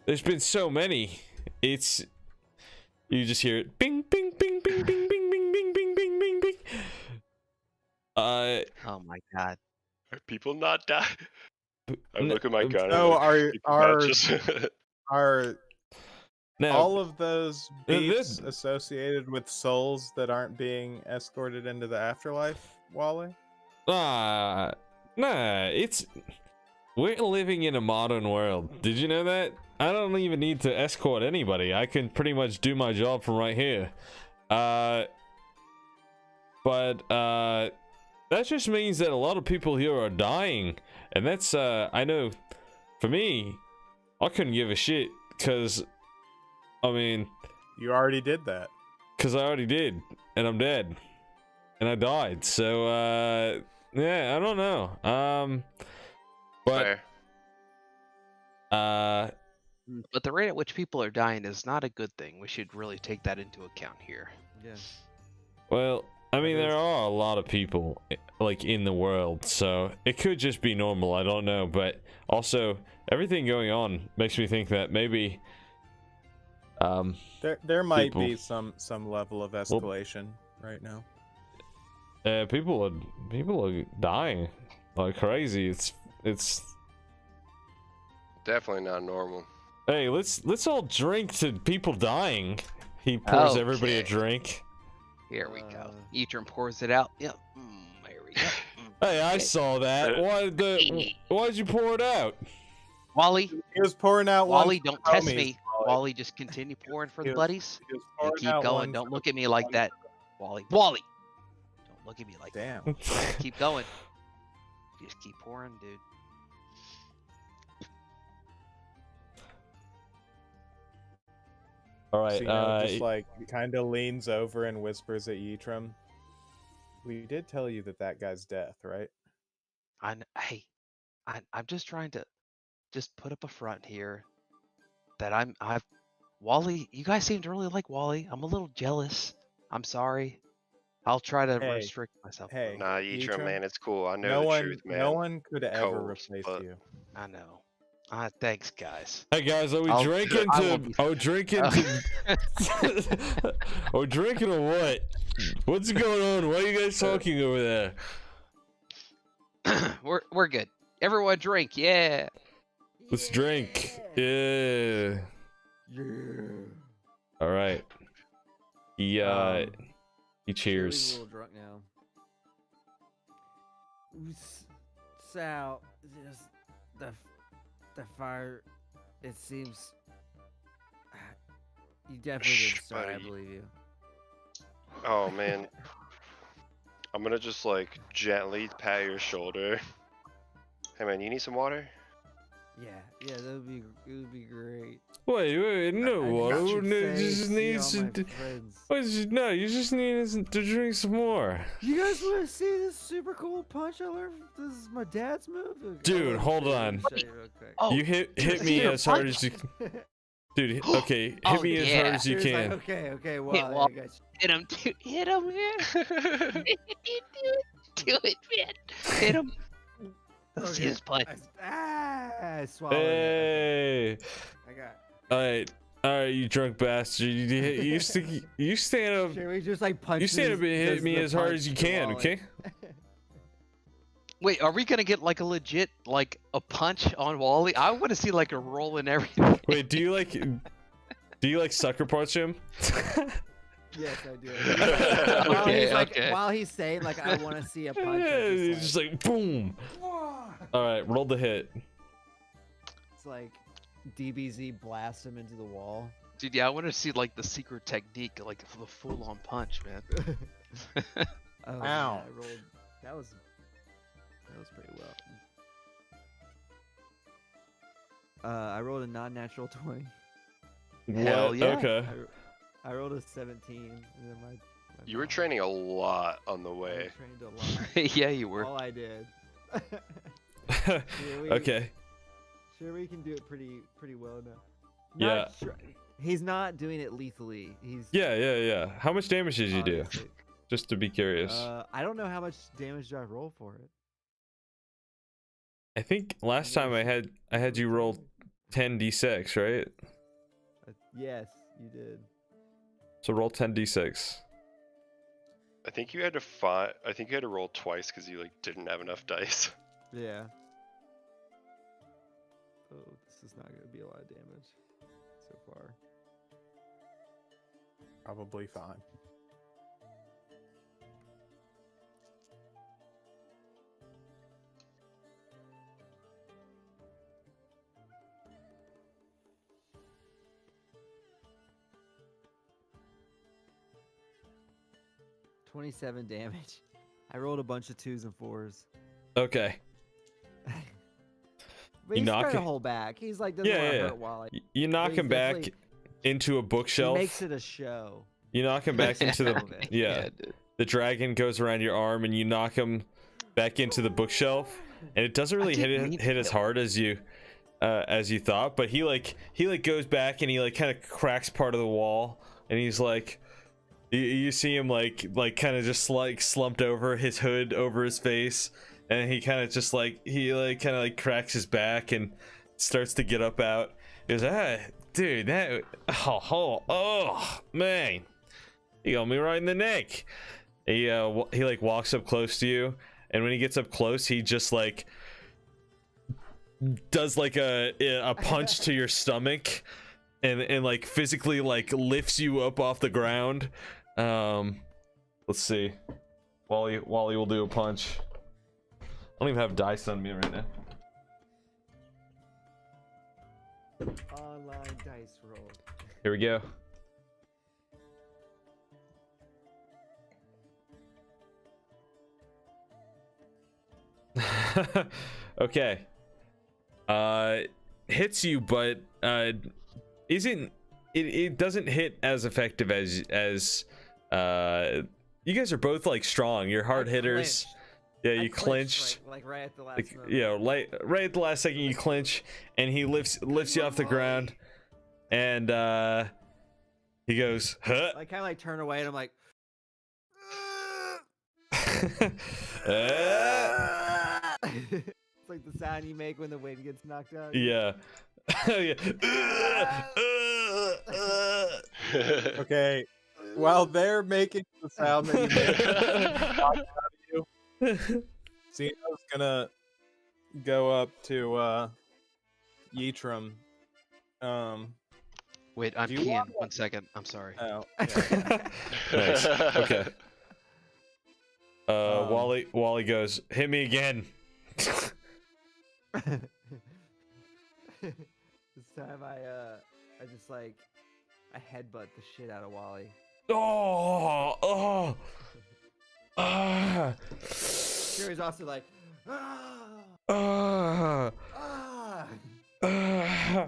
there's been so many. It's, you just hear it, bing, bing, bing, bing, bing, bing, bing, bing, bing, bing, bing, bing. Oh my god. Are people not die? I look at my gun. So and are now, all of those beats this- associated with souls that aren't being escorted into the afterlife, Wally? nah, it's, we're living in a modern world. Did you know that? I don't even need to escort anybody. I can pretty much do my job from right here. But that just means that a lot of people here are dying. And that's, I know, for me, I couldn't give a shit, because, I mean... You already did that. Because I already did, and I'm dead. And I died, so, yeah, I don't know. But, But the rate at which people are dying is not a good thing. We should really take that into account here. Yeah. well, I mean, That is- there are a lot of people, like, in the world, so it could just be normal, I don't know, but also, everything going on makes me think that maybe, There might people- be some level of escalation right now. people are dying like crazy. It's definitely not normal. hey, let's all drink to people dying. He pours everybody a Okay. drink. Here we go. Eatrum pours it out. Yep. There we go. Hey, I saw that. Why'd you pour it out? Wally, He was pouring out Wally, one for don't test homies, me. Wally. Wally, just continue pouring for He the was- buddies. He was And pouring keep out going. one Don't for look the at me like homies. that. Wally. Don't look at me like that. Damn. Keep going. Just keep pouring, dude. All right. Senhyo just like kind of leans over and whispers at Yitram. We did tell you that guy's death, right? Hey, I'm just trying to just put up a front here that I've Wally. You guys seem to really like Wally. I'm a little jealous. I'm sorry. I'll try to Hey, restrict myself. hey. Nah, Yitram, Yitram, man, it's cool. I know No the one, truth, man. no one could ever Coals, replace but- you. I know. Thanks, guys. hey guys, are we I'll- drinking I will to? be- Are we drinking to? Are we drinking or what? What's going on? What are you guys talking over there? We're good. Everyone drink, yeah. Let's drink. Yeah. Yeah. All right. He Um, he cheers. Chewy's a little drunk now. Sal, just the fire. It seems you definitely Shh, didn't start. I buddy. believe you. Oh man. I'm gonna just like gently pat your shoulder. Hey man, you need some water? Yeah, it would be great. Wait, no, I no, should say, just see need all to. my friends. No, you just need to drink some more. You guys want to see this super cool punch I learned? This is my dad's move. Okay, Dude, let me hold show you- on. show you real quick. Oh, You hit dude, me you're as hard punch. as you, dude. Okay, hit Oh, me as yeah. hard as you He was can. like, okay, Wall. well, I got you. hit him, dude. Hit him, man. Do it, man. Hit him. Let's see his punch. I swallowed it. Hey. I got. All right, you drunk bastard. You stand up. Should we just like punch? You stand up and hit me as hard as you can, okay? Wait, are we gonna get like a legit like a punch on Wally? I want to see like a roll and everything. Wait, do you like sucker punch him? Yes, I do. Okay. While he's saying like, I want to see a punch. Yeah, it's just like boom. All right, roll the hit. It's like DBZ blasts him into the wall. Dude, yeah, I want to see like the secret technique, like the full-on punch, man. Oh, Ow. yeah, I rolled. That was pretty well. I rolled a non-natural 20. Hell What? yeah. Okay. I rolled a 17, and then my You were mom- training a lot on the I way. trained a lot. Yeah, you were. All I did. Okay. Sure, we can do it pretty well now. Yeah. Not sure- He's not doing it lethally. He's Yeah. How much damage did you do? obviously- Just to be curious. I don't know how much damage do I roll for it. I think last time I had you roll 10d6, right? Yes, you did. So roll 10d6. I think you had to roll twice because you like didn't have enough dice. Yeah. Oh, this is not going to be a lot of damage so far. Probably fine. $27 damage. I rolled a bunch of 2s and 4s. Okay. But You he's knock trying to it- hold back. He's like, doesn't Yeah, want to yeah. hurt Wally. You knock He's him back definitely- into a He bookshelf. makes it a show. You knock him back into the Okay. yeah. Dude. The dragon goes around your arm and you knock him back into the bookshelf, and it doesn't really didn't mean to hit as kill hard as you thought, but he goes back and he like kind of cracks part of the wall, and he's like, you see him like kind of just like slumped over, his hood over his face, and he kind of just like kind of cracks his back and starts to get up out. He goes, dude, that oh man, he got me right in the neck. He like walks up close to you, and when he gets up close, he just like does like a punch to your stomach, and like physically like lifts you up off the ground. Let's see. Wally will do a punch. I don't even have dice on me right now. Online dice roll. Here we go. Okay. Hits you, but isn't it doesn't hit as effective as you guys are both like strong. You're hard I hitters. clinched. Yeah, I you clinched. like right at the last Like, moment. yeah, right at the last second you clinch, and he lifts you off the ground, and he goes, huh? I kind of like turn away and I'm like, it's like the sound you make when the wind gets knocked out. Yeah. Okay. While they're making the sound that you made, Xeno's gonna go up to Yitram. Wait, I'm Do you peeing. want- 1 second. I'm sorry. Oh, Nice. Okay. Um, Wally goes, hit me again. This time I just like I headbutt the shit out of Wally. Oh. Sure, he's also like, ah, Ah. ah.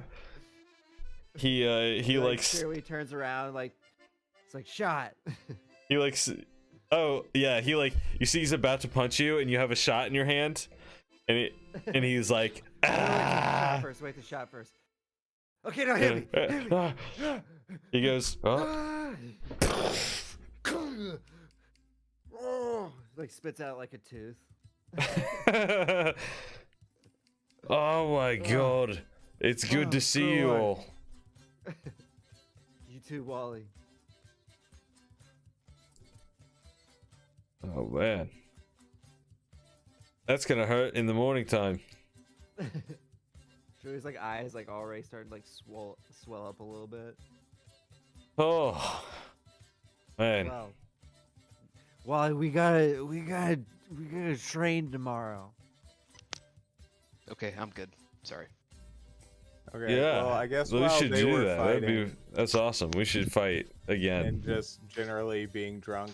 He Like, likes Sure, he turns around like it's like shot. he likes oh yeah, he like you see he's about to punch you and you have a shot in your hand, and he's like ah. Wait the shot first. Okay, no, hit me. Hit me. He goes oh. Oh, like spits out like a tooth. Oh my god. It's good to see you God. all. You too, Wally. Oh man. That's gonna hurt in the morning time. Joey's like eyes like already started like swell up a little bit. Oh man. Wow. Wally, we gotta train tomorrow. Okay, I'm good. Sorry. Okay. Yeah. Well, I guess we while should they do were that. fighting That's awesome. We should fight again. and just generally being drunk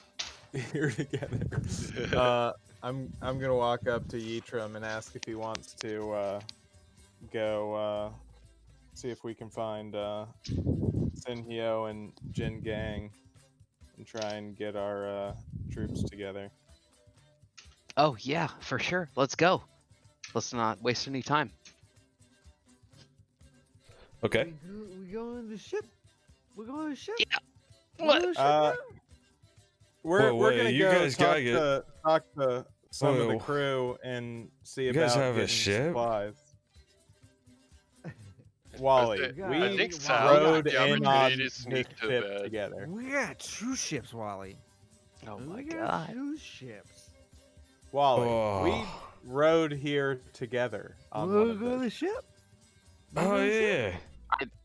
here together, I'm gonna walk up to Yitram and ask if he wants to go see if we can find Senhyo and Jin Gang and try and get our troops together. Oh yeah, for sure. Let's go. Let's not waste any time. Okay. We go in the ship. We're going on the ship. Yeah. We're What? going on the ship now? We're Wait, gonna you go guys talk gotta get- to some of the Whoa. crew and see You about guys have a getting ship? supplies. Wally, I we think Wow. Sal rode got the in opportunity on to this sneak to ship bed. together. We got 2 ships, Wally. Oh We my got god. 2 ships. Wally, Oh. we rode here together on We'll one of go to the those. ship. Oh yeah.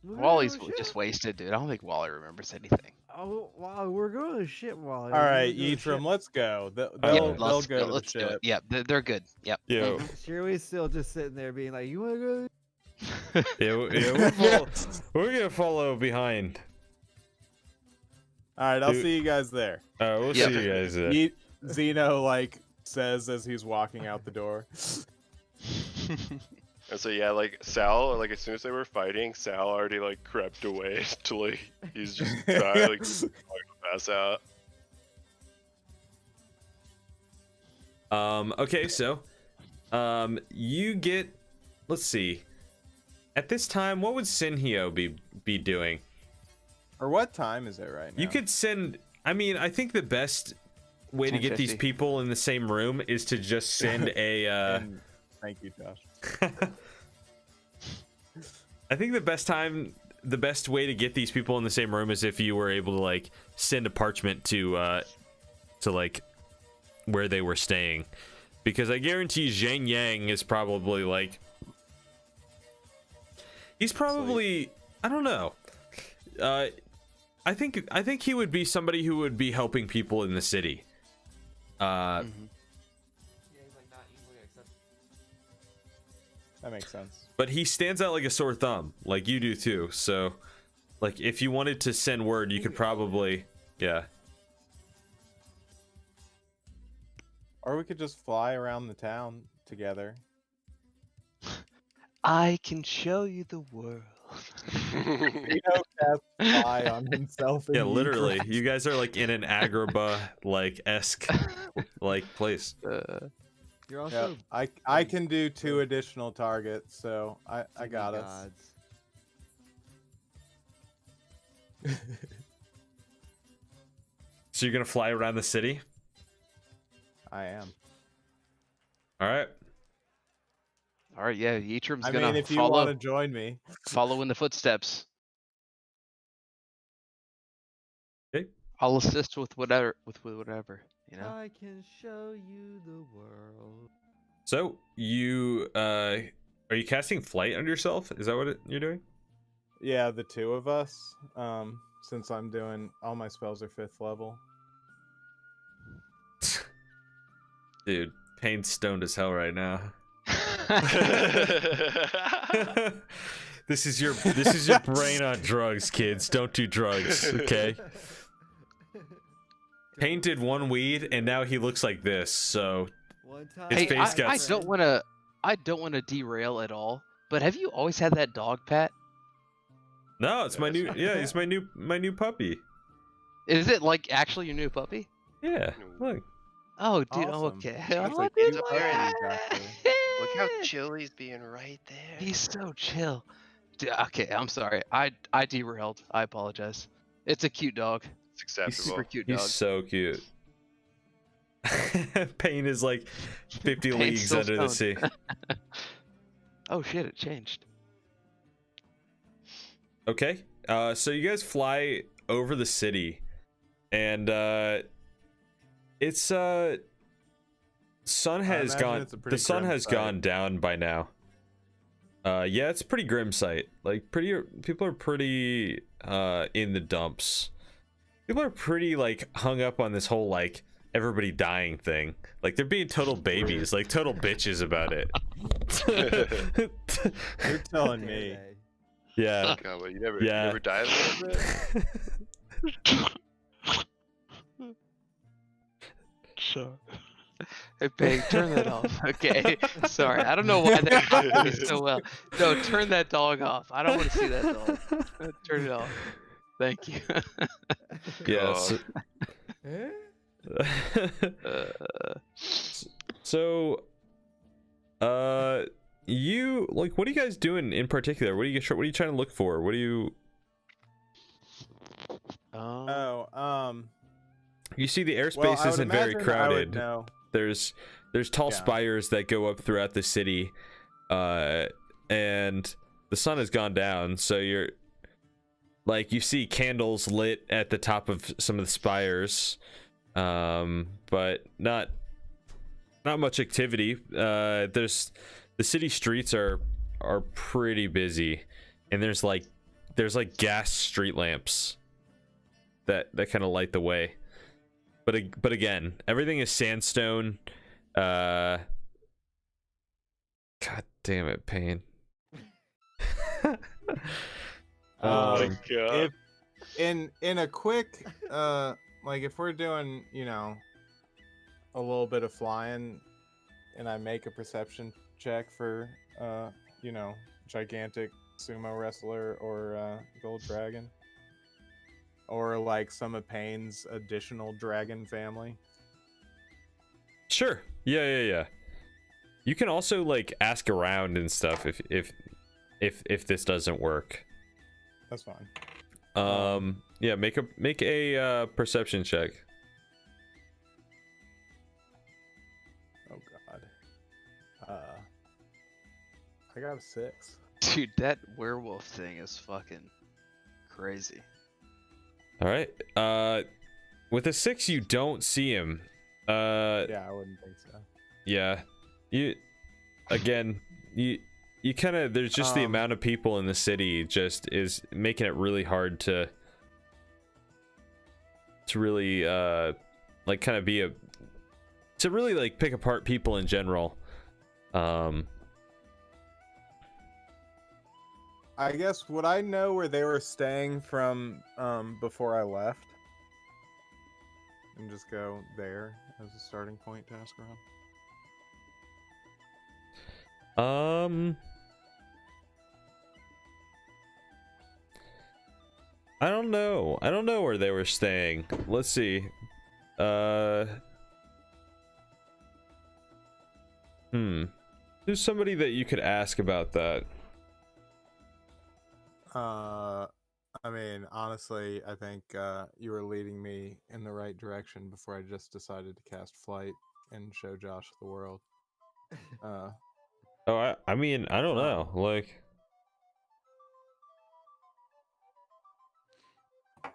We're Wally's going to the just ship. wasted, dude. I don't think Wally remembers anything. Oh wow, we're going to the ship, Wally. All We're right, gonna go to the Yitram, ship. let's go. They'll, Yeah, they'll, Let's they'll go to the let's do it. ship. Yep, they're good. Yep. Yo. Shirley's still just sitting there being like, "You want to go?" We're gonna follow behind. All right, I'll Dude. see you guys there. We'll Yep. see you guys there. Zeno like says as he's walking out the door. And so yeah, like Sal, like as soon as they were fighting, Sal already like crept away to like he's just trying like to pass out. Okay, so you get, let's see. At this time, what would Senhyo be doing? Or what time is it right now? You could send, I mean, I think the best way to get these 10:50. people in the same room is to just send a And thank you, Josh. I think the best way to get these people in the same room is if you were able to like send a parchment to like where they were staying, because I guarantee Zhang Yang is probably like, he's probably, I don't know. I think he would be somebody who would be helping people in the city. Mhm. That makes sense. But he stands out like a sore thumb, like you do too. So, like, if you wanted to send word, you could probably, yeah. Or we could just fly around the town together. I can show you the world. Zeno cast fly on himself. Yeah, and literally. Yitram. You guys are like in an Agrabah like esque like place. You're also Yep. I can do 2 additional targets, so I got us. gods. So you're gonna fly around the city? I am. All right. All right, yeah, Yitram's I gonna mean, if you follow want to join me. follow in the footsteps. Okay. I'll assist with whatever, you know. I can show you the world. So you are you casting flight on yourself? Is that what you're doing? Yeah, the 2 of us. Since I'm doing all my spells are 5th level. Dude, Payne's stoned as hell right now. This is your brain on drugs, kids. Don't do drugs, okay? Payne did 1 weed and now he looks like this. So One time. His Hey, face got I don't want to derail at all. But have you always had that dog, Pat? no, it's my new it's my new puppy. Is it like actually your new puppy? Yeah, look. Oh, dude. Awesome. Oh, okay. That's Oh, like dude, he's up look there at and- that. Look how chill he's being right there. He's so chill. Dude, okay, I'm sorry. I derailed. I apologize. It's a cute dog. It's He's super acceptable. cute He's dog. so cute. Payne is like 50 Payne's leagues still under the sea. stoned. Oh shit! It changed. Okay. So you guys fly over the city, and it's sun has imagine gone. it's a The pretty sun grim has sight. gone down by now. Yeah, it's a pretty grim sight. Like, people are pretty in the dumps. People are pretty like hung up on this whole like everybody dying thing. Like, they're being total babies, like total bitches about it. You're telling Dare me. they? Yeah. God, but you never Yeah. die a little bit? Sure. Hey, Peg, turn that off. Okay. Sorry. I don't know why that happened me so well. No, turn that dog off. I don't want to see that dog. Turn it off. Thank you. Yes. Eh? So, you like, what are you guys doing in particular? What are you trying to look for? What do you? You see the airspace Well, I would isn't very imagine I would crowded. know. There's tall Yeah. spires that go up throughout the city, and the sun has gone down, so you're like, you see candles lit at the top of some of the spires, but not much activity. There's the city streets are pretty busy, and there's like gas street lamps that kind of light the way. But again, everything is sandstone. God damn it, Pain. Oh my god. If in a quick like, if we're doing, you know, a little bit of flying, and I make a perception check for you know, gigantic sumo wrestler or gold dragon, or like some of Payne's additional dragon family. Sure. Yeah. You can also like ask around and stuff if this doesn't work. That's fine. Yeah, make a perception check. Oh god. I got a 6. Dude, that werewolf thing is fucking crazy. All right. With a 6, you don't see him. Yeah, I wouldn't think so. Yeah. You kind of, there's just the amount of people in the city just is making it really hard to really like kind of be to really like pick apart people in general. I guess, would I know where they were staying from before I left? And just go there as a starting point to ask around? I don't know. I don't know where they were staying. Let's see. Who's somebody that you could ask about that? I mean, honestly, I think you were leading me in the right direction before I just decided to cast Flight and show Josh the world. Oh, I mean, I don't know. Like,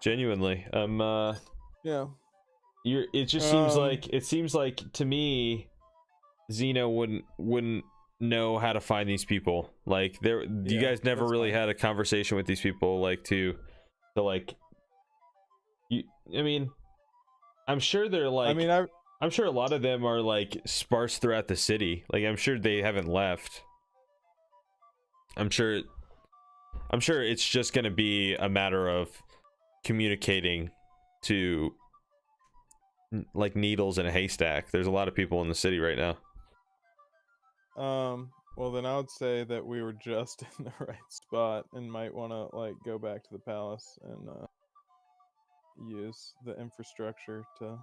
genuinely, Yeah. it just seems like to me, Xeno wouldn't know how to find these people. Like, you guys never that's really fine. had a conversation with these people, like to like, you. I mean, I'm sure they're like. I mean, I'm sure a lot of them are like sparse throughout the city. Like, I'm sure they haven't left. I'm sure it's just gonna be a matter of communicating to like needles in a haystack. There's a lot of people in the city right now. well, then I would say that we were just in the right spot and might want to like go back to the palace and use the infrastructure to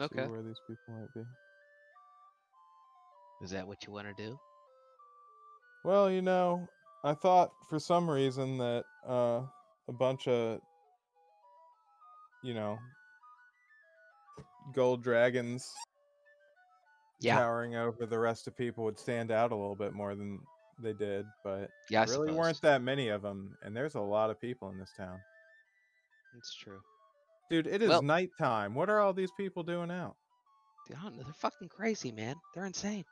Okay. see where these people might be. Is that what you want to do? Well, you know, I thought for some reason that a bunch of, you know, gold dragons Yeah. towering over the rest of people would stand out a little bit more than they did, but Yeah, I really suppose. weren't that many of them, and there's a lot of people in this town. It's true. Dude, it is Well- nighttime. What are all these people doing out? Dude, I don't know. They're fucking crazy, man. They're insane.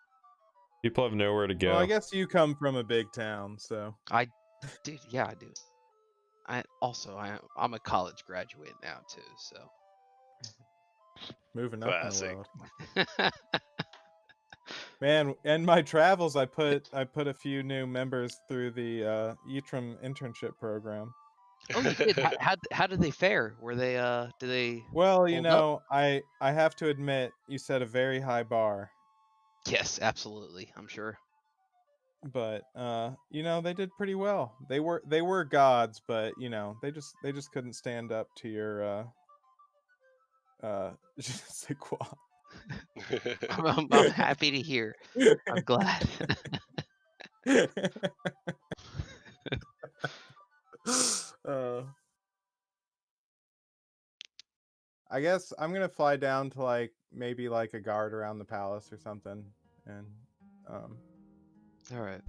People have nowhere to go. Well, I guess you come from a big town, so Dude, yeah, I do. I'm a college graduate now too, so. moving up in the Classic. world. Man, in my travels, I put a few new members through the Etrim internship program. Oh, you did. How did they fare? Were they did they? Well, you Hold up. know, I have to admit, you set a very high bar, Yes, absolutely. I'm sure. but you know, they did pretty well. They were gods, but you know, they just couldn't stand up to your je ne sais quoi. I'm happy to hear. I'm glad. I guess I'm gonna fly down to like maybe like a guard around the palace or something, and All right.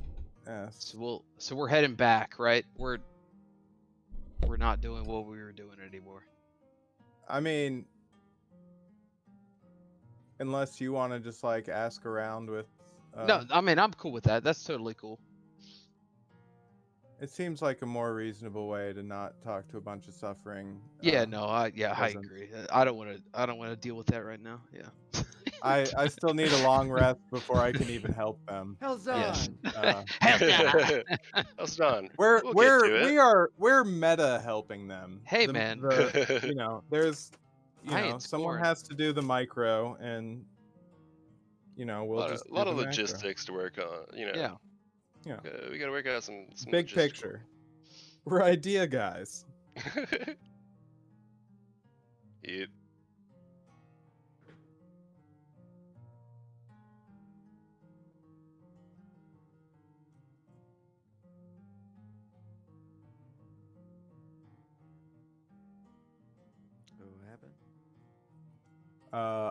yes. So we're heading back, right? We're not doing what we were doing anymore. I mean, unless you want to just like ask around with. No, I mean I'm cool with that. That's totally cool. It seems like a more reasonable way to not talk to a bunch of suffering. Yeah, no, I peasants. agree. I don't want to deal with that right now. Yeah. I still need a long rest before I can even help them. Hell's Yes. on. Hell yeah. How's done? We're We'll get to it. we're meta helping them. Hey, man. You know, there's I ain't someone scoring. has to do the micro, and you know we'll A just do lot of the macro. logistics to work on. You know. Yeah. We gotta work out some Big logistical- picture. We're idea guys. Yep. What happened?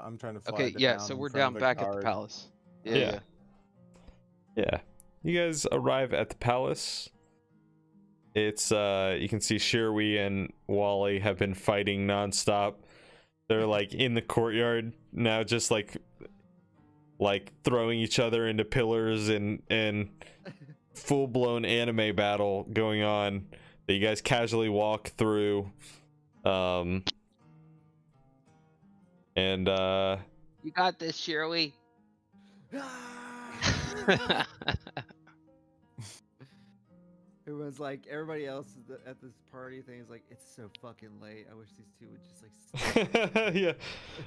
I'm trying to fly Okay, down yeah, so in we're front down of back at the guard. palace. Yeah. Yeah. You guys arrive at the palace. It's you can see Shirwi and Wally have been fighting nonstop. They're like in the courtyard now, just like throwing each other into pillars and full-blown anime battle going on that you guys casually walk through. And You got this, Shirley. Everyone's like, everybody else at this party thing is like, it's so fucking late. I wish these two would just like. Stop. yeah,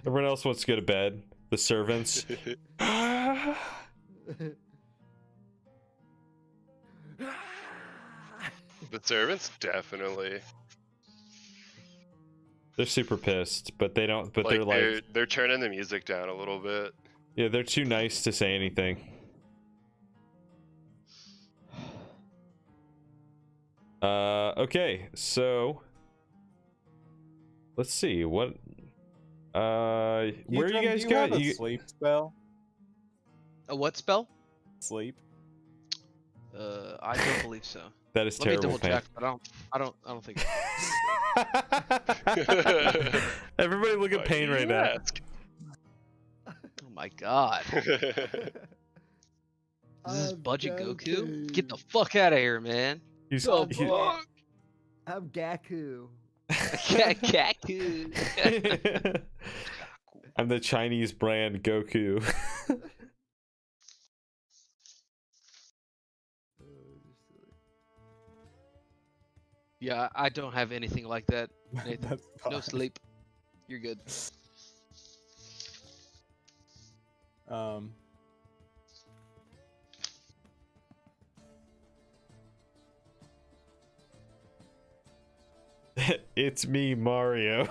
everyone else wants to go to bed. The servants. The servants definitely. They're super pissed, but they don't. But they're like, they're turning the music down a little bit. yeah, they're too nice to say anything. Okay, so let's see what. Where Etrim, you guys do you got? have a sleep spell? A what spell? Sleep. I don't believe so. That is Let me terrible. double check, but I don't think. Everybody look at Why Pain do right you now. ask? Oh my god. Is this I'm Budget Goku? Goku. Get the fuck out of here, man. He's, The he- fuck? I'm Gaku. Gaku. I'm the Chinese brand Goku. Yeah, I don't have anything like that, Nathan. That's No fine. sleep. You're good. It's me, Mario.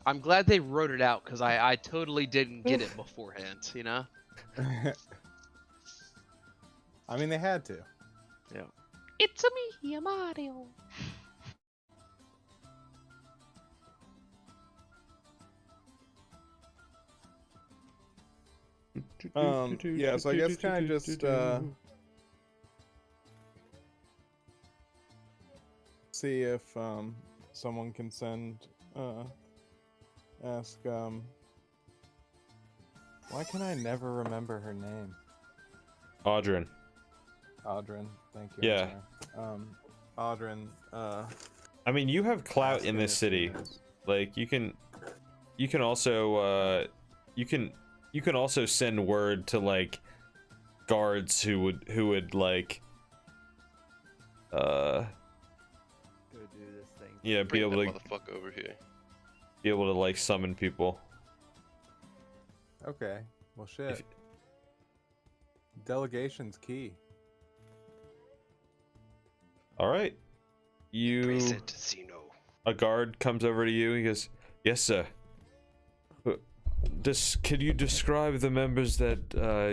I'm glad they wrote it out because I totally didn't get it beforehand, you know? I mean, they had to. It's me, Mario. Yeah, so I guess kind of just see if someone can send ask why can I never remember her name? Audrin. Audrin, thank you. Yeah. Audrin, I mean, you have clout in this city. Like, you can also you can also send word to like guards who would like Go do this thing. yeah, be Bring able that to motherfucker over here. be able to like summon people. okay. Well, shit. Delegation's key. All right. Embrace it, Senhyo. A guard comes over to you. He goes, "Yes, sir. Could you describe the members that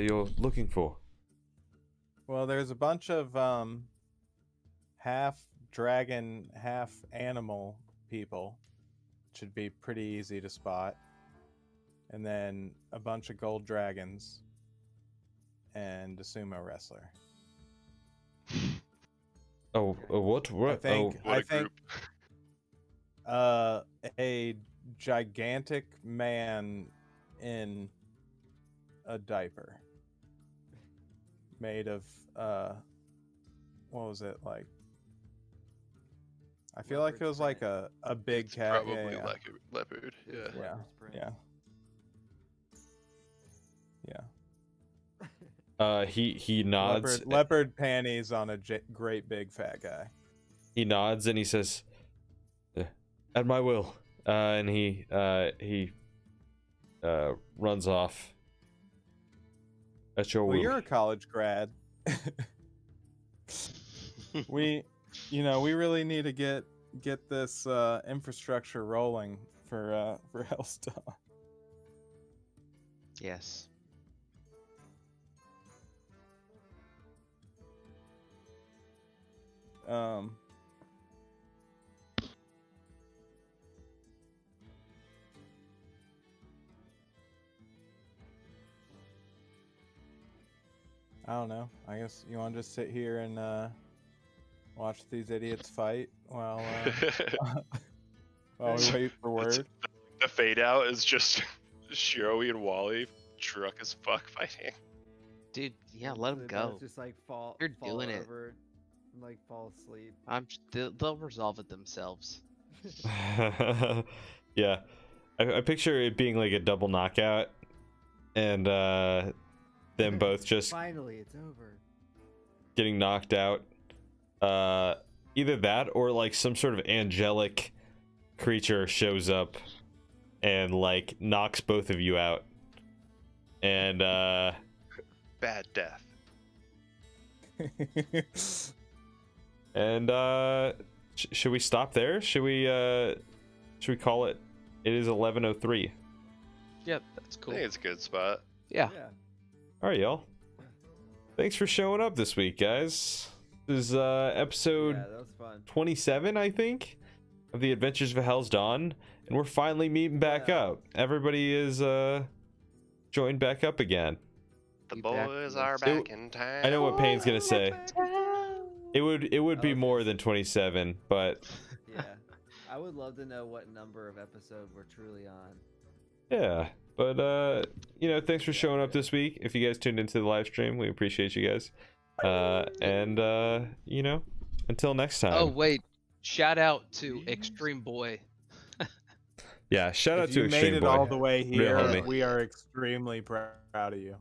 you're looking for?" Well, there's a bunch of half dragon, half animal people. Should be pretty easy to spot. And then a bunch of gold dragons and a sumo wrestler. Oh, what? I think What a group. a gigantic man in a diaper made of what was it like? I feel like it was like a big It's cat. probably Yeah, like a leopard. Yeah. yeah, Leopard's print. yeah, yeah. He nods. Leopard panties on a great big fat guy. He nods and he says, "At my will," and he runs off. At your Well, will. you're a college grad. we really need to get this infrastructure rolling for Hellstar. Yes. I don't know. I guess you want to just sit here and watch these idiots fight while while we wait for word. The fade out is just Shiroi and Wally drunk as fuck fighting. Dude, yeah, let them They both go. Just like fall. You're fall doing it. over and, like fall asleep. They'll resolve it themselves. Yeah, I picture it being like a double knockout, and them both just Finally, it's over. getting knocked out. Either that or like some sort of angelic creature shows up and like knocks both of you out. And Bad death. and should we stop there? Should we call it? It is 11:03. Yep, that's I cool. think it's a good spot. Yeah. All right, y'all. Thanks for showing up this week, guys. This is episode Yeah, that was fun. 27, I think, of the Adventures of Hell's Dawn, and we're finally meeting back Yeah. up. Everybody is joined back up again. The Be back boys in are the- back in town. I know what Payne's gonna say. It would be Okay. more than 27, but Yeah, I would love to know what number of episode we're truly on. yeah. But thanks for showing up this week. If you guys tuned into the live stream, we appreciate you guys. And until next time. Oh wait, shout out to Extreme Boy. Yeah, shout out If to you Extreme made it Boy. all the way Real here, homie. we are extremely proud of you.